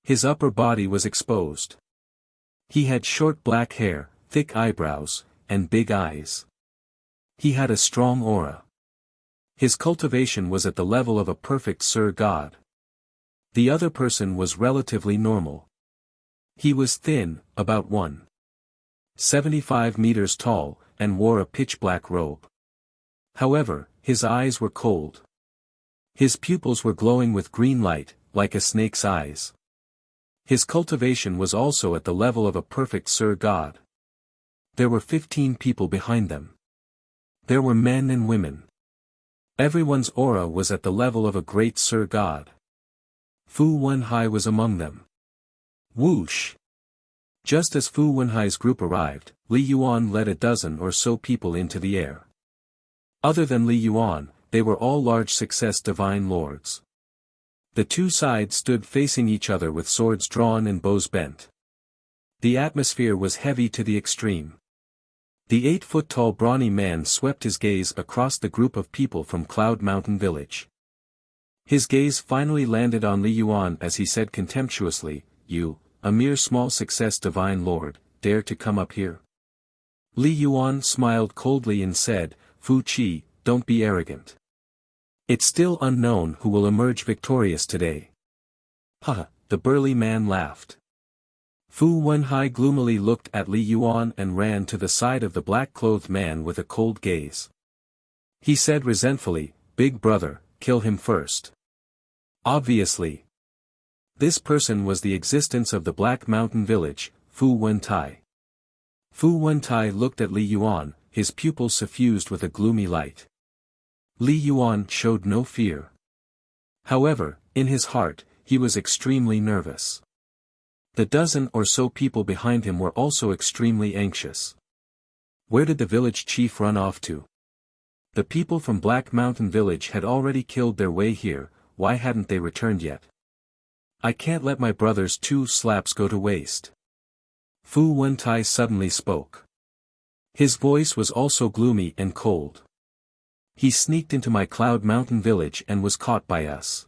His upper body was exposed. He had short black hair, thick eyebrows, and big eyes. He had a strong aura. His cultivation was at the level of a perfect Sir God. The other person was relatively normal. He was thin, about 1.75 meters tall, and wore a pitch-black robe. However, his eyes were cold. His pupils were glowing with green light, like a snake's eyes. His cultivation was also at the level of a perfect Sir God. There were 15 people behind them. There were men and women. Everyone's aura was at the level of a great Sir God. Fu Wenhai was among them. Whoosh! Just as Fu Wenhai's group arrived, Li Yuan led a dozen or so people into the air. Other than Li Yuan, they were all large success divine lords. The two sides stood facing each other with swords drawn and bows bent. The atmosphere was heavy to the extreme. The 8-foot-tall brawny man swept his gaze across the group of people from Cloud Mountain Village. His gaze finally landed on Li Yuan as he said contemptuously, "You, a mere small success divine lord, dare to come up here?" Li Yuan smiled coldly and said, "Fu Qi, don't be arrogant. It's still unknown who will emerge victorious today." "Ha!" the burly man laughed. Fu Wenhai gloomily looked at Li Yuan and ran to the side of the black-clothed man with a cold gaze. He said resentfully, "Big brother, kill him first." Obviously. This person was the existence of the Black Mountain Village, Fu Wentai. Fu Wentai looked at Li Yuan, his pupils suffused with a gloomy light. Li Yuan showed no fear. However, in his heart, he was extremely nervous. The dozen or so people behind him were also extremely anxious. Where did the village chief run off to? The people from Black Mountain Village had already killed their way here, why hadn't they returned yet? I can't let my brother's 2 slaps go to waste. Fu Wentai suddenly spoke. His voice was also gloomy and cold. He sneaked into my Cloud Mountain Village and was caught by us.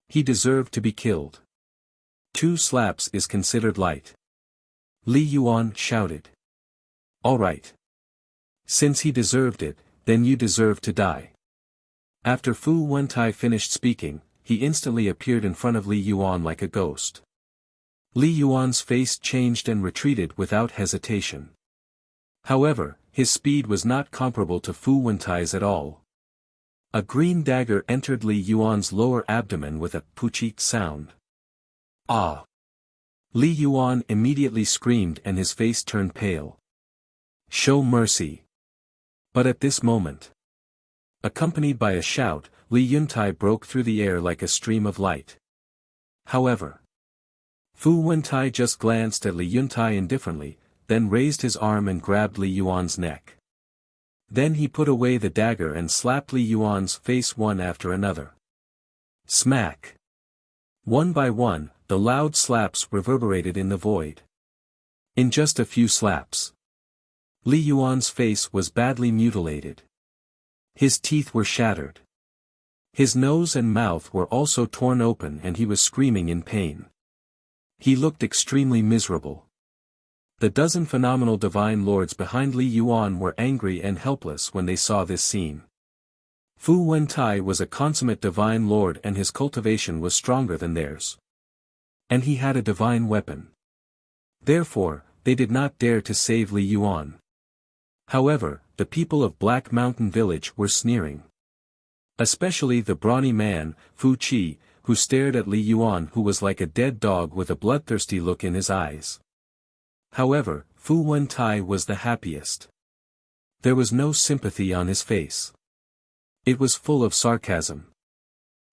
He deserved to be killed. 2 slaps is considered light. Li Yuan shouted. All right. Since he deserved it, then you deserve to die. After Fu Wentai finished speaking, he instantly appeared in front of Li Yuan like a ghost. Li Yuan's face changed and retreated without hesitation. However, his speed was not comparable to Fu Wentai's at all. A green dagger entered Li Yuan's lower abdomen with a puchit sound. Ah! Li Yuan immediately screamed and his face turned pale. Show mercy! But at this moment, accompanied by a shout, Li Yuntai broke through the air like a stream of light. However, Fu Wentai just glanced at Li Yuntai indifferently, then raised his arm and grabbed Li Yuan's neck. Then he put away the dagger and slapped Li Yuan's face one after another. Smack! One by one, the loud slaps reverberated in the void. In just a few slaps, Li Yuan's face was badly mutilated. His teeth were shattered. His nose and mouth were also torn open and he was screaming in pain. He looked extremely miserable. The dozen phenomenal divine lords behind Li Yuan were angry and helpless when they saw this scene. Fu Wentai was a consummate divine lord and his cultivation was stronger than theirs. And he had a divine weapon. Therefore, they did not dare to save Li Yuan. However, the people of Black Mountain Village were sneering. Especially the brawny man, Fu Qi, who stared at Li Yuan who was like a dead dog with a bloodthirsty look in his eyes. However, Fu Wentai was the happiest. There was no sympathy on his face. It was full of sarcasm.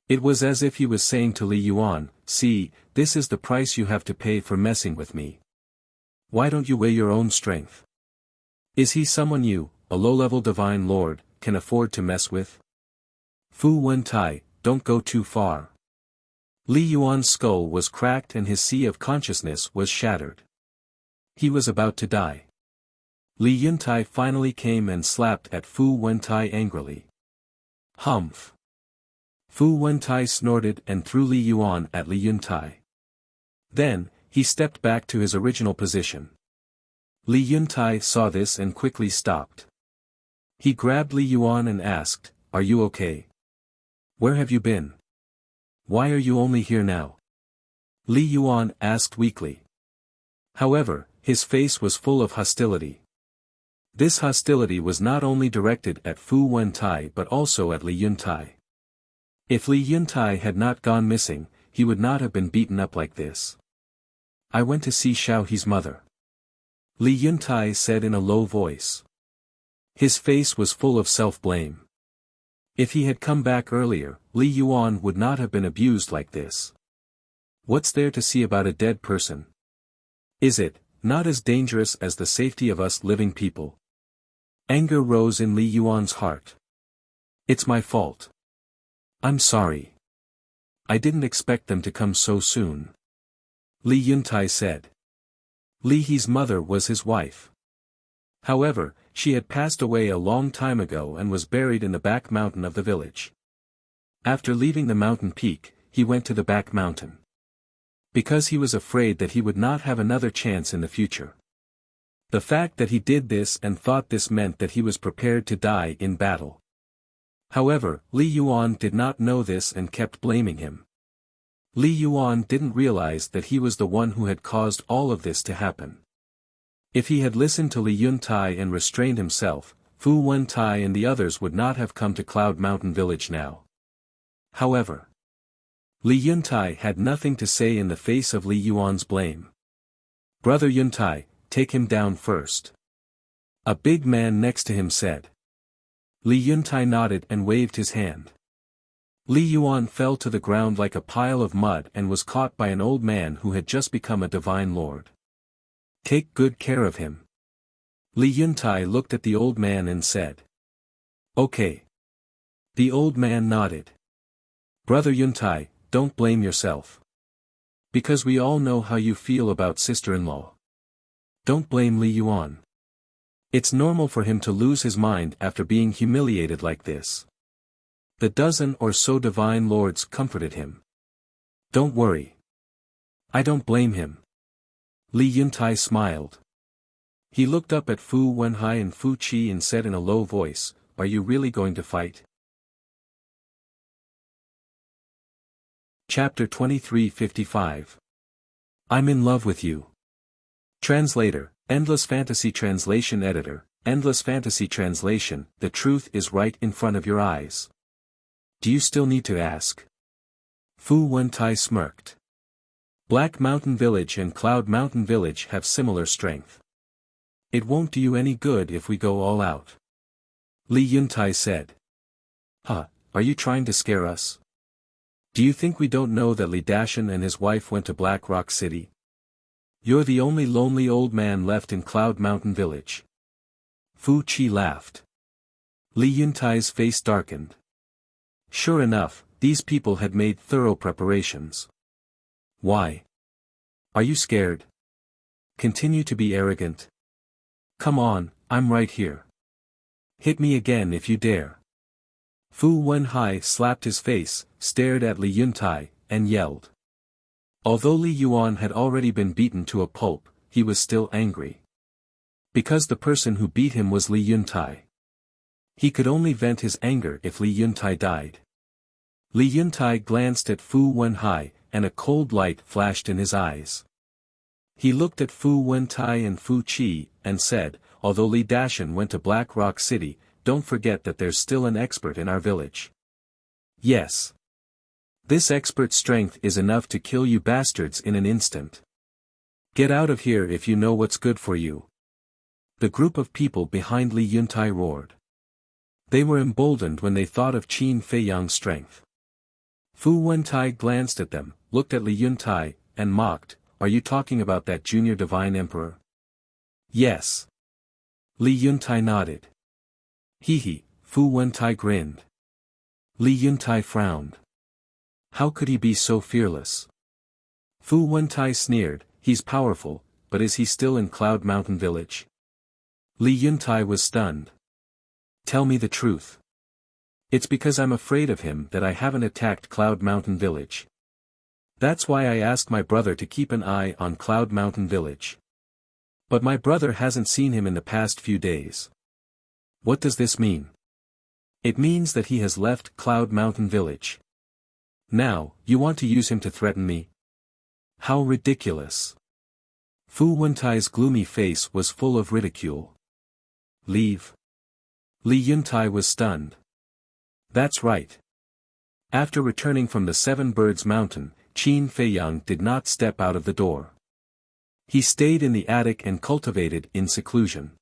It was as if he was saying to Li Yuan, "See, this is the price you have to pay for messing with me. Why don't you weigh your own strength? Is he someone you, a low-level divine lord, can afford to mess with? Fu Wentai, don't go too far." Li Yuan's skull was cracked and his sea of consciousness was shattered. He was about to die. Li Yuntai finally came and slapped at Fu Wentai angrily. Humph! Fu Wentai snorted and threw Li Yuan at Li Yuntai. Then, he stepped back to his original position. Li Yuntai saw this and quickly stopped. He grabbed Li Yuan and asked, "Are you okay? Where have you been? Why are you only here now?" Li Yuan asked weakly. However, his face was full of hostility. This hostility was not only directed at Fu Wentai but also at Li Yuntai. If Li Yuntai had not gone missing, he would not have been beaten up like this. "I went to see Xiaohe's mother," Li Yuntai said in a low voice. His face was full of self-blame. If he had come back earlier, Li Yuan would not have been abused like this. What's there to see about a dead person? Is it not as dangerous as the safety of us living people? Anger rose in Li Yuan's heart. It's my fault. I'm sorry. I didn't expect them to come so soon. Li Yuntai said. Li He's mother was his wife. However, she had passed away a long time ago and was buried in the back mountain of the village. After leaving the mountain peak, he went to the back mountain. Because he was afraid that he would not have another chance in the future. The fact that he did this and thought this meant that he was prepared to die in battle. However, Li Yuan did not know this and kept blaming him. Li Yuan didn't realize that he was the one who had caused all of this to happen. If he had listened to Li Yuntai and restrained himself, Fu Wentai and the others would not have come to Cloud Mountain Village now. However, Li Yuntai had nothing to say in the face of Li Yuan's blame. Brother Yuntai, take him down first. A big man next to him said. Li Yuntai nodded and waved his hand. Li Yuan fell to the ground like a pile of mud and was caught by an old man who had just become a divine lord. Take good care of him. Li Yuntai looked at the old man and said. Okay. The old man nodded. Brother Yuntai, don't blame yourself. Because we all know how you feel about sister-in-law. Don't blame Li Yuan. It's normal for him to lose his mind after being humiliated like this. The dozen or so divine lords comforted him. Don't worry. I don't blame him. Li Yuntai smiled. He looked up at Fu Wenhai and Fu Qi and said in a low voice, Are you really going to fight? Chapter 2355. I'm in love with you. Translator, Endless Fantasy Translation Editor, Endless Fantasy Translation, the truth is right in front of your eyes. Do you still need to ask? Fu Wentai smirked. Black Mountain Village and Cloud Mountain Village have similar strength. It won't do you any good if we go all out. Li Yuntai said. Huh, are you trying to scare us? Do you think we don't know that Li Dashan and his wife went to Black Rock City? You're the only lonely old man left in Cloud Mountain Village. Fu Qi laughed. Li Yuntai's face darkened. Sure enough, these people had made thorough preparations. Why? Are you scared? Continue to be arrogant. Come on, I'm right here. Hit me again if you dare. Fu Wenhai slapped his face, stared at Li Yuntai, and yelled. Although Li Yuan had already been beaten to a pulp, he was still angry. Because the person who beat him was Li Yuntai. He could only vent his anger if Li Yuntai died. Li Yuntai glanced at Fu Wenhai, and a cold light flashed in his eyes. He looked at Fu Wentai and Fu Qi, and said, Although Li Dashan went to Black Rock City, don't forget that there's still an expert in our village. Yes. This expert's strength is enough to kill you bastards in an instant. Get out of here if you know what's good for you. The group of people behind Li Yuntai roared. They were emboldened when they thought of Qin Feiyang's strength. Fu Wentai glanced at them, looked at Li Yuntai, and mocked, Are you talking about that junior divine emperor? Yes. Li Yuntai nodded. Hee, Fu Wentai grinned. Li Yuntai frowned. How could he be so fearless? Fu Wentai sneered, He's powerful, but is he still in Cloud Mountain Village? Li Yuntai was stunned. Tell me the truth. It's because I'm afraid of him that I haven't attacked Cloud Mountain Village. That's why I asked my brother to keep an eye on Cloud Mountain Village. But my brother hasn't seen him in the past few days. What does this mean? It means that he has left Cloud Mountain Village. Now, you want to use him to threaten me? How ridiculous. Fu Wentai's gloomy face was full of ridicule. Leave. Li Yuntai was stunned. That's right. After returning from the Seven Birds Mountain, Qin Feiyang did not step out of the door. He stayed in the attic and cultivated in seclusion.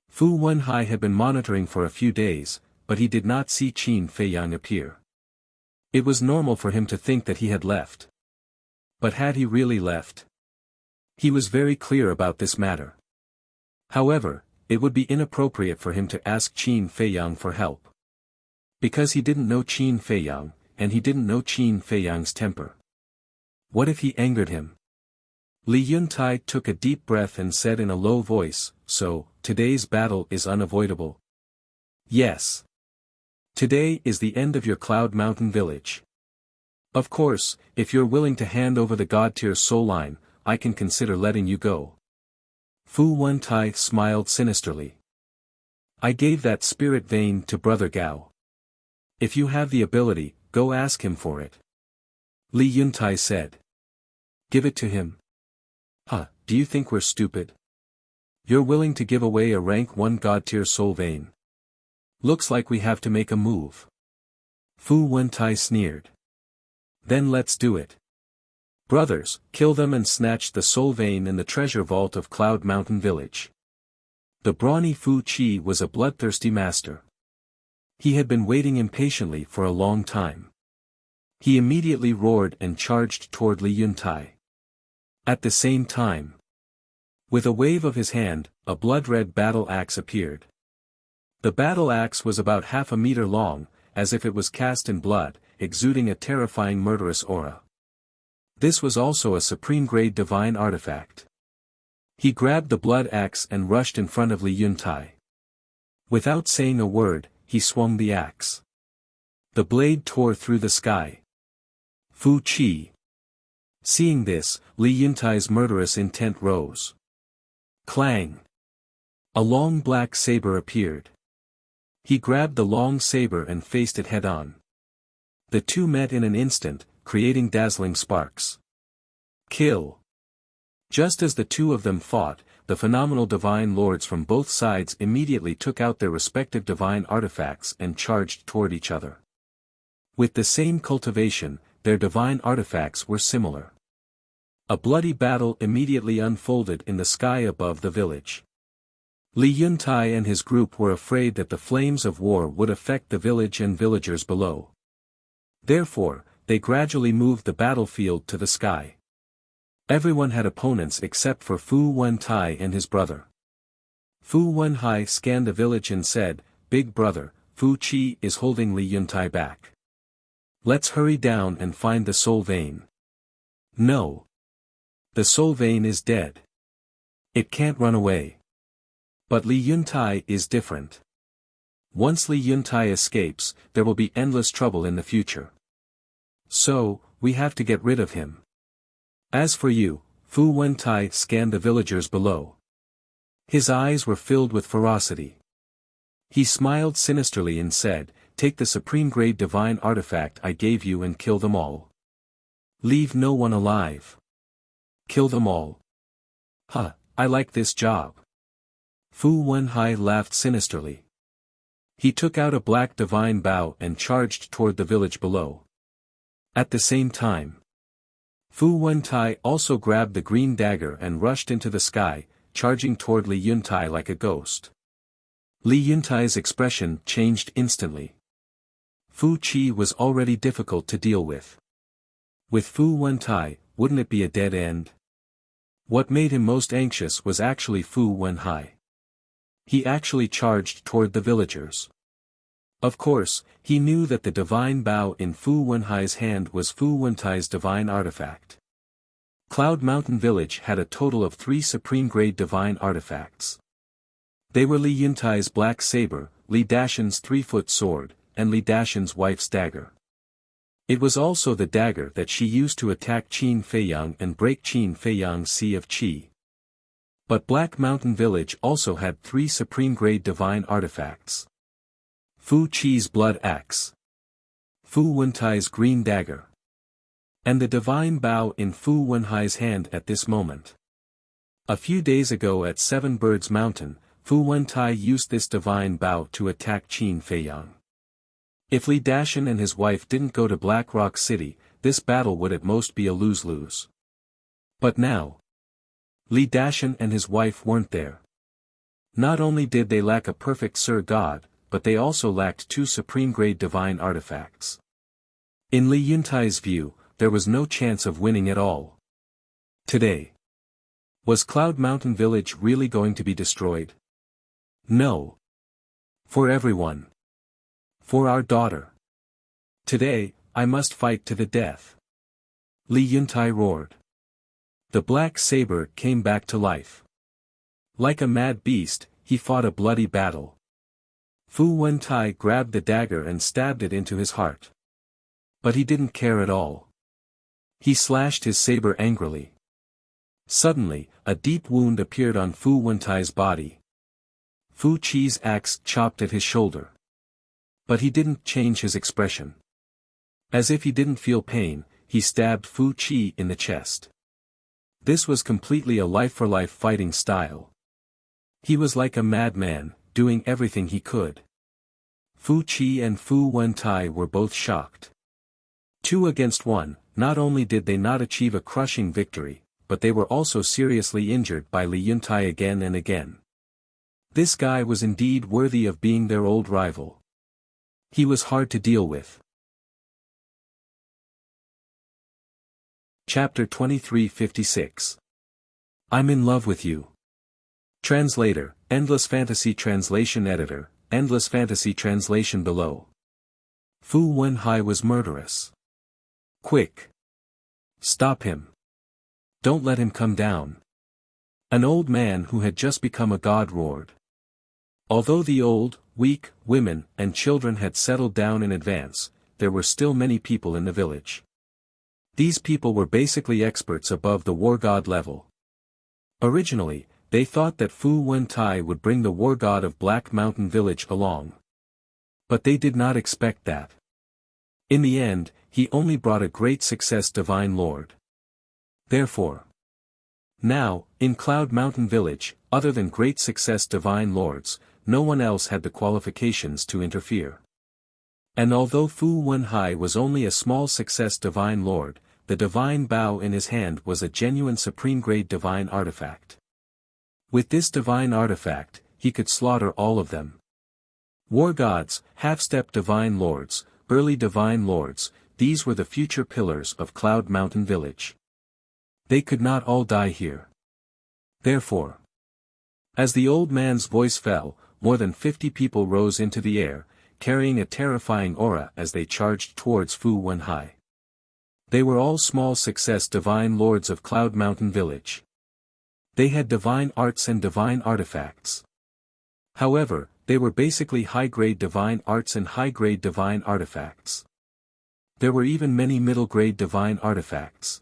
Fu Wenhai had been monitoring for a few days, but he did not see Qin Feiyang appear. It was normal for him to think that he had left. But had he really left? He was very clear about this matter. However, it would be inappropriate for him to ask Qin Feiyang for help. Because he didn't know Qin Feiyang, and he didn't know Qin Feiyang's temper. What if he angered him? Li Yuntai took a deep breath and said in a low voice, "So, today's battle is unavoidable?" "Yes. Today is the end of your Cloud Mountain village. Of course, if you're willing to hand over the God-tier soul line, I can consider letting you go." Fu Wentai smiled sinisterly. "I gave that spirit vein to Brother Gao. If you have the ability, go ask him for it." Li Yuntai said. "Give it to him? Huh, do you think we're stupid? You're willing to give away a rank 1 God-tier soul vein? Looks like we have to make a move." Fu Wentai sneered. "Then let's do it. Brothers, kill them and snatch the soul vein in the treasure vault of Cloud Mountain Village." The brawny Fu Qi was a bloodthirsty master. He had been waiting impatiently for a long time. He immediately roared and charged toward Li Yuntai. At the same time, with a wave of his hand, a blood-red battle axe appeared. The battle axe was about half a meter long, as if it was cast in blood, exuding a terrifying murderous aura. This was also a supreme-grade divine artifact. He grabbed the blood axe and rushed in front of Li Yuntai. Without saying a word, he swung the axe. The blade tore through the sky. Fu Qi. Seeing this, Li Yuntai's murderous intent rose. Clang! A long black saber appeared. He grabbed the long saber and faced it head-on. The two met in an instant, creating dazzling sparks. Kill! Just as the two of them fought, the phenomenal divine lords from both sides immediately took out their respective divine artifacts and charged toward each other. With the same cultivation, their divine artifacts were similar. A bloody battle immediately unfolded in the sky above the village. Li Yuntai and his group were afraid that the flames of war would affect the village and villagers below. Therefore, they gradually moved the battlefield to the sky. Everyone had opponents except for Fu Wentai and his brother. Fu Wenhai scanned the village and said, "Big brother, Fu Qi is holding Li Yuntai back. Let's hurry down and find the soul vein." "No. The soul vein is dead. It can't run away. But Li Yuntai is different. Once Li Yuntai escapes, there will be endless trouble in the future. So, we have to get rid of him. As for you," Fu Wentai scanned the villagers below. His eyes were filled with ferocity. He smiled sinisterly and said, "Take the supreme-grade divine artifact I gave you and kill them all. Leave no one alive. Kill them all. Huh, I like this job." Fu Wenhai laughed sinisterly. He took out a black divine bow and charged toward the village below. At the same time, Fu Wentai also grabbed the green dagger and rushed into the sky, charging toward Li Yuntai like a ghost. Li Yuntai's expression changed instantly. Fu Qi was already difficult to deal with. With Fu Wentai, wouldn't it be a dead end? What made him most anxious was actually Fu Wenhai. He actually charged toward the villagers. Of course, he knew that the divine bow in Fu Wenhai's hand was Fu Wentai's divine artifact. Cloud Mountain Village had a total of 3 supreme-grade divine artifacts. They were Li Yuntai's black saber, Li Dashan's 3-foot sword, and Li Dashan's wife's dagger. It was also the dagger that she used to attack Qin Feiyang and break Qin Feiyang's Sea of Qi. But Black Mountain Village also had 3 supreme-grade divine artifacts. Fu Qi's blood axe, Fu Wentai's green dagger, and the divine bow in Fu Wenhai's hand at this moment. A few days ago at 7 Birds Mountain, Fu Wentai used this divine bow to attack Qin Feiyang. If Li Dashan and his wife didn't go to Black Rock City, this battle would at most be a lose-lose. But now, Li Dashan and his wife weren't there. Not only did they lack a perfect Sir God, but they also lacked 2 supreme-grade divine artifacts. In Li Yuntai's view, there was no chance of winning at all. Today. Was Cloud Mountain Village really going to be destroyed? No. For everyone. For our daughter. Today, I must fight to the death. Li Yuntai roared. The black saber came back to life. Like a mad beast, he fought a bloody battle. Fu Wentai grabbed the dagger and stabbed it into his heart. But he didn't care at all. He slashed his saber angrily. Suddenly, a deep wound appeared on Fu Wentai's body. Fu Qi's axe chopped at his shoulder. But he didn't change his expression. As if he didn't feel pain, he stabbed Fu Qi in the chest. This was completely a life-for-life fighting style. He was like a madman, doing everything he could. Fu Qi and Fu Wentai were both shocked. 2 against 1, not only did they not achieve a crushing victory, but they were also seriously injured by Li Yuntai again and again. This guy was indeed worthy of being their old rival. He was hard to deal with. Chapter 2356. I'm in love with you. Translator, Endless Fantasy Translation Editor, Endless Fantasy Translation below. Fu Wenhai was murderous. Quick. Stop him. Don't let him come down. An old man who had just become a god roared. Although the old, weak, women, and children had settled down in advance, there were still many people in the village. These people were basically experts above the war god level. Originally, they thought that Fu Wentai would bring the war god of Black Mountain Village along. But they did not expect that. In the end, he only brought a great success divine lord. Therefore, now, in Cloud Mountain Village, other than great success divine lords, no one else had the qualifications to interfere. And although Fu Wenhai was only a small success divine lord, the divine bow in his hand was a genuine supreme-grade divine artifact. With this divine artifact, he could slaughter all of them. War gods, half-step divine lords, early divine lords, these were the future pillars of Cloud Mountain Village. They could not all die here. Therefore, as the old man's voice fell, more than 50 people rose into the air, carrying a terrifying aura as they charged towards Fu Wenhai. They were all small success divine lords of Cloud Mountain Village. They had divine arts and divine artifacts. However, they were basically high-grade divine arts and high-grade divine artifacts. There were even many middle-grade divine artifacts.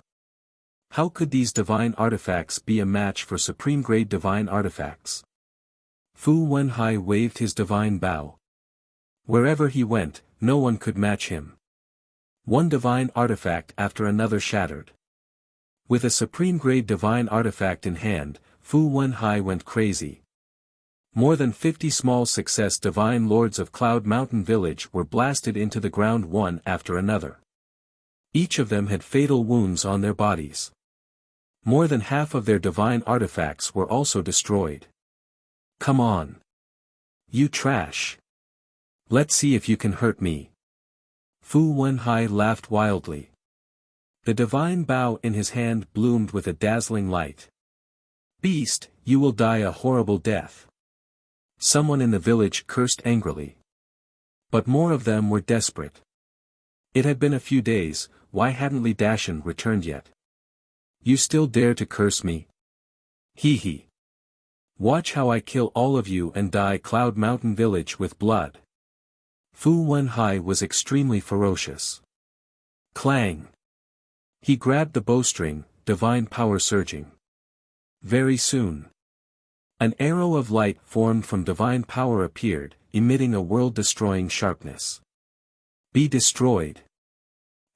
How could these divine artifacts be a match for supreme-grade divine artifacts? Fu Wenhai waved his divine bow. Wherever he went, no one could match him. One divine artifact after another shattered. With a supreme-grade divine artifact in hand, Fu Wenhai went crazy. More than 50 small success divine lords of Cloud Mountain Village were blasted into the ground one after another. Each of them had fatal wounds on their bodies. More than half of their divine artifacts were also destroyed. Come on. You trash. Let's see if you can hurt me. Fu Wenhai laughed wildly. The divine bow in his hand bloomed with a dazzling light. Beast, you will die a horrible death. Someone in the village cursed angrily. But more of them were desperate. It had been a few days, why hadn't Li Dashan returned yet? You still dare to curse me? Hee hee. Watch how I kill all of you and dye Cloud Mountain Village with blood. Fu Wenhai was extremely ferocious. Clang. He grabbed the bowstring, divine power surging. Very soon. An arrow of light formed from divine power appeared, emitting a world-destroying sharpness. Be destroyed.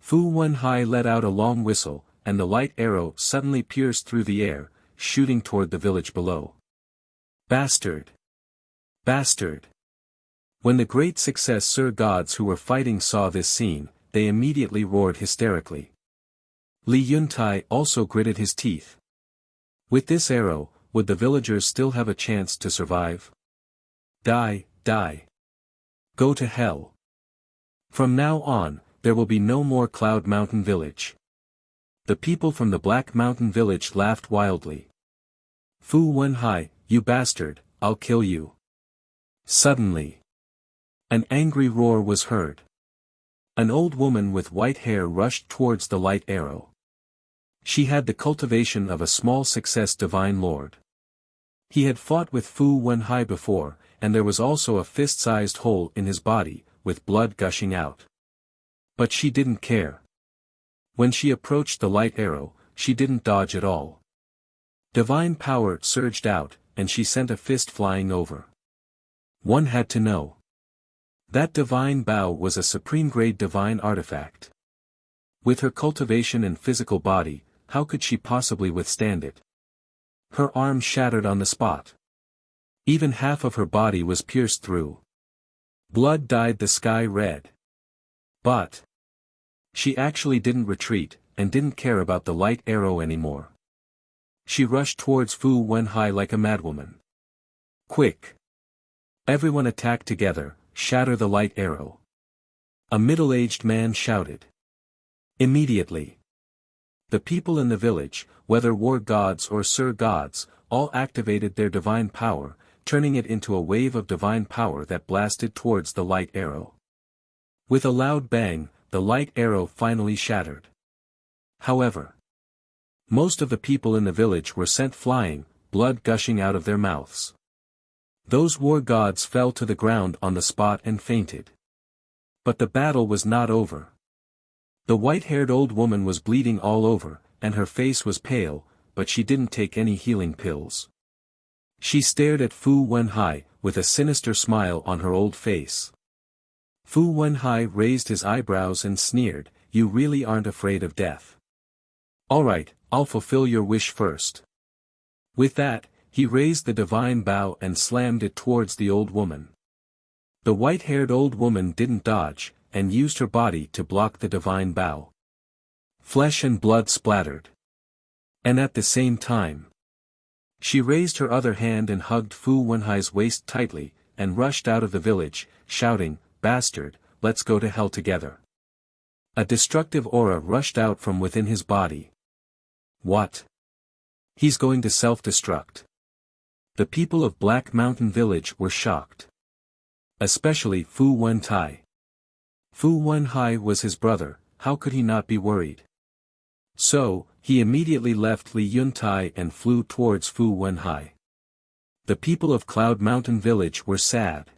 Fu Wenhai let out a long whistle, and the light arrow suddenly pierced through the air, shooting toward the village below. Bastard! Bastard! When the great success Sir gods who were fighting saw this scene, they immediately roared hysterically. Li Yuntai also gritted his teeth. With this arrow, would the villagers still have a chance to survive? Die, die. Go to hell. From now on, there will be no more Cloud Mountain Village. The people from the Black Mountain Village laughed wildly. Fu Wenhai, you bastard, I'll kill you. Suddenly, an angry roar was heard. An old woman with white hair rushed towards the light arrow. She had the cultivation of a small success divine lord. He had fought with Fu Wenhai before, and there was also a fist-sized hole in his body, with blood gushing out. But she didn't care. When she approached the light arrow, she didn't dodge at all. Divine power surged out, and she sent a fist flying over. One had to know. That divine bow was a supreme-grade divine artifact. With her cultivation and physical body, how could she possibly withstand it? Her arm shattered on the spot. Even half of her body was pierced through. Blood dyed the sky red. But she actually didn't retreat, and didn't care about the light arrow anymore. She rushed towards Fu Wenhai like a madwoman. Quick! Everyone attack together, shatter the light arrow. A middle-aged man shouted. Immediately, the people in the village, whether war gods or Sir gods, all activated their divine power, turning it into a wave of divine power that blasted towards the light arrow. With a loud bang, the light arrow finally shattered. However, most of the people in the village were sent flying, blood gushing out of their mouths. Those war gods fell to the ground on the spot and fainted. But the battle was not over. The white-haired old woman was bleeding all over, and her face was pale, but she didn't take any healing pills. She stared at Fu Wenhai, with a sinister smile on her old face. Fu Wenhai raised his eyebrows and sneered, "You really aren't afraid of death. Alright, I'll fulfill your wish first." With that, he raised the divine bow and slammed it towards the old woman. The white-haired old woman didn't dodge, and used her body to block the divine bow. Flesh and blood splattered. And at the same time, she raised her other hand and hugged Fu Wenhai's waist tightly, and rushed out of the village, shouting, "Bastard, let's go to hell together." A destructive aura rushed out from within his body. What? He's going to self-destruct. The people of Black Mountain Village were shocked. Especially Fu Wentai. Fu Wenhai was his brother, how could he not be worried? So, he immediately left Li Yuntai and flew towards Fu Wenhai. The people of Cloud Mountain Village were sad.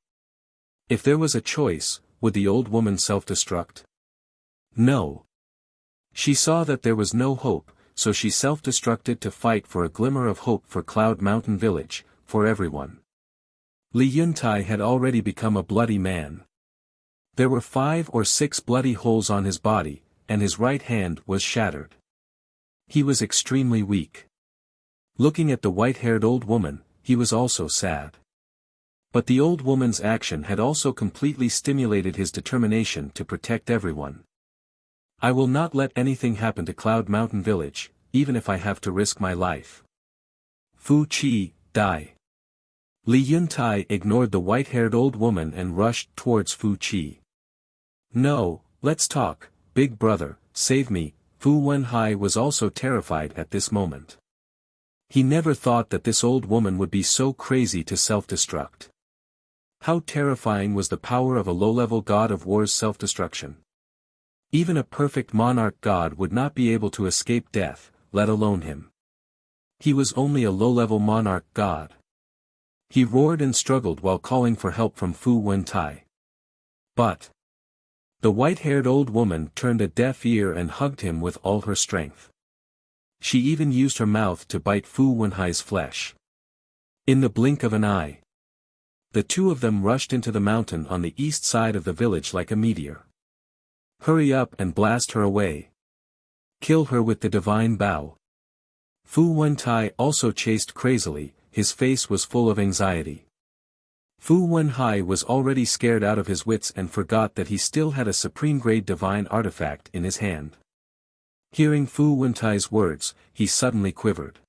If there was a choice, would the old woman self-destruct? No. She saw that there was no hope, so she self-destructed to fight for a glimmer of hope for Cloud Mountain Village, for everyone. Li Yuntai had already become a bloody man. There were 5 or 6 bloody holes on his body, and his right hand was shattered. He was extremely weak. Looking at the white-haired old woman, he was also sad. But the old woman's action had also completely stimulated his determination to protect everyone. "I will not let anything happen to Cloud Mountain Village, even if I have to risk my life. Fu Qi, die." Li Yuntai ignored the white-haired old woman and rushed towards Fu Qi. "No, let's talk, big brother, save me." Fu Wenhai was also terrified at this moment. He never thought that this old woman would be so crazy to self-destruct. How terrifying was the power of a low-level god of war's self-destruction. Even a perfect monarch god would not be able to escape death, let alone him. He was only a low-level monarch god. He roared and struggled while calling for help from Fu Wentai. But the white-haired old woman turned a deaf ear and hugged him with all her strength. She even used her mouth to bite Fu Wenhai's flesh. In the blink of an eye, the two of them rushed into the mountain on the east side of the village like a meteor. "Hurry up and blast her away. Kill her with the divine bow." Fu Wentai also chased crazily, his face was full of anxiety. Fu Wenhai was already scared out of his wits and forgot that he still had a supreme-grade divine artifact in his hand. Hearing Fu Wentai's words, he suddenly quivered.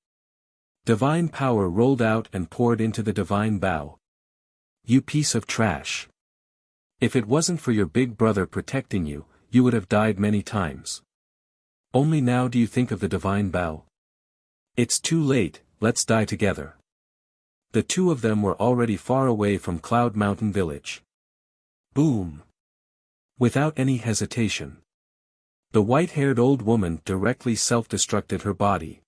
Divine power rolled out and poured into the divine bow. "You piece of trash. If it wasn't for your big brother protecting you, you would have died many times. Only now do you think of the divine bow? It's too late, let's die together. The two of them were already far away from Cloud Mountain Village. Boom! Without any hesitation. The white-haired old woman directly self-destructed her body.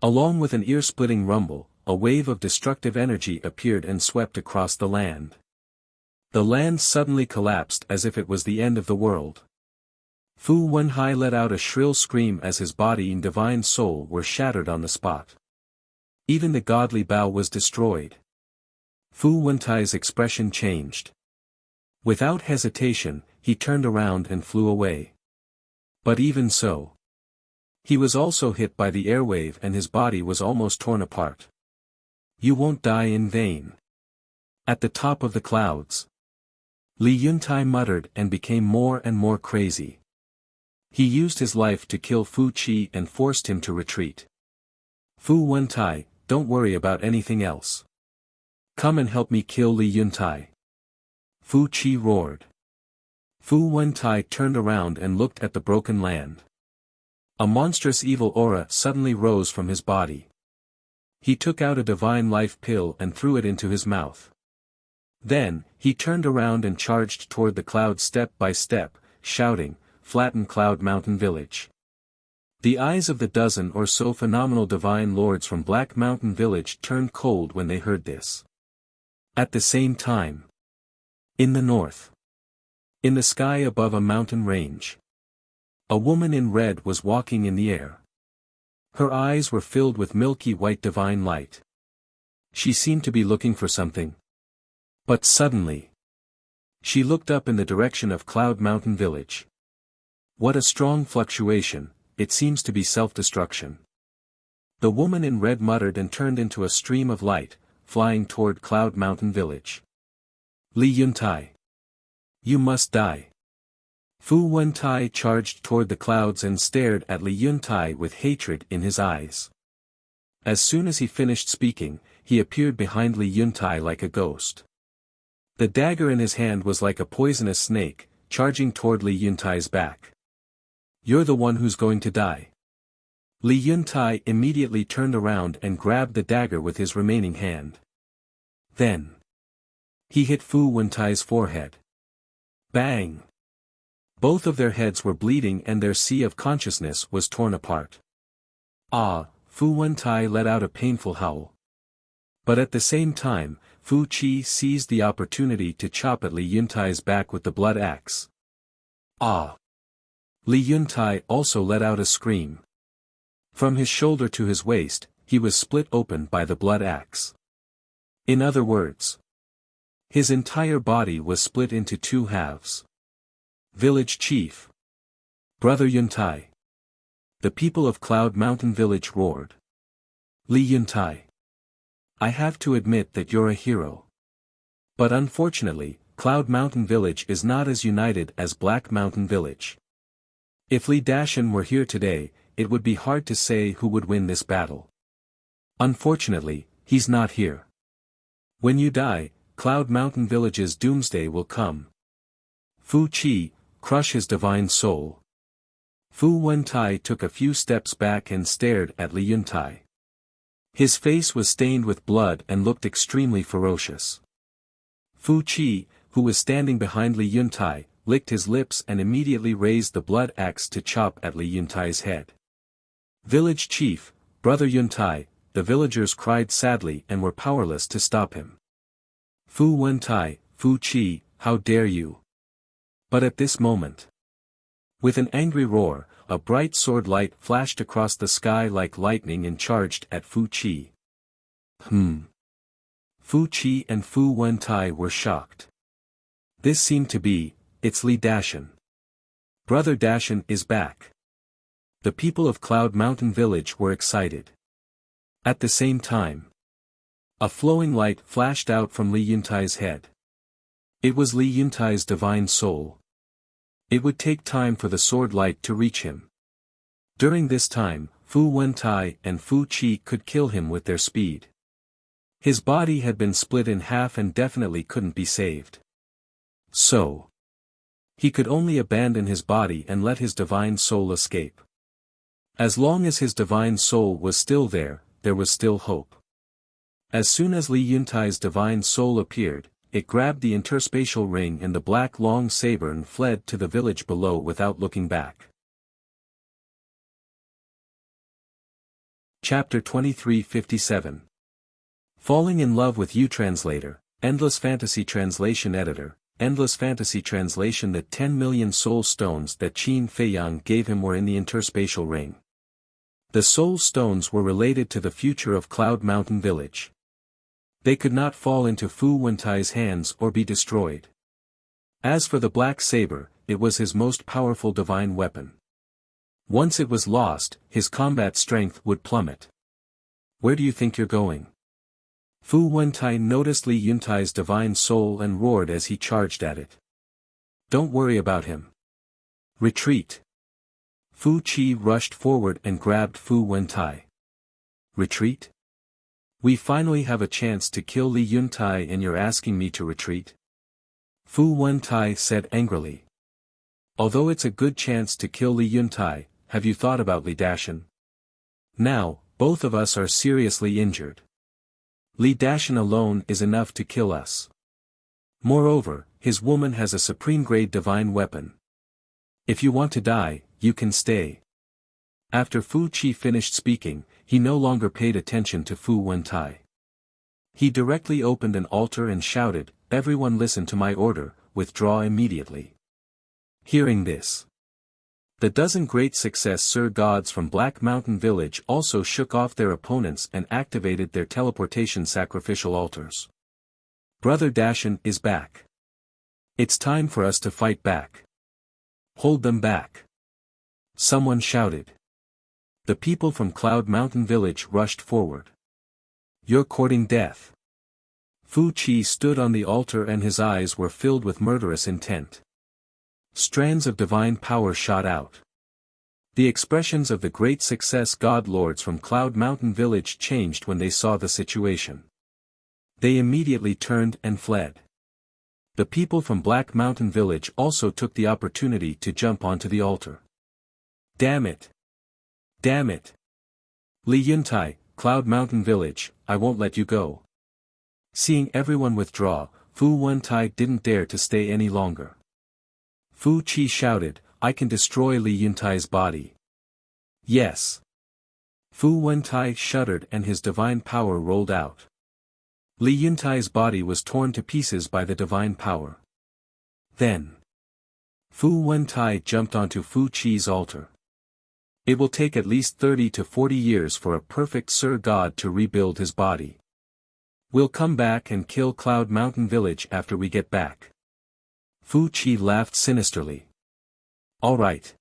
Along with an ear-splitting rumble, a wave of destructive energy appeared and swept across the land. The land suddenly collapsed as if it was the end of the world. Fu Wenhai let out a shrill scream as his body and divine soul were shattered on the spot. Even the godly Bao was destroyed. Fu Wentai's expression changed. Without hesitation, he turned around and flew away. But even so, he was also hit by the airwave and his body was almost torn apart. You won't die in vain. At the top of the clouds, Li Yuntai muttered and became more and more crazy. He used his life to kill Fu Qi and forced him to retreat. Fu Wentai, don't worry about anything else. Come and help me kill Li Yuntai. Fu Qi roared. Fu Wentai turned around and looked at the broken land. A monstrous evil aura suddenly rose from his body. He took out a divine life pill and threw it into his mouth. Then, he turned around and charged toward the cloud step by step, shouting, "Flatten Cloud Mountain Village." The eyes of the dozen or so phenomenal divine lords from Black Mountain Village turned cold when they heard this. At the same time, in the north, in the sky above a mountain range, a woman in red was walking in the air. Her eyes were filled with milky white divine light. She seemed to be looking for something. But suddenly, she looked up in the direction of Cloud Mountain Village. What a strong fluctuation, it seems to be self-destruction. The woman in red muttered and turned into a stream of light, flying toward Cloud Mountain Village. Li Yuntai, you must die. Fu Wentai charged toward the clouds and stared at Li Yuntai with hatred in his eyes. As soon as he finished speaking, he appeared behind Li Yuntai like a ghost. The dagger in his hand was like a poisonous snake, charging toward Li Yuntai's back. You're the one who's going to die. Li Yuntai immediately turned around and grabbed the dagger with his remaining hand. Then, he hit Fu Wentai's forehead. Bang! Both of their heads were bleeding and their sea of consciousness was torn apart. Ah! Fu Wentai let out a painful howl. But at the same time, Fu Qi seized the opportunity to chop at Li Yuntai's back with the blood axe. Ah! Li Yuntai also let out a scream. From his shoulder to his waist, he was split open by the blood axe. In other words, his entire body was split into two halves. Village Chief. Brother Yuntai. The people of Cloud Mountain Village roared. Li Yuntai. I have to admit that you're a hero. But unfortunately, Cloud Mountain Village is not as united as Black Mountain Village. If Li Dashan were here today, it would be hard to say who would win this battle. Unfortunately, he's not here. When you die, Cloud Mountain Village's doomsday will come. Fu Qi, crush his divine soul. Fu Wentai took a few steps back and stared at Li Yuntai. His face was stained with blood and looked extremely ferocious. Fu Qi, who was standing behind Li Yuntai, licked his lips and immediately raised the blood axe to chop at Li Yuntai's head. Village Chief, Brother Yuntai, the villagers cried sadly and were powerless to stop him. Fu Wentai, Fu Qi, how dare you! But at this moment, with an angry roar, a bright sword light flashed across the sky like lightning and charged at Fu Qi. Fu Qi and Fu Wentai were shocked. This seemed to be, it's Li Dashan. Brother Dashan is back. The people of Cloud Mountain Village were excited. At the same time, a flowing light flashed out from Li Yuntai's head. It was Li Yuntai's divine soul. It would take time for the sword light to reach him. During this time, Fu Wentai and Fu Qi could kill him with their speed. His body had been split in half and definitely couldn't be saved. So, he could only abandon his body and let his divine soul escape. As long as his divine soul was still there was still hope. As soon as Li Yuntai's divine soul appeared, it grabbed the interspatial ring and the black long saber and fled to the village below without looking back. Chapter 2357. Falling in Love with You. Translator, Endless Fantasy Translation Editor, Endless Fantasy Translation. The 10 million soul stones that Qin Feiyang gave him were in the interspatial ring. The soul stones were related to the future of Cloud Mountain Village. They could not fall into Fu Wentai's hands or be destroyed. As for the black saber, it was his most powerful divine weapon. Once it was lost, his combat strength would plummet. Where do you think you're going? Fu Wentai noticed Li Yuntai's divine soul and roared as he charged at it. Don't worry about him. Retreat. Fu Qi rushed forward and grabbed Fu Wentai. Retreat? We finally have a chance to kill Li Yuntai and you're asking me to retreat? Fu Wentai said angrily. Although it's a good chance to kill Li Yuntai, have you thought about Li Dashan? Now, both of us are seriously injured. Li Dashan alone is enough to kill us. Moreover, his woman has a supreme-grade divine weapon. If you want to die, you can stay. After Fu Qi finished speaking, he no longer paid attention to Fu Wentai. He directly opened an altar and shouted, "Everyone listen to my order, withdraw immediately." Hearing this, the dozen great success Sir gods from Black Mountain Village also shook off their opponents and activated their teleportation sacrificial altars. Brother Dashan is back. It's time for us to fight back. Hold them back. Someone shouted. The people from Cloud Mountain Village rushed forward. You're courting death. Fu Qi stood on the altar and his eyes were filled with murderous intent. Strands of divine power shot out. The expressions of the great success god lords from Cloud Mountain Village changed when they saw the situation. They immediately turned and fled. The people from Black Mountain Village also took the opportunity to jump onto the altar. Damn it! Damn it! Li Yuntai, Cloud Mountain Village, I won't let you go. Seeing everyone withdraw, Fu Wentai didn't dare to stay any longer. Fu Qi shouted, I can destroy Li Yuntai's body. Yes. Fu Wentai shuddered and his divine power rolled out. Li Yuntai's body was torn to pieces by the divine power. Then, Fu Wentai jumped onto Fu Qi's altar. It will take at least 30 to 40 years for a perfect Sir God to rebuild his body. We'll come back and kill Cloud Mountain Village after we get back. Fu Qi laughed sinisterly. All right.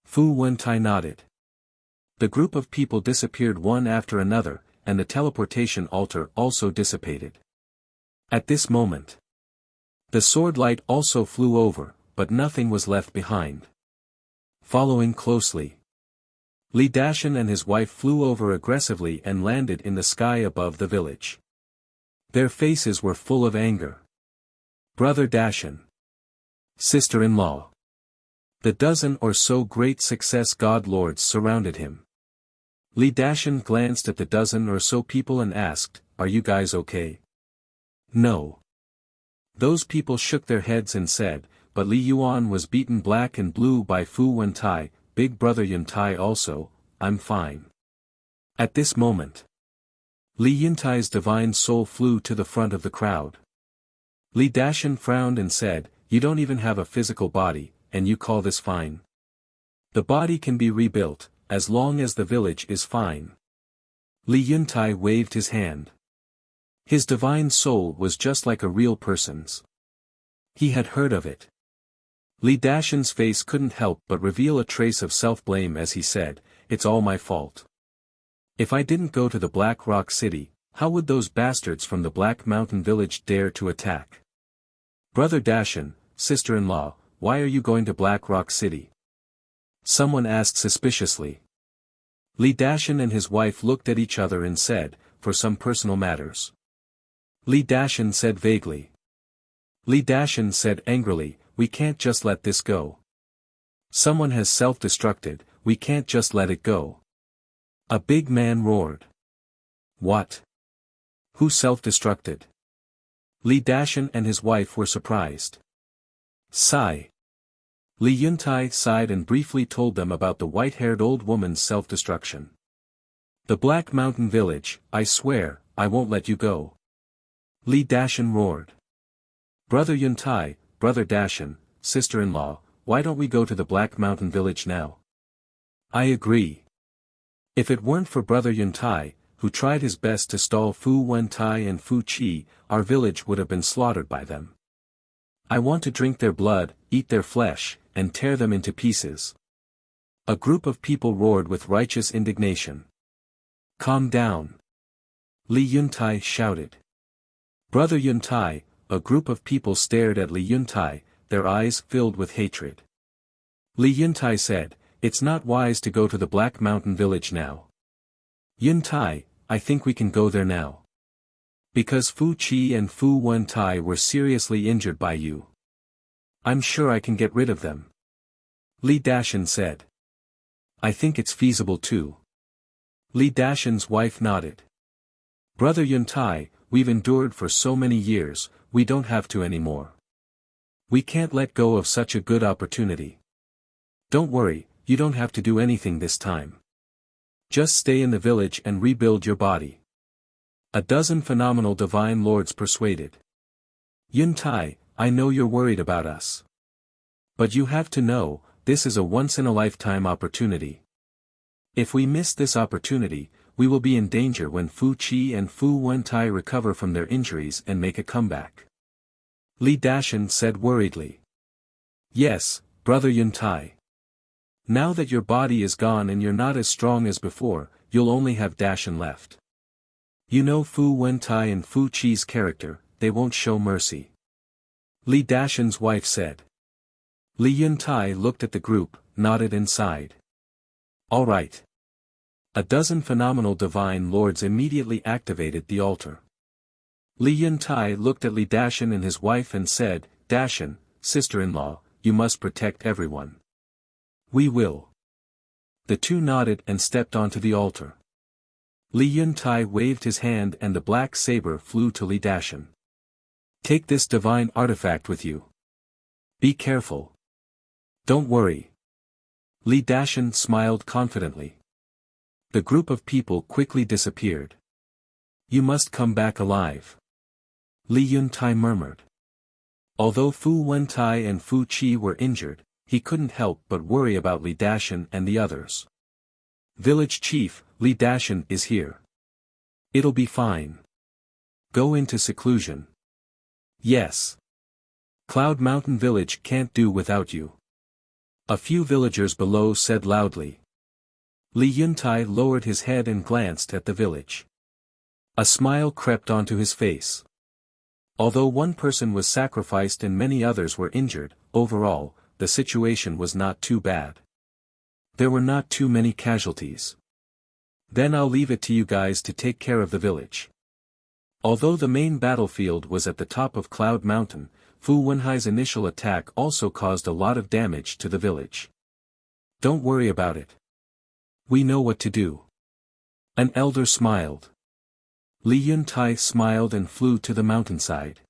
Fu Wentai nodded. The group of people disappeared one after another, and the teleportation altar also dissipated. At this moment, the sword light also flew over, but nothing was left behind. Following closely, Li Dashan and his wife flew over aggressively and landed in the sky above the village. Their faces were full of anger. Brother Dashan. Sister-in-law. The dozen or so great success god lords surrounded him. Li Dashan glanced at the dozen or so people and asked, Are you guys okay? No. Those people shook their heads and said, But Li Yuan was beaten black and blue by Fu Wentai, Big Brother Yuntai also, I'm fine. At this moment, Li Yuntai's divine soul flew to the front of the crowd. Li Dashan frowned and said, You don't even have a physical body, and you call this fine? The body can be rebuilt, as long as the village is fine. Li Yuntai waved his hand. His divine soul was just like a real person's. He had heard of it. Li Dashan's face couldn't help but reveal a trace of self-blame as he said, It's all my fault. If I didn't go to the Black Rock City, how would those bastards from the Black Mountain Village dare to attack? Brother Dashan, sister-in-law, why are you going to Black Rock City? Someone asked suspiciously. Li Dashan and his wife looked at each other and said, For some personal matters. Li Dashan said vaguely. Li Dashan said angrily, we can't just let this go. Someone has self-destructed, we can't just let it go. A big man roared. What? Who self-destructed? Li Dashan and his wife were surprised. Sigh. Li Yuntai sighed and briefly told them about the white-haired old woman's self-destruction. The Black Mountain Village, I swear, I won't let you go. Li Dashan roared. Brother Yuntai, Brother Dashan, sister-in-law, why don't we go to the Black Mountain Village now? I agree. If it weren't for Brother Yuntai, who tried his best to stall Fu Wentai and Fu Qi, our village would have been slaughtered by them. I want to drink their blood, eat their flesh, and tear them into pieces. A group of people roared with righteous indignation. Calm down. Li Yuntai shouted. Brother Yuntai, a group of people stared at Li Yuntai, their eyes filled with hatred. Li Yuntai said, it's not wise to go to the Black Mountain Village now. Yuntai, I think we can go there now. Because Fu Qi and Fu Wentai were seriously injured by you. I'm sure I can get rid of them. Li Dashan said. I think it's feasible too. Li Dashan's wife nodded. Brother Yuntai, we've endured for so many years, we don't have to anymore. We can't let go of such a good opportunity. Don't worry, you don't have to do anything this time. Just stay in the village and rebuild your body. A dozen phenomenal divine lords persuaded. Yuntai, I know you're worried about us. But you have to know, this is a once-in-a-lifetime opportunity. If we miss this opportunity, we will be in danger when Fu Qi and Fu Wentai recover from their injuries and make a comeback. Li Dashan said worriedly. Yes, Brother Yuntai. Now that your body is gone and you're not as strong as before, you'll only have Dashan left. You know Fu Wentai and Fu Qi's character, they won't show mercy. Li Dashan's wife said. Li Yuntai looked at the group, nodded and sighed. All right. A dozen phenomenal divine lords immediately activated the altar. Li Yuntai looked at Li Dashan and his wife and said, Dashan, sister-in-law, you must protect everyone. We will. The two nodded and stepped onto the altar. Li Yuntai waved his hand and the black saber flew to Li Dashan. Take this divine artifact with you. Be careful. Don't worry. Li Dashan smiled confidently. The group of people quickly disappeared. You must come back alive. Li Yuntai murmured. Although Fu Wentai and Fu Qi were injured, he couldn't help but worry about Li Dashan and the others. Village Chief, Li Dashan is here. It'll be fine. Go into seclusion. Yes. Cloud Mountain Village can't do without you. A few villagers below said loudly. Li Yuntai lowered his head and glanced at the village. A smile crept onto his face. Although one person was sacrificed and many others were injured, overall, the situation was not too bad. There were not too many casualties. Then I'll leave it to you guys to take care of the village. Although the main battlefield was at the top of Cloud Mountain, Fu Wenhai's initial attack also caused a lot of damage to the village. Don't worry about it. We know what to do. An elder smiled. Li Yuntai smiled and flew to the mountainside.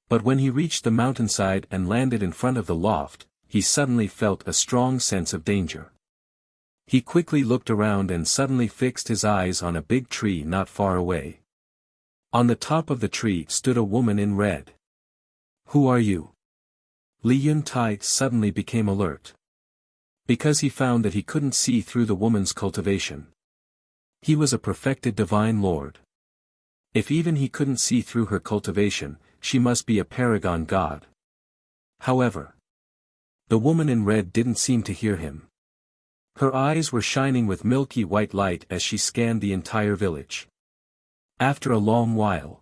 But when he reached the mountainside and landed in front of the loft, he suddenly felt a strong sense of danger. He quickly looked around and suddenly fixed his eyes on a big tree not far away. On the top of the tree stood a woman in red. Who are you? Li Yuntai suddenly became alert. Because he found that he couldn't see through the woman's cultivation. He was a perfected divine lord. If even he couldn't see through her cultivation, she must be a paragon god. However, the woman in red didn't seem to hear him. Her eyes were shining with milky white light as she scanned the entire village. After a long while,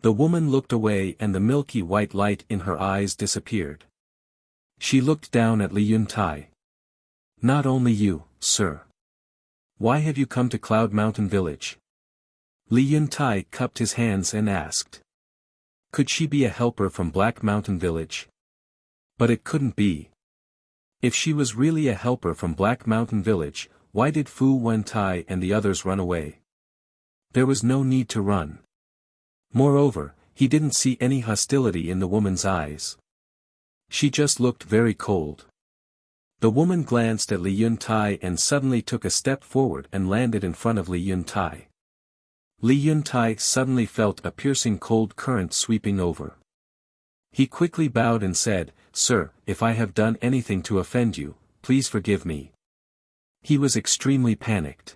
the woman looked away and the milky white light in her eyes disappeared. She looked down at Li Yuntai. Not only you, sir. Why have you come to Cloud Mountain Village? Li Yuntai cupped his hands and asked. Could she be a helper from Black Mountain Village? But it couldn't be. If she was really a helper from Black Mountain Village, why did Fu Wentai and the others run away? There was no need to run. Moreover, he didn't see any hostility in the woman's eyes. She just looked very cold. The woman glanced at Li Yuntai and suddenly took a step forward and landed in front of Li Yuntai. Li Yuntai suddenly felt a piercing cold current sweeping over. He quickly bowed and said, "Sir, if I have done anything to offend you, please forgive me." He was extremely panicked.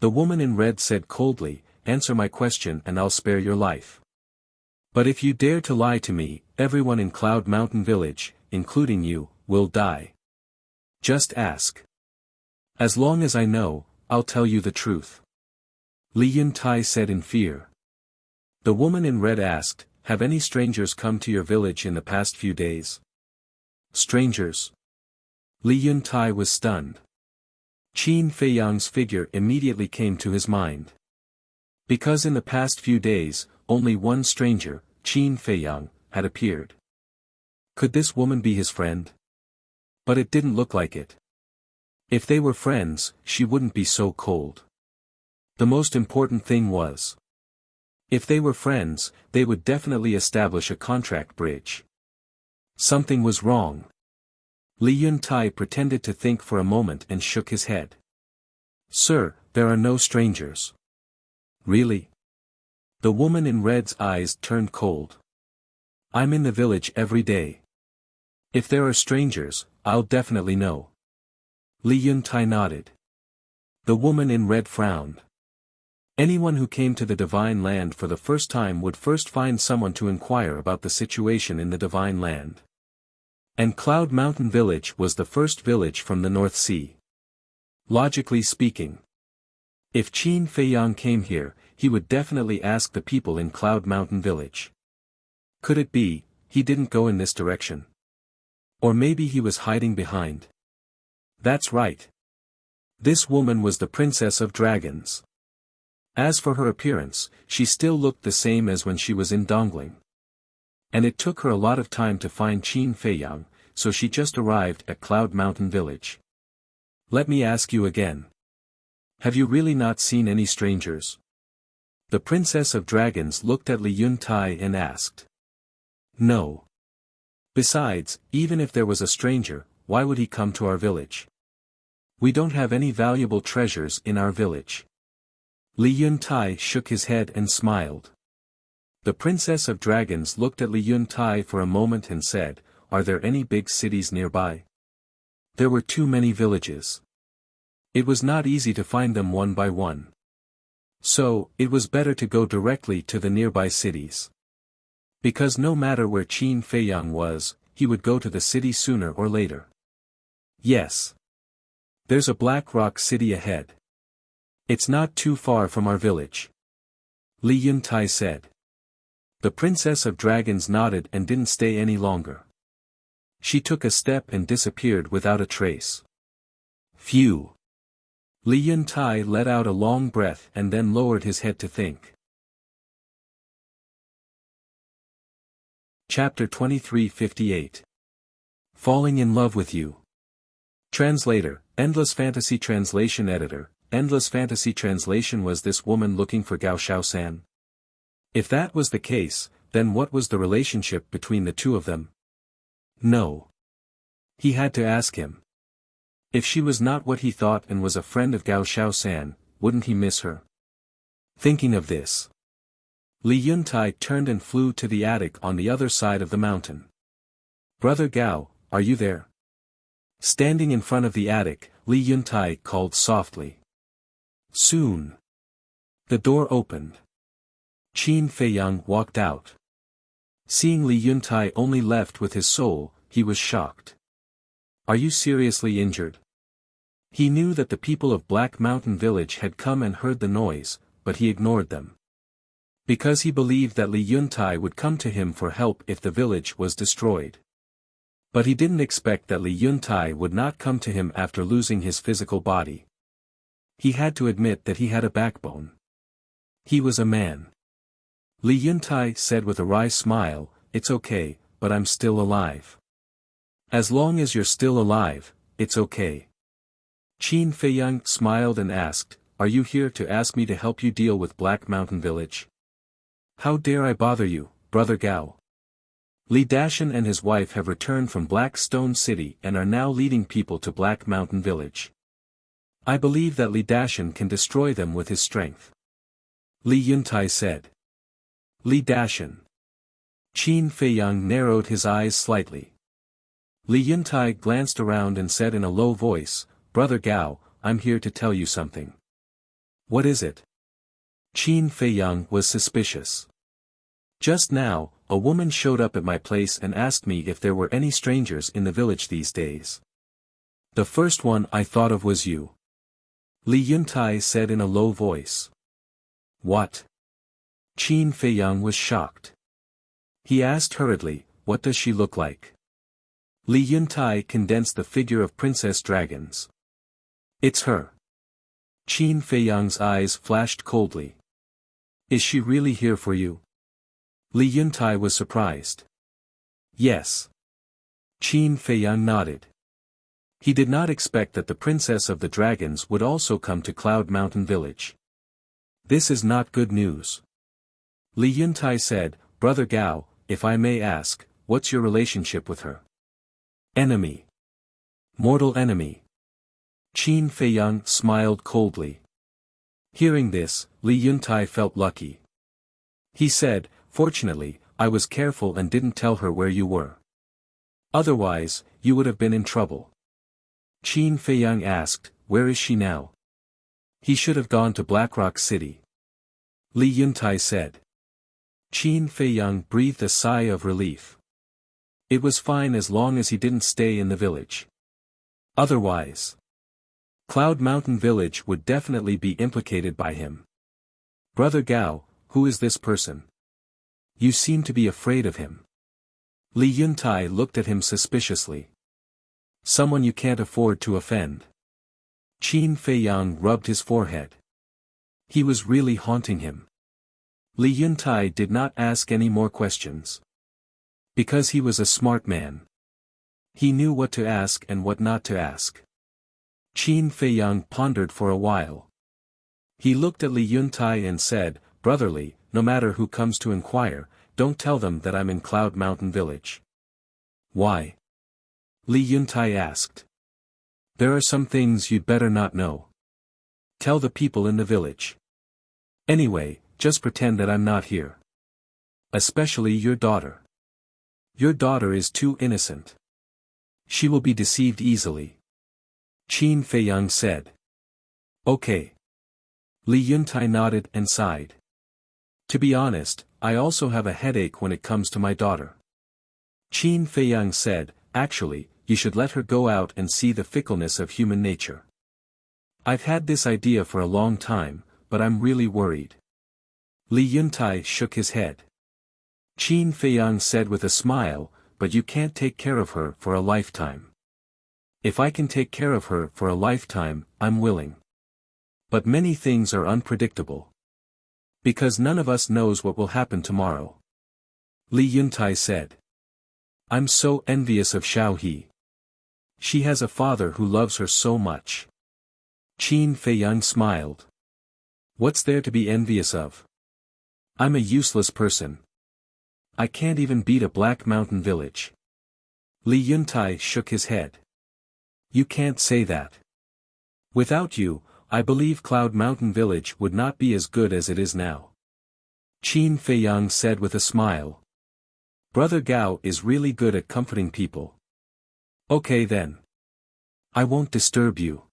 The woman in red said coldly, "Answer my question and I'll spare your life. But if you dare to lie to me, everyone in Cloud Mountain Village, including you, will die. Just ask. As long as I know, I'll tell you the truth." Li Yuntai said in fear. The woman in red asked, "Have any strangers come to your village in the past few days?" Strangers? Li Yuntai was stunned. Qin Feiyang's figure immediately came to his mind. Because in the past few days, only one stranger, Qin Feiyang, had appeared. Could this woman be his friend? But it didn't look like it. If they were friends, she wouldn't be so cold. The most important thing was, if they were friends, they would definitely establish a contract bridge. Something was wrong. Li Yuntai pretended to think for a moment and shook his head. "Sir, there are no strangers." "Really?" The woman in red's eyes turned cold. "I'm in the village every day. If there are strangers, I'll definitely know." Li Yuntai nodded. The woman in red frowned. Anyone who came to the Divine Land for the first time would first find someone to inquire about the situation in the Divine Land. And Cloud Mountain Village was the first village from the North Sea. Logically speaking, if Qin Feiyang came here, he would definitely ask the people in Cloud Mountain Village. Could it be, he didn't go in this direction? Or maybe he was hiding behind. That's right. This woman was the Princess of Dragons. As for her appearance, she still looked the same as when she was in Dongling. And it took her a lot of time to find Qin Feiyang, so she just arrived at Cloud Mountain Village. Let me ask you again. Have you really not seen any strangers? The Princess of Dragons looked at Li Yuntai and asked. No. Besides, even if there was a stranger, why would he come to our village? We don't have any valuable treasures in our village. Li Yuntai shook his head and smiled. The Princess of Dragons looked at Li Yuntai for a moment and said, "Are there any big cities nearby?" There were too many villages. It was not easy to find them one by one. So, it was better to go directly to the nearby cities. Because no matter where Qin Feiyang was, he would go to the city sooner or later. Yes. There's a Black Rock city ahead. It's not too far from our village. Li Yuntai said. The Princess of Dragons nodded and didn't stay any longer. She took a step and disappeared without a trace. Phew. Li Yuntai let out a long breath and then lowered his head to think. Chapter 2358. Falling in Love with You. Translator, Endless Fantasy Translation Editor. Endless Fantasy Translation. Was this woman looking for Gao Shaosan? If that was the case, then what was the relationship between the two of them? No. He had to ask him. If she was not what he thought and was a friend of Gao Shaosan, wouldn't he miss her? Thinking of this, Li Yuntai turned and flew to the attic on the other side of the mountain. Brother Gao, are you there? Standing in front of the attic, Li Yuntai called softly. Soon. The door opened. Qin Feiyang walked out. Seeing Li Yuntai only left with his soul, he was shocked. Are you seriously injured? He knew that the people of Black Mountain Village had come and heard the noise, but he ignored them. Because he believed that Li Yuntai would come to him for help if the village was destroyed. But he didn't expect that Li Yuntai would not come to him after losing his physical body. He had to admit that he had a backbone. He was a man. Li Yuntai said with a wry smile, "It's okay, but I'm still alive." "As long as you're still alive, it's okay." Qin Feiyang smiled and asked, "Are you here to ask me to help you deal with Black Mountain Village?" "How dare I bother you, Brother Gao?" Li Dashan and his wife have returned from Black Stone City and are now leading people to Black Mountain Village. I believe that Li Dashan can destroy them with his strength. Li Yuntai said. Li Dashan. Qin Feiyang narrowed his eyes slightly. Li Yuntai glanced around and said in a low voice, "Brother Gao, I'm here to tell you something." "What is it?" Qin Feiyang was suspicious. "Just now, a woman showed up at my place and asked me if there were any strangers in the village these days. The first one I thought of was you." Li Yuntai said in a low voice. "What?" Qin Feiyang was shocked. He asked hurriedly, "What does she look like?" Li Yuntai condensed the figure of Princess Dragons. "It's her." Qin Feiyang's eyes flashed coldly. "Is she really here for you?" Li Yuntai was surprised. "Yes." Qin Feiyang nodded. He did not expect that the Princess of the Dragons would also come to Cloud Mountain Village. "This is not good news." Li Yuntai said, "Brother Gao, if I may ask, what's your relationship with her?" "Enemy. Mortal enemy." Qin Feiyang smiled coldly. Hearing this, Li Yuntai felt lucky. He said, "Fortunately, I was careful and didn't tell her where you were. Otherwise, you would have been in trouble." Qin Feiyang asked, "Where is she now?" "He should have gone to Blackrock City." Li Yuntai said. Qin Feiyang breathed a sigh of relief. It was fine as long as he didn't stay in the village. Otherwise, Cloud Mountain Village would definitely be implicated by him. "Brother Gao, who is this person? You seem to be afraid of him." Li Yuntai looked at him suspiciously. "Someone you can't afford to offend." Qin Feiyang rubbed his forehead. He was really haunting him. Li Yuntai did not ask any more questions. Because he was a smart man. He knew what to ask and what not to ask. Qin Feiyang pondered for a while. He looked at Li Yuntai and said, "Brotherly, no matter who comes to inquire, don't tell them that I'm in Cloud Mountain Village." "Why?" Li Yuntai asked. "There are some things you'd better not know. Tell the people in the village. Anyway, just pretend that I'm not here. Especially your daughter. Your daughter is too innocent. She will be deceived easily." Qin Feiyang said. "Okay." Li Yuntai nodded and sighed. "To be honest, I also have a headache when it comes to my daughter." Qin Feiyang said, "Actually, you should let her go out and see the fickleness of human nature. I've had this idea for a long time, but I'm really worried." Li Yuntai shook his head. Qin Feiyang said with a smile, "But you can't take care of her for a lifetime." "If I can take care of her for a lifetime, I'm willing. But many things are unpredictable. Because none of us knows what will happen tomorrow." Li Yuntai said. "I'm so envious of Xiao He. She has a father who loves her so much." Qin Feiyang smiled. "What's there to be envious of? I'm a useless person. I can't even beat a Black Mountain Village." Li Yuntai shook his head. "You can't say that. Without you, I believe Cloud Mountain Village would not be as good as it is now." Qin Feiyang said with a smile. "Brother Gao is really good at comforting people. Okay then. I won't disturb you.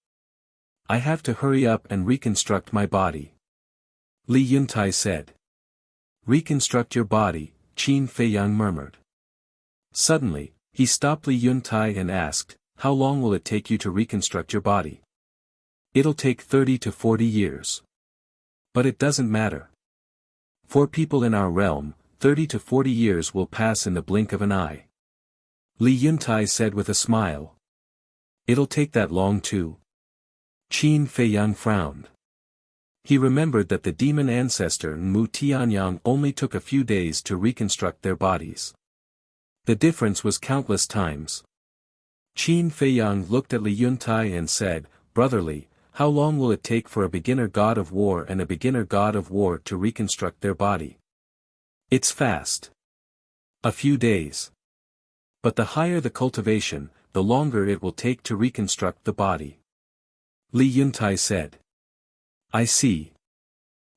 I have to hurry up and reconstruct my body." Li Yuntai said. "Reconstruct your body," Qin Feiyang murmured. Suddenly, he stopped Li Yuntai and asked, "How long will it take you to reconstruct your body?" "It'll take 30 to 40 years. But it doesn't matter. For people in our realm, 30 to 40 years will pass in the blink of an eye." Li Yuntai said with a smile. "It'll take that long too?" Qin Feiyang frowned. He remembered that the demon ancestor Mu Tianyang only took a few days to reconstruct their bodies. The difference was countless times. Qin Feiyang looked at Li Yuntai and said, "Brotherly, how long will it take for a beginner god of war and a beginner god of war to reconstruct their body?" "It's fast. A few days. But the higher the cultivation, the longer it will take to reconstruct the body," Li Yuntai said. "I see."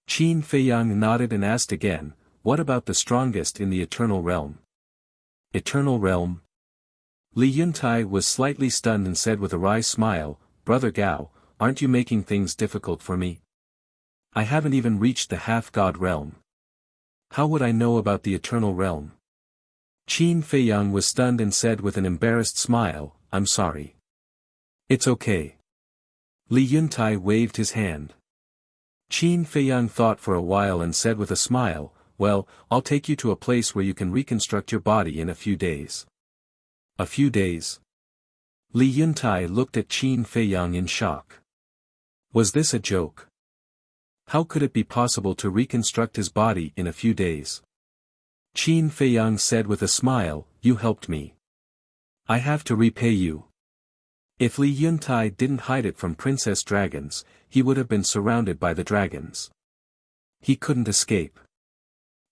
Qin Feiyang nodded and asked again, "What about the strongest in the eternal realm?" "Eternal realm?" Li Yuntai was slightly stunned and said with a wry smile, "Brother Gao, aren't you making things difficult for me? I haven't even reached the half-god realm. How would I know about the eternal realm?" Qin Feiyang was stunned and said with an embarrassed smile, "I'm sorry." "It's okay." Li Yuntai waved his hand. Qin Feiyang thought for a while and said with a smile, "Well, I'll take you to a place where you can reconstruct your body in a few days." "A few days?" Li Yuntai looked at Qin Feiyang in shock. Was this a joke? How could it be possible to reconstruct his body in a few days? Qin Feiyang said with a smile, "You helped me. I have to repay you." If Li Yuntai didn't hide it from Princess Dragons, he would have been surrounded by the dragons. He couldn't escape.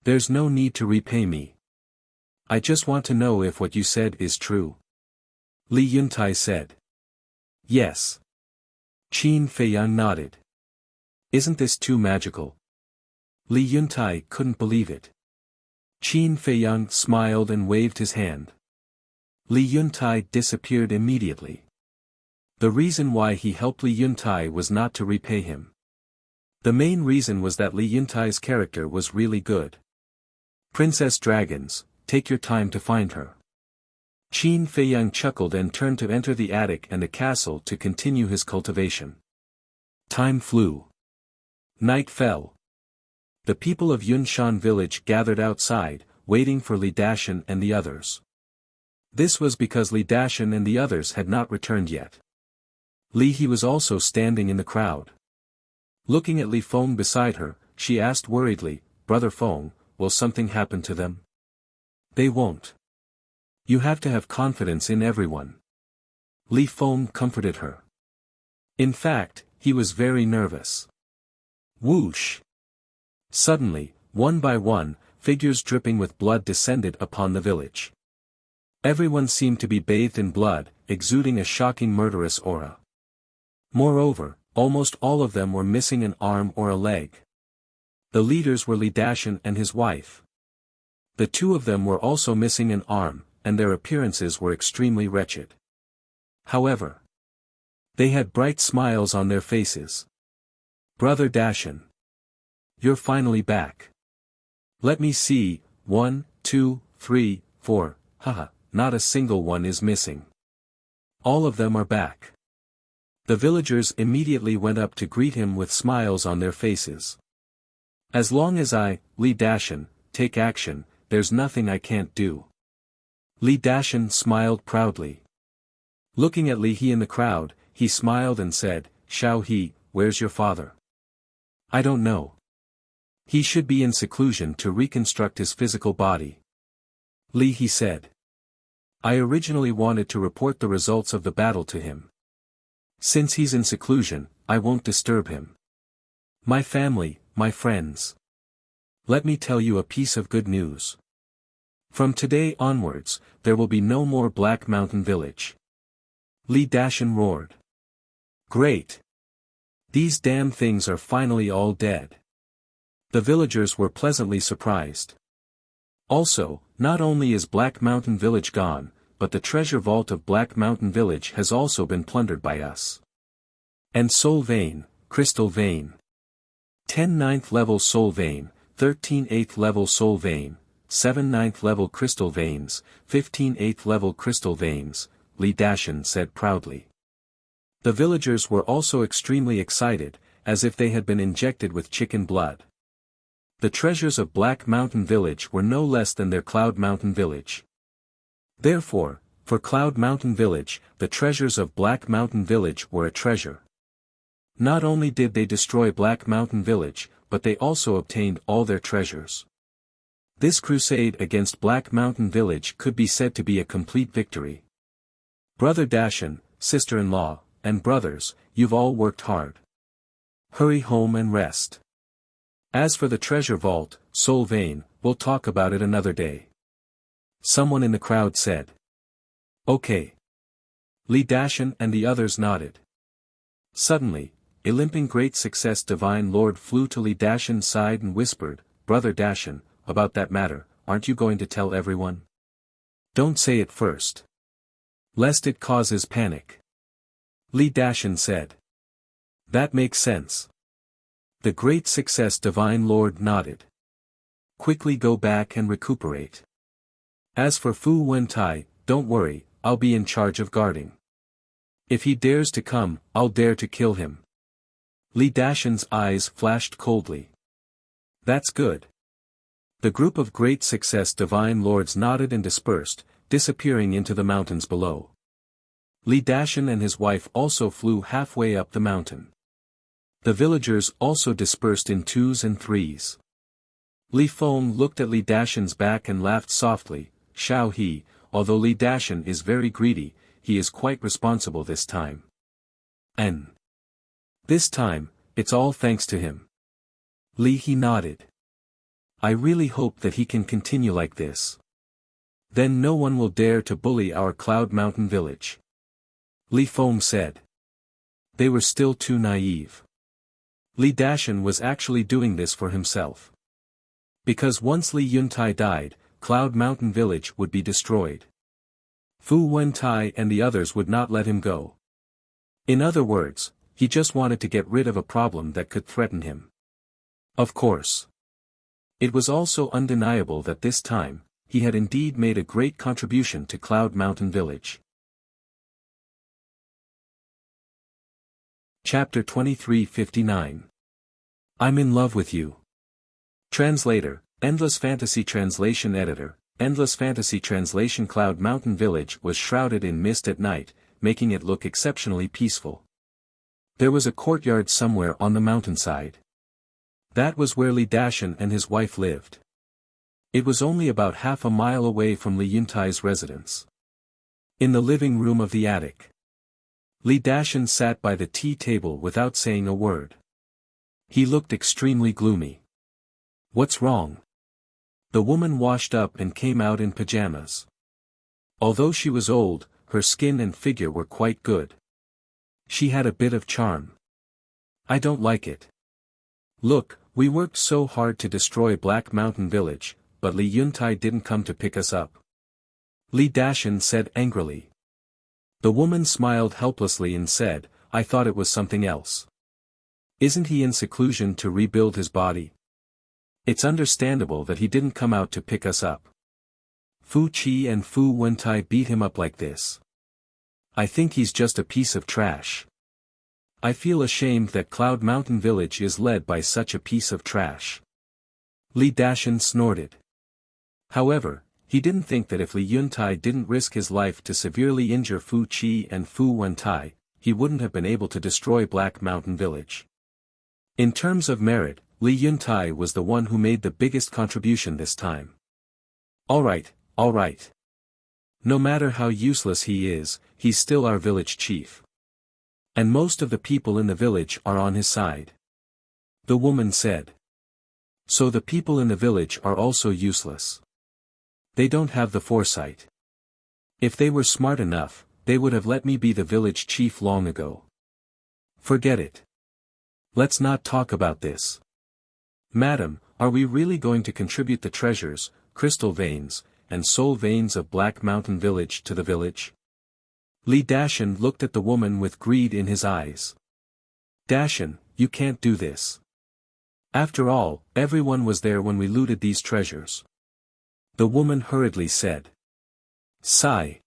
"There's no need to repay me. I just want to know if what you said is true," Li Yuntai said. "Yes." Qin Feiyang nodded. "Isn't this too magical?" Li Yuntai couldn't believe it. Qin Feiyang smiled and waved his hand. Li Yuntai disappeared immediately. The reason why he helped Li Yuntai was not to repay him. The main reason was that Li Yuntai's character was really good. "Princess Dragons, take your time to find her." Qin Feiyang chuckled and turned to enter the attic and the castle to continue his cultivation. Time flew. Night fell. The people of Yunshan village gathered outside, waiting for Li Dashan and the others. This was because Li Dashan and the others had not returned yet. Li He was also standing in the crowd. Looking at Li Feng beside her, she asked worriedly, "Brother Feng, will something happen to them?" "They won't. You have to have confidence in everyone." Li Feng comforted her. In fact, he was very nervous. Whoosh! Suddenly, one by one, figures dripping with blood descended upon the village. Everyone seemed to be bathed in blood, exuding a shocking murderous aura. Moreover, almost all of them were missing an arm or a leg. The leaders were Li Dashan and his wife. The two of them were also missing an arm, and their appearances were extremely wretched. However, they had bright smiles on their faces. "Brother Dashan, you're finally back. Let me see, 1, 2, 3, 4, haha, not a single one is missing. All of them are back." The villagers immediately went up to greet him with smiles on their faces. "As long as I, Li Dashan, take action, there's nothing I can't do." Li Dashan smiled proudly. Looking at Li He in the crowd, he smiled and said, "Xiao He, where's your father?" "I don't know. He should be in seclusion to reconstruct his physical body." Li He said. "I originally wanted to report the results of the battle to him. Since he's in seclusion, I won't disturb him. My family, my friends. Let me tell you a piece of good news. From today onwards, there will be no more Black Mountain Village." Li Dashan roared. "Great! These damn things are finally all dead." The villagers were pleasantly surprised. Also, not only is Black Mountain Village gone, but the treasure vault of Black Mountain Village has also been plundered by us. And Soul Vein, Crystal Vein. 10 9th level Soul Vein, 13 8th level Soul Vein, 7 9th level Crystal Veins, 15 8th level Crystal Veins, Li Dashan said proudly. The villagers were also extremely excited, as if they had been injected with chicken blood. The treasures of Black Mountain Village were no less than their Cloud Mountain Village. Therefore, for Cloud Mountain Village, the treasures of Black Mountain Village were a treasure. Not only did they destroy Black Mountain Village, but they also obtained all their treasures. This crusade against Black Mountain Village could be said to be a complete victory. Brother Dashan, sister-in-law, and brothers, you've all worked hard. Hurry home and rest. As for the treasure vault, Soul Vein, we'll talk about it another day. Someone in the crowd said. Okay. Li Dashan and the others nodded. Suddenly, a limping Great Success Divine Lord flew to Li Dashan's side and whispered, Brother Dashan, about that matter, aren't you going to tell everyone? Don't say it first. Lest it causes panic. Li Dashan said. That makes sense. The Great Success Divine Lord nodded. Quickly go back and recuperate. As for Fu Wentai, don't worry, I'll be in charge of guarding. If he dares to come, I'll dare to kill him. Li Dashan's eyes flashed coldly. That's good. The group of Great Success Divine Lords nodded and dispersed, disappearing into the mountains below. Li Dashan and his wife also flew halfway up the mountain. The villagers also dispersed in twos and threes. Li Feng looked at Li Dashan's back and laughed softly, Xiao He, although Li Dashan is very greedy, he is quite responsible this time. And this time, it's all thanks to him. Li He nodded. I really hope that he can continue like this. Then no one will dare to bully our Cloud Mountain village. Li Feng said. They were still too naive. Li Dashan was actually doing this for himself. Because once Li Yuntai died, Cloud Mountain Village would be destroyed. Fu Wentai and the others would not let him go. In other words, he just wanted to get rid of a problem that could threaten him. Of course. It was also undeniable that this time, he had indeed made a great contribution to Cloud Mountain Village. Chapter 2359. I'm in love with you. Translator, Endless Fantasy Translation Editor, Endless Fantasy Translation. Cloud Mountain Village was shrouded in mist at night, making it look exceptionally peaceful. There was a courtyard somewhere on the mountainside. That was where Li Dashan and his wife lived. It was only about half a mile away from Li Yuntai's residence. In the living room of the attic. Li Dashan sat by the tea table without saying a word. He looked extremely gloomy. What's wrong? The woman washed up and came out in pajamas. Although she was old, her skin and figure were quite good. She had a bit of charm. I don't like it. Look, we worked so hard to destroy Black Mountain Village, but Li Yuntai didn't come to pick us up. Li Dashan said angrily. The woman smiled helplessly and said, I thought it was something else. Isn't he in seclusion to rebuild his body? It's understandable that he didn't come out to pick us up. Fu Qi and Fu Wentai beat him up like this. I think he's just a piece of trash. I feel ashamed that Cloud Mountain Village is led by such a piece of trash. Li Dashan snorted. However, he didn't think that if Li Yuntai didn't risk his life to severely injure Fu Qi and Fu Wentai, he wouldn't have been able to destroy Black Mountain Village. In terms of merit, Li Yuntai was the one who made the biggest contribution this time. Alright. No matter how useless he is, he's still our village chief. And most of the people in the village are on his side. The woman said. So the people in the village are also useless. They don't have the foresight. If they were smart enough, they would have let me be the village chief long ago. Forget it. Let's not talk about this. Madam, are we really going to contribute the treasures, crystal veins, and soul veins of Black Mountain Village to the village? Li Dashan looked at the woman with greed in his eyes. Dashan, you can't do this. After all, everyone was there when we looted these treasures. The woman hurriedly said. Sigh.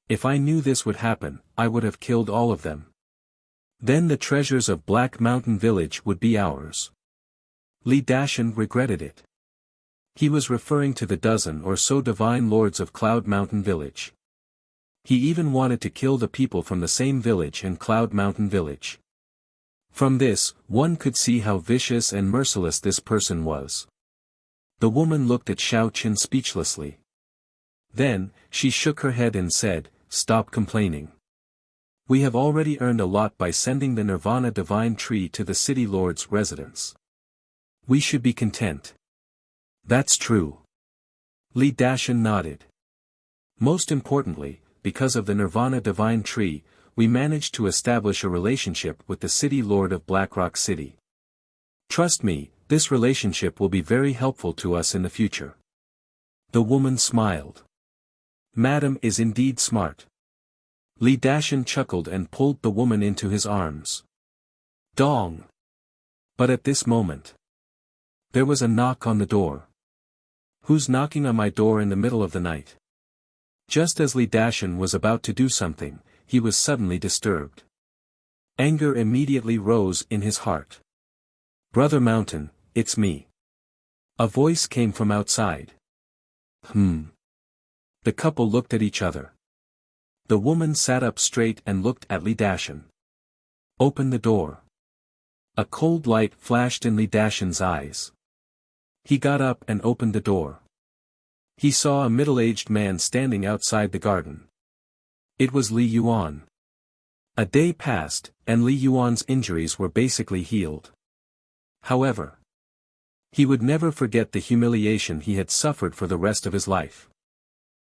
If I knew this would happen, I would have killed all of them. Then the treasures of Black Mountain Village would be ours. Li Dashan regretted it. He was referring to the dozen or so divine lords of Cloud Mountain Village. He even wanted to kill the people from the same village and Cloud Mountain Village. From this, one could see how vicious and merciless this person was. The woman looked at Xiao Qin speechlessly. Then, she shook her head and said, "Stop complaining. We have already earned a lot by sending the Nirvana Divine Tree to the City Lord's residence. We should be content." "That's true." Li Dashan nodded. "Most importantly, because of the Nirvana Divine Tree, we managed to establish a relationship with the City Lord of Blackrock City. Trust me, this relationship will be very helpful to us in the future." The woman smiled. "Madam is indeed smart." Li Dashan chuckled and pulled the woman into his arms. Dong! But at this moment, there was a knock on the door. "Who's knocking on my door in the middle of the night?" Just as Li Dashan was about to do something, he was suddenly disturbed. Anger immediately rose in his heart. "Brother Mountain, it's me." A voice came from outside. The couple looked at each other. The woman sat up straight and looked at Li Dashan. "Open the door." A cold light flashed in Li Dashan's eyes. He got up and opened the door. He saw a middle-aged man standing outside the garden. It was Li Yuan. A day passed, and Li Yuan's injuries were basically healed. However, he would never forget the humiliation he had suffered for the rest of his life.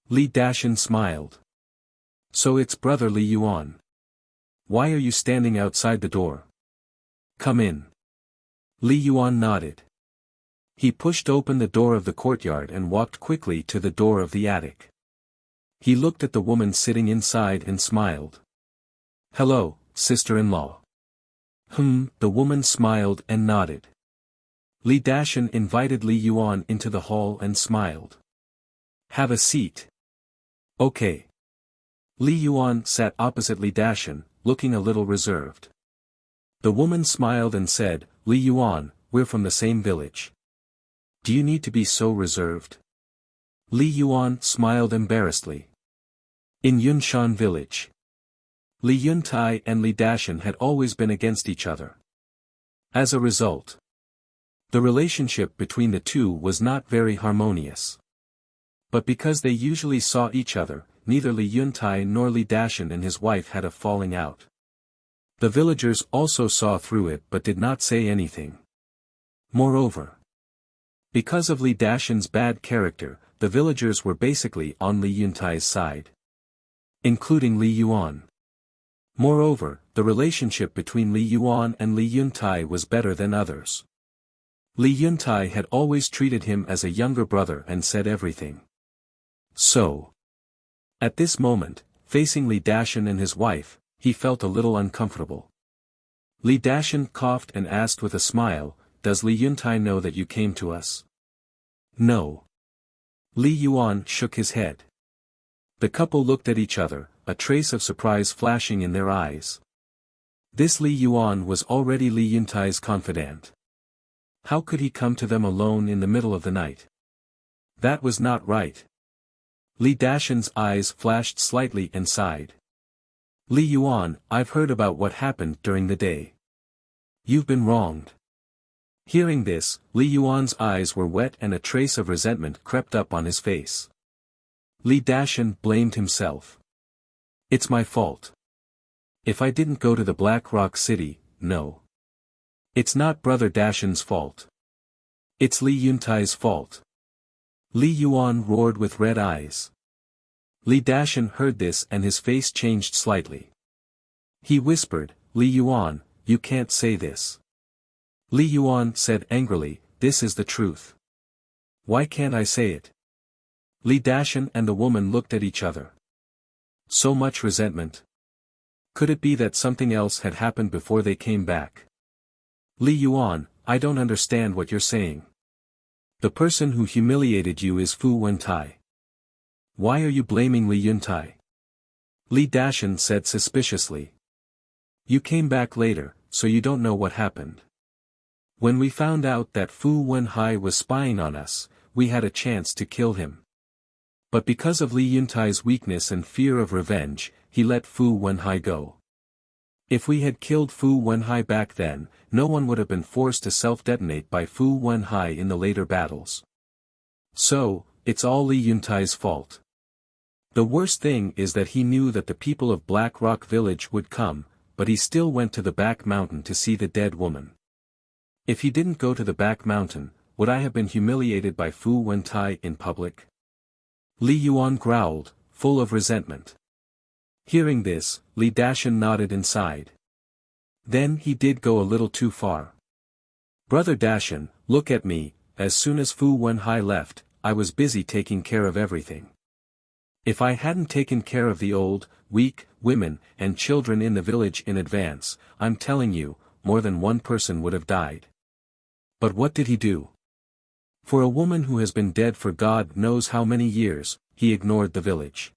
Li Dashan smiled. "So it's brother Li Yuan. Why are you standing outside the door? Come in." Li Yuan nodded. He pushed open the door of the courtyard and walked quickly to the door of the attic. He looked at the woman sitting inside and smiled. "Hello, sister-in-law." The woman smiled and nodded. Li Dashan invited Li Yuan into the hall and smiled. "Have a seat." "Okay." Li Yuan sat opposite Li Dashan, looking a little reserved. The woman smiled and said, "Li Yuan, we're from the same village. Do you need to be so reserved?" Li Yuan smiled embarrassedly. In Yunshan village, Li Yuntai and Li Dashan had always been against each other. As a result, the relationship between the two was not very harmonious. But because they usually saw each other, neither Li Yuntai nor Li Dashan and his wife had a falling out. The villagers also saw through it but did not say anything. Moreover, because of Li Dashan's bad character, the villagers were basically on Li Yuntai's side, including Li Yuan. Moreover, the relationship between Li Yuan and Li Yuntai was better than others. Li Yuntai had always treated him as a younger brother and said everything. So, at this moment, facing Li Dashan and his wife, he felt a little uncomfortable. Li Dashan coughed and asked with a smile, "Does Li Yuntai know that you came to us?" "No." Li Yuan shook his head. The couple looked at each other, a trace of surprise flashing in their eyes. This Li Yuan was already Li Yuntai's confidant. How could he come to them alone in the middle of the night? That was not right. Li Dashan's eyes flashed slightly and sighed. "Li Yuan, I've heard about what happened during the day. You've been wronged." Hearing this, Li Yuan's eyes were wet and a trace of resentment crept up on his face. Li Dashan blamed himself. "It's my fault. If I didn't go to the Black Rock City, no. It's not Brother Dashan's fault. It's Li Yuntai's fault." Li Yuan roared with red eyes. Li Dashan heard this and his face changed slightly. He whispered, "Li Yuan, you can't say this." Li Yuan said angrily, "This is the truth. Why can't I say it?" Li Dashan and the woman looked at each other. So much resentment. Could it be that something else had happened before they came back? "Li Yuan, I don't understand what you're saying. The person who humiliated you is Fu Wentai. Why are you blaming Li Yuntai?" Li Dashan said suspiciously. "You came back later, so you don't know what happened. When we found out that Fu Wenhai was spying on us, we had a chance to kill him. But because of Li Yuntai's weakness and fear of revenge, he let Fu Wenhai go. If we had killed Fu Wenhai back then, no one would have been forced to self-detonate by Fu Wenhai in the later battles. So, it's all Li Yuntai's fault. The worst thing is that he knew that the people of Black Rock Village would come, but he still went to the back mountain to see the dead woman. If he didn't go to the back mountain, would I have been humiliated by Fu Wentai in public? Li Yuan growled, full of resentment. Hearing this, Li Dashan nodded inside. Then he did go a little too far. Brother Dashan, look at me, as soon as Fu Wenhai left, I was busy taking care of everything. If I hadn't taken care of the old, weak, women, and children in the village in advance, I'm telling you, more than one person would have died. But what did he do? For a woman who has been dead for God knows how many years, he ignored the village.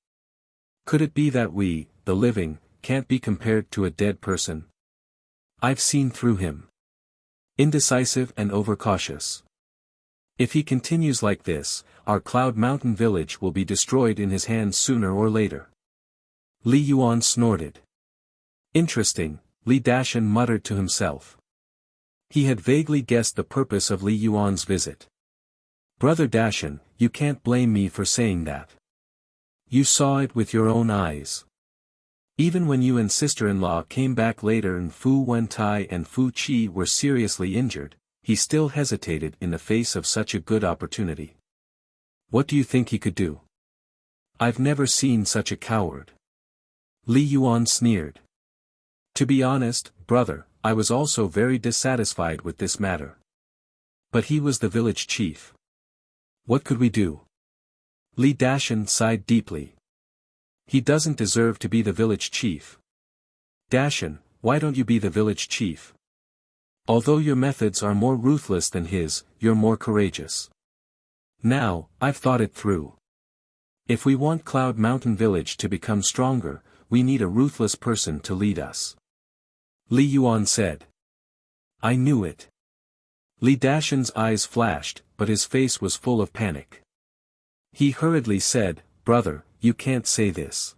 Could it be that we, the living, can't be compared to a dead person? I've seen through him. Indecisive and overcautious. If he continues like this, our Cloud Mountain village will be destroyed in his hands sooner or later. Li Yuan snorted. Interesting, Li Dashan muttered to himself. He had vaguely guessed the purpose of Li Yuan's visit. Brother Dashan, you can't blame me for saying that. You saw it with your own eyes. Even when you and sister-in-law came back later and Fu Wentai and Fu Qi were seriously injured, he still hesitated in the face of such a good opportunity. What do you think he could do? I've never seen such a coward. Li Yuan sneered. To be honest, brother, I was also very dissatisfied with this matter. But he was the village chief. What could we do? Li Dashan sighed deeply. He doesn't deserve to be the village chief. Dashan, why don't you be the village chief? Although your methods are more ruthless than his, you're more courageous. Now, I've thought it through. If we want Cloud Mountain Village to become stronger, we need a ruthless person to lead us. Li Yuan said. I knew it. Li Dashan's eyes flashed, but his face was full of panic. He hurriedly said, Brother, you can't say this.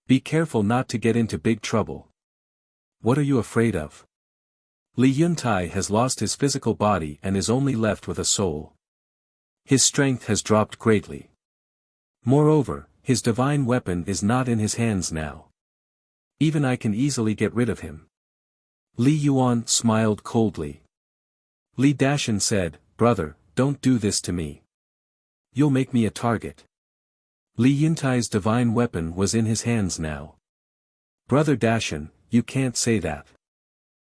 Be careful not to get into big trouble. What are you afraid of? Li Yuntai has lost his physical body and is only left with a soul. His strength has dropped greatly. Moreover, his divine weapon is not in his hands now. Even I can easily get rid of him. Li Yuan smiled coldly. Li Dashan said, Brother, don't do this to me. You'll make me a target. Li Yuntai's divine weapon was in his hands now. Brother Dashan, you can't say that.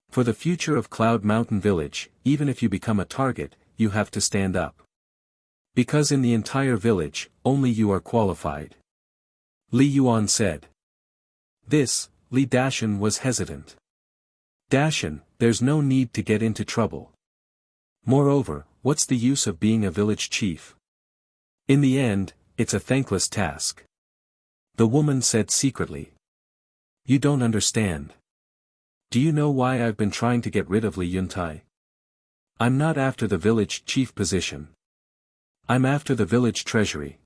For the future of Cloud Mountain Village, even if you become a target, you have to stand up. Because in the entire village, only you are qualified. Li Yuan said. This, Li Dashan was hesitant. Dashan, there's no need to get into trouble. Moreover, what's the use of being a village chief? In the end, it's a thankless task. The woman said secretly. You don't understand. Do you know why I've been trying to get rid of Li Yuntai? I'm not after the village chief position. I'm after the village treasury.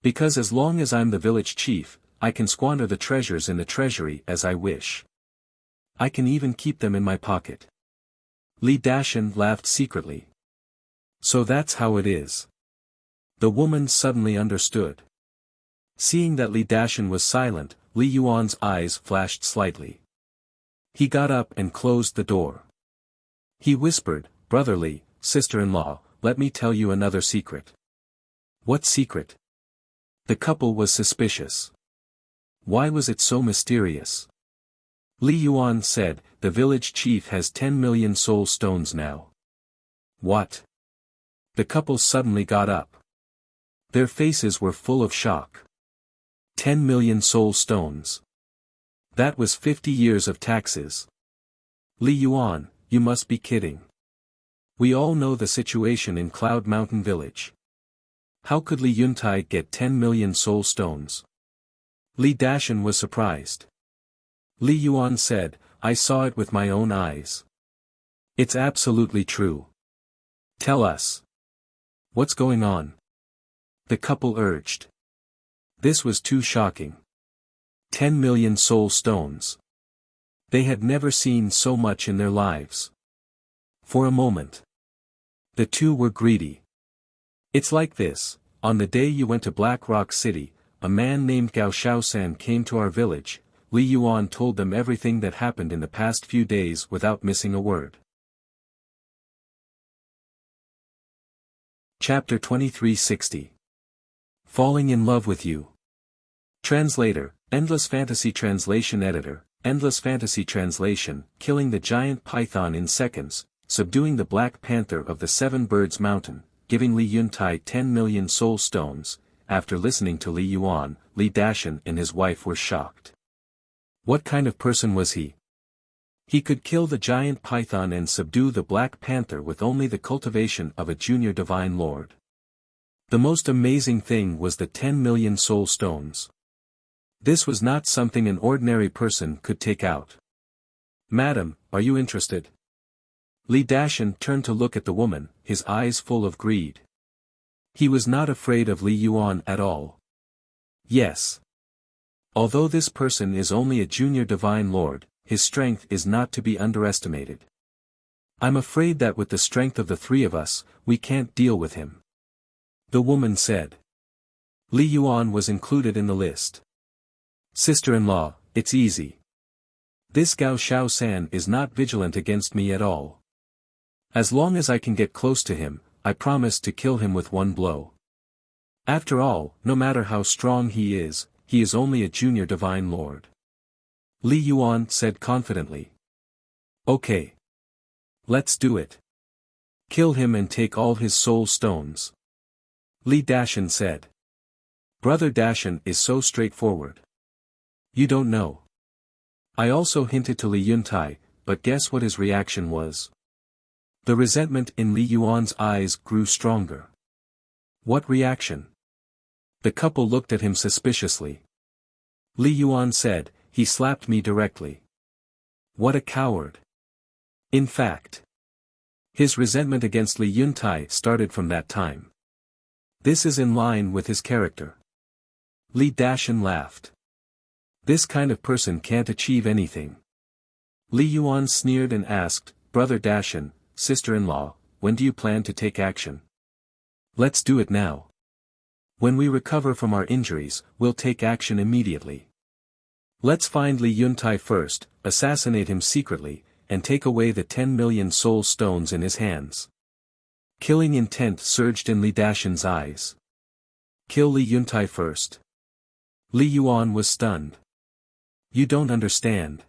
Because as long as I'm the village chief, I can squander the treasures in the treasury as I wish. I can even keep them in my pocket. Li Dashan laughed secretly. So that's how it is. The woman suddenly understood. Seeing that Li Dashan was silent, Li Yuan's eyes flashed slightly. He got up and closed the door. He whispered, Brother Li, sister-in-law, let me tell you another secret. What secret? The couple was suspicious. Why was it so mysterious? Li Yuan said, the village chief has 10 million soul stones now. What? The couple suddenly got up. Their faces were full of shock. 10 million soul stones. That was 50 years of taxes. Li Yuan, you must be kidding. We all know the situation in Cloud Mountain Village. How could Li Yuntai get 10 million soul stones? Li Dashan was surprised. Li Yuan said, I saw it with my own eyes. It's absolutely true. Tell us. What's going on? The couple urged. This was too shocking. 10 million soul stones. They had never seen so much in their lives. For a moment, the two were greedy. It's like this: on the day you went to Black Rock City, a man named Gao Shaosan came to our village. Li Yuan told them everything that happened in the past few days without missing a word. Chapter 2360. Falling in Love with You. Translator, Endless Fantasy Translation Editor, Endless Fantasy Translation, killing the giant python in seconds, subduing the Black Panther of the Seven Birds Mountain, giving Li Yuntai 10 million soul stones. After listening to Li Yuan, Li Dashan and his wife were shocked. What kind of person was he? He could kill the giant python and subdue the Black Panther with only the cultivation of a junior divine lord. The most amazing thing was the 10 million soul stones. This was not something an ordinary person could take out. Madam, are you interested? Li Dashan turned to look at the woman, his eyes full of greed. He was not afraid of Li Yuan at all. Yes. Although this person is only a junior divine lord, his strength is not to be underestimated. I'm afraid that with the strength of the three of us, we can't deal with him. The woman said. Li Yuan was included in the list. Sister-in-law, it's easy. This Gao Shaosan is not vigilant against me at all. As long as I can get close to him, I promise to kill him with one blow. After all, no matter how strong he is only a junior divine lord. Li Yuan said confidently. Okay. Let's do it. Kill him and take all his soul stones. Li Dashan said. Brother Dashan is so straightforward. You don't know. I also hinted to Li Yuntai, but guess what his reaction was? The resentment in Li Yuan's eyes grew stronger. What reaction? The couple looked at him suspiciously. Li Yuan said, he slapped me directly. What a coward. In fact, his resentment against Li Yuntai started from that time. This is in line with his character. Li Dashan laughed. This kind of person can't achieve anything. Li Yuan sneered and asked, Brother Dashan, sister-in-law, when do you plan to take action? Let's do it now. When we recover from our injuries, we'll take action immediately. Let's find Li Yuntai first, assassinate him secretly, and take away the 10 million soul stones in his hands. Killing intent surged in Li Dashan's eyes. Kill Li Yuntai first. Li Yuan was stunned. You don't understand.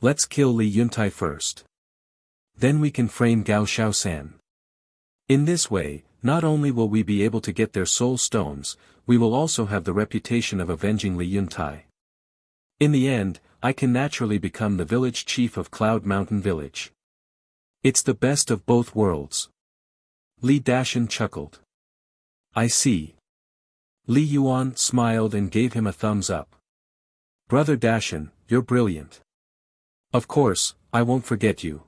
Let's kill Li Yuntai first. Then we can frame Gao Shaosan. In this way, not only will we be able to get their soul stones, we will also have the reputation of avenging Li Yuntai. In the end, I can naturally become the village chief of Cloud Mountain Village. It's the best of both worlds. Li Dashan chuckled. I see. Li Yuan smiled and gave him a thumbs up. Brother Dashan, you're brilliant. Of course, I won't forget you.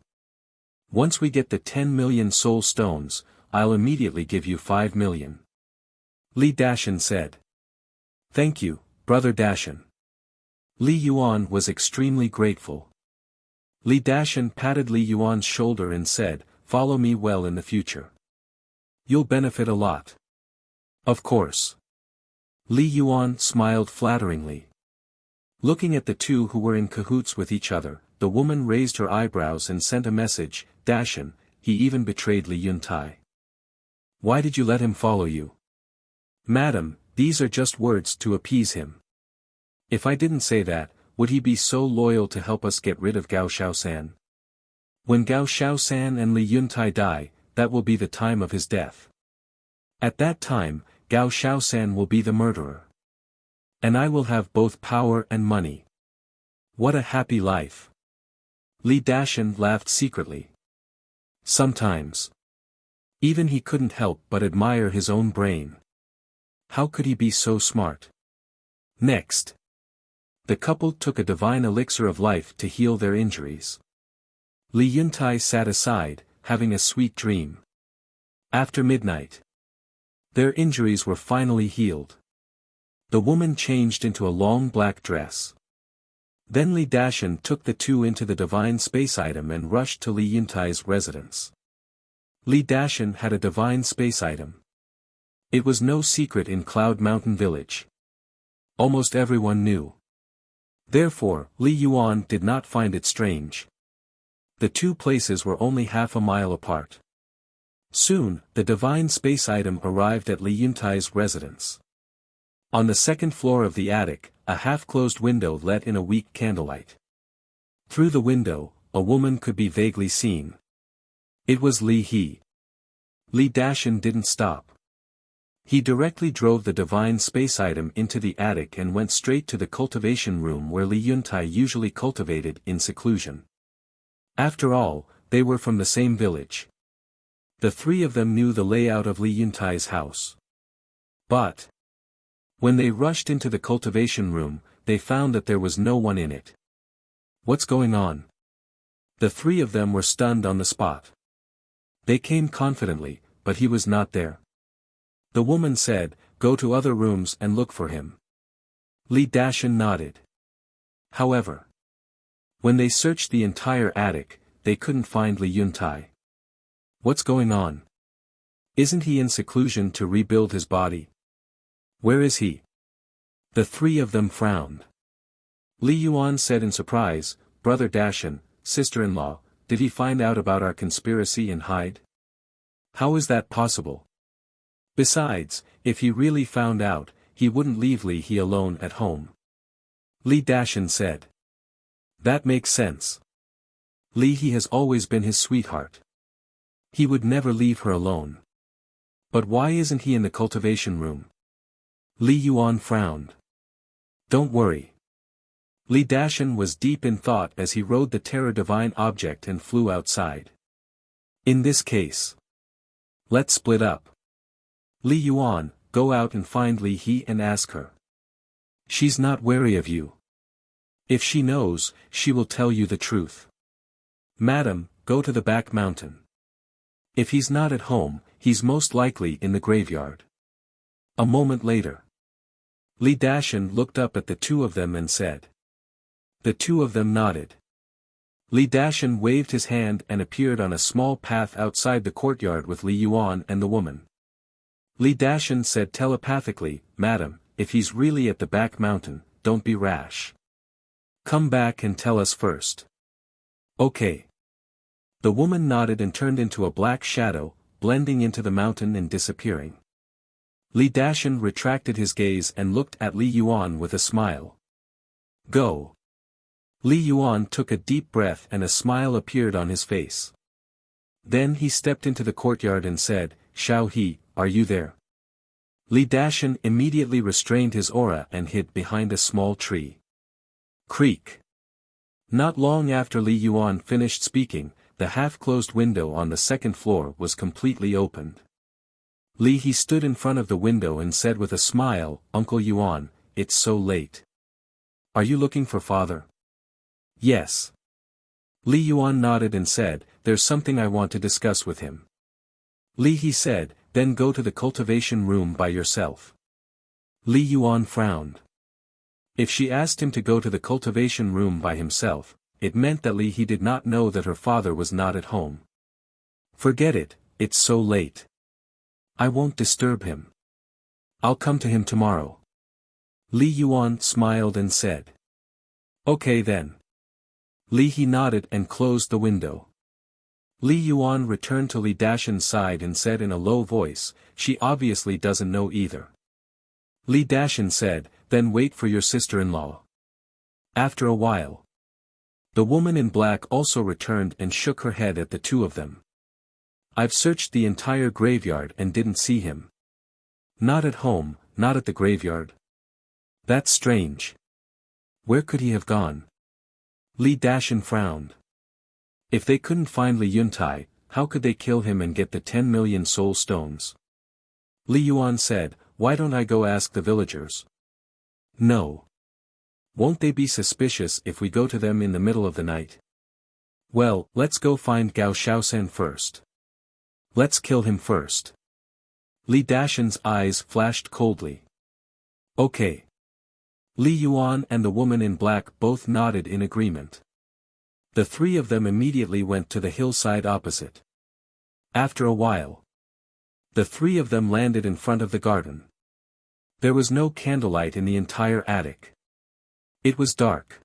Once we get the 10 million soul stones, I'll immediately give you 5 million. Li Dashan said. Thank you, Brother Dashan. Li Yuan was extremely grateful. Li Dashan patted Li Yuan's shoulder and said, follow me well in the future. You'll benefit a lot. Of course. Li Yuan smiled flatteringly. Looking at the two who were in cahoots with each other, the woman raised her eyebrows and sent a message, Dashan, he even betrayed Li Yuntai. Why did you let him follow you? Madam, these are just words to appease him. If I didn't say that, would he be so loyal to help us get rid of Gao Shaosan? When Gao Shaosan and Li Yuntai die, that will be the time of his death. At that time, Gao Shaosan will be the murderer. And I will have both power and money. What a happy life. Li Dashan laughed secretly. Sometimes. Even he couldn't help but admire his own brain. How could he be so smart? Next. The couple took a divine elixir of life to heal their injuries. Li Yuntai sat aside, having a sweet dream. After midnight. Their injuries were finally healed. The woman changed into a long black dress. Then Li Dashan took the two into the divine space item and rushed to Li Yuntai's residence. Li Dashan had a divine space item. It was no secret in Cloud Mountain Village. Almost everyone knew. Therefore, Li Yuan did not find it strange. The two places were only half a mile apart. Soon, the divine space item arrived at Li Yuntai's residence. On the second floor of the attic, a half-closed window let in a weak candlelight. Through the window, a woman could be vaguely seen. It was Li He. Li Dashan didn't stop. He directly drove the divine space item into the attic and went straight to the cultivation room where Li Yuntai usually cultivated in seclusion. After all, they were from the same village. The three of them knew the layout of Li Yuntai's house. But when they rushed into the cultivation room, they found that there was no one in it. What's going on? The three of them were stunned on the spot. They came confidently, but he was not there. The woman said, "Go to other rooms and look for him." Li Dashan nodded. However, when they searched the entire attic, they couldn't find Li Yuntai. What's going on? Isn't he in seclusion to rebuild his body? Where is he? The three of them frowned. Li Yuan said in surprise, "Brother Dashan, sister-in-law, did he find out about our conspiracy and hide? How is that possible? Besides, if he really found out, he wouldn't leave Li He alone at home." Li Dashan said. That makes sense. Li He has always been his sweetheart. He would never leave her alone. But why isn't he in the cultivation room? Li Yuan frowned. Don't worry. Li Dashan was deep in thought as he rode the Terra Divine object and flew outside. In this case, let's split up. Li Yuan, go out and find Li He and ask her. She's not wary of you. If she knows, she will tell you the truth. Madam, go to the back mountain. If he's not at home, he's most likely in the graveyard. A moment later, Li Dashan looked up at the two of them and said. The two of them nodded. Li Dashan waved his hand and appeared on a small path outside the courtyard with Li Yuan and the woman. Li Dashan said telepathically, "Madam, if he's really at the back mountain, don't be rash. Come back and tell us first." Okay. The woman nodded and turned into a black shadow, blending into the mountain and disappearing. Li Dashan retracted his gaze and looked at Li Yuan with a smile. Go. Li Yuan took a deep breath and a smile appeared on his face. Then he stepped into the courtyard and said, "Xiao He, are you there?" Li Dashan immediately restrained his aura and hid behind a small tree. Creak. Not long after Li Yuan finished speaking, the half-closed window on the second floor was completely opened. Li He stood in front of the window and said with a smile, "Uncle Yuan, it's so late. Are you looking for father?" "Yes." Li Yuan nodded and said, "There's something I want to discuss with him." Li He said, "Then go to the cultivation room by yourself." Li Yuan frowned. If she asked him to go to the cultivation room by himself, it meant that Li He did not know that her father was not at home. "Forget it, it's so late. I won't disturb him. I'll come to him tomorrow." Li Yuan smiled and said. "Okay then." Li He nodded and closed the window. Li Yuan returned to Li Dashan's side and said in a low voice, "She obviously doesn't know either." Li Dashan said, "Then wait for your sister-in-law." After a while, the woman in black also returned and shook her head at the two of them. "I've searched the entire graveyard and didn't see him. Not at home, not at the graveyard. That's strange. Where could he have gone?" Li Dashan frowned. If they couldn't find Li Yuntai, how could they kill him and get the 10 million soul stones? Li Yuan said, "Why don't I go ask the villagers?" "No. Won't they be suspicious if we go to them in the middle of the night?" "Well, let's go find Gao Shaosan first. Let's kill him first." Li Dashan's eyes flashed coldly. "Okay." Li Yuan and the woman in black both nodded in agreement. The three of them immediately went to the hillside opposite. After a while, the three of them landed in front of the garden. There was no candlelight in the entire attic. It was dark.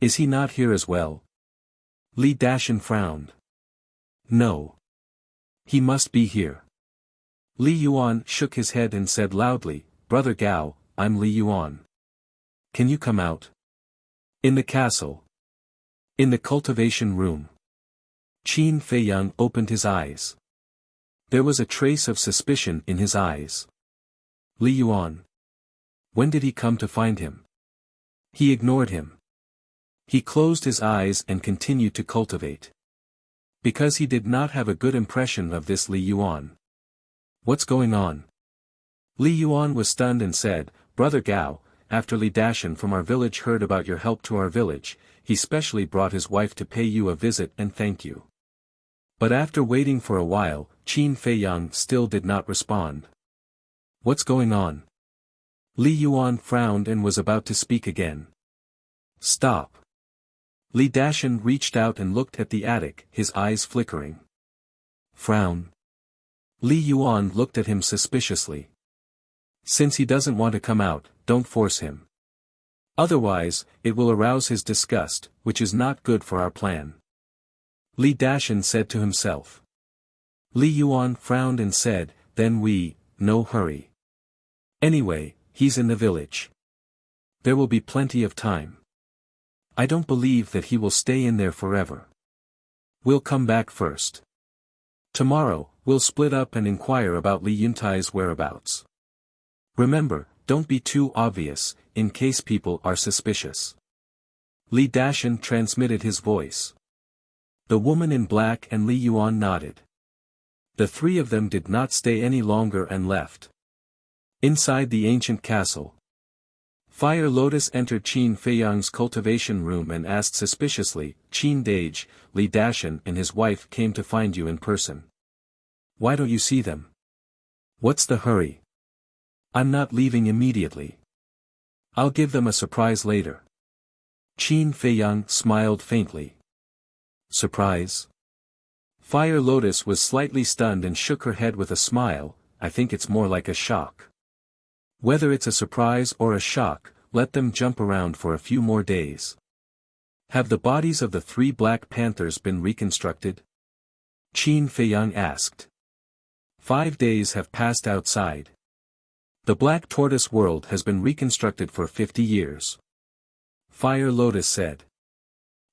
Is he not here as well? Li Dashan frowned. No. He must be here. Li Yuan shook his head and said loudly, Brother Gao, I'm Li Yuan. Can you come out? In the castle. In the cultivation room. Qin Feiyang opened his eyes. There was a trace of suspicion in his eyes. Li Yuan. When did he come to find him? He ignored him. He closed his eyes and continued to cultivate. Because he did not have a good impression of this Li Yuan. What's going on? Li Yuan was stunned and said, Brother Gao, after Li Dashan from our village heard about your help to our village, he specially brought his wife to pay you a visit and thank you. But after waiting for a while, Qin Feiyang still did not respond. What's going on? Li Yuan frowned and was about to speak again. Stop. Li Dashan reached out and looked at the attic, his eyes flickering. Frown. Li Yuan looked at him suspiciously. Since he doesn't want to come out, don't force him. Otherwise, it will arouse his disgust, which is not good for our plan. Li Dashan said to himself. Li Yuan frowned and said, then no hurry. Anyway, he's in the village. There will be plenty of time. I don't believe that he will stay in there forever. We'll come back first. Tomorrow, we'll split up and inquire about Li Yuntai's whereabouts. Remember, don't be too obvious, in case people are suspicious. Li Dashan transmitted his voice. The woman in black and Li Yuan nodded. The three of them did not stay any longer and left. Inside the ancient castle, Fire Lotus entered Qin Feiyang's cultivation room and asked suspiciously, Qin Dage, Li Dashan and his wife came to find you in person. Why don't you see them? What's the hurry? I'm not leaving immediately. I'll give them a surprise later. Qin Feiyang smiled faintly. Surprise? Fire Lotus was slightly stunned and shook her head with a smile. I think it's more like a shock. Whether it's a surprise or a shock, let them jump around for a few more days. Have the bodies of the 3 Black Panthers been reconstructed? Qin Feiyang asked. 5 days have passed outside. The Black Tortoise world has been reconstructed for 50 years. Fire Lotus said.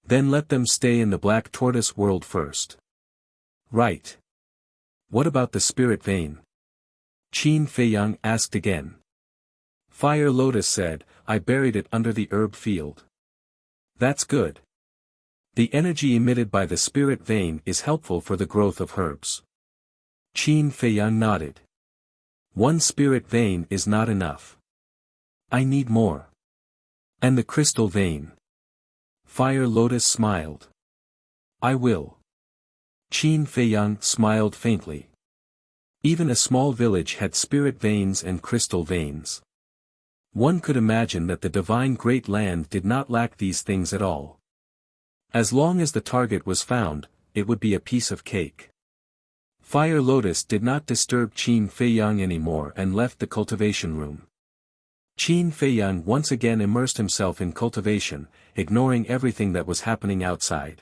Then let them stay in the Black Tortoise world first. Right. What about the spirit vein? Qin Feiyang asked again. Fire Lotus said, I buried it under the herb field. That's good. The energy emitted by the spirit vein is helpful for the growth of herbs. Qin Feiyang nodded. 1 spirit vein is not enough. I need more. And the crystal vein? Fire Lotus smiled. I will. Qin Feiyang smiled faintly. Even a small village had spirit veins and crystal veins. One could imagine that the divine great land did not lack these things at all. As long as the target was found, it would be a piece of cake. Fire Lotus did not disturb Qin Feiyang anymore and left the cultivation room. Qin Feiyang once again immersed himself in cultivation, ignoring everything that was happening outside.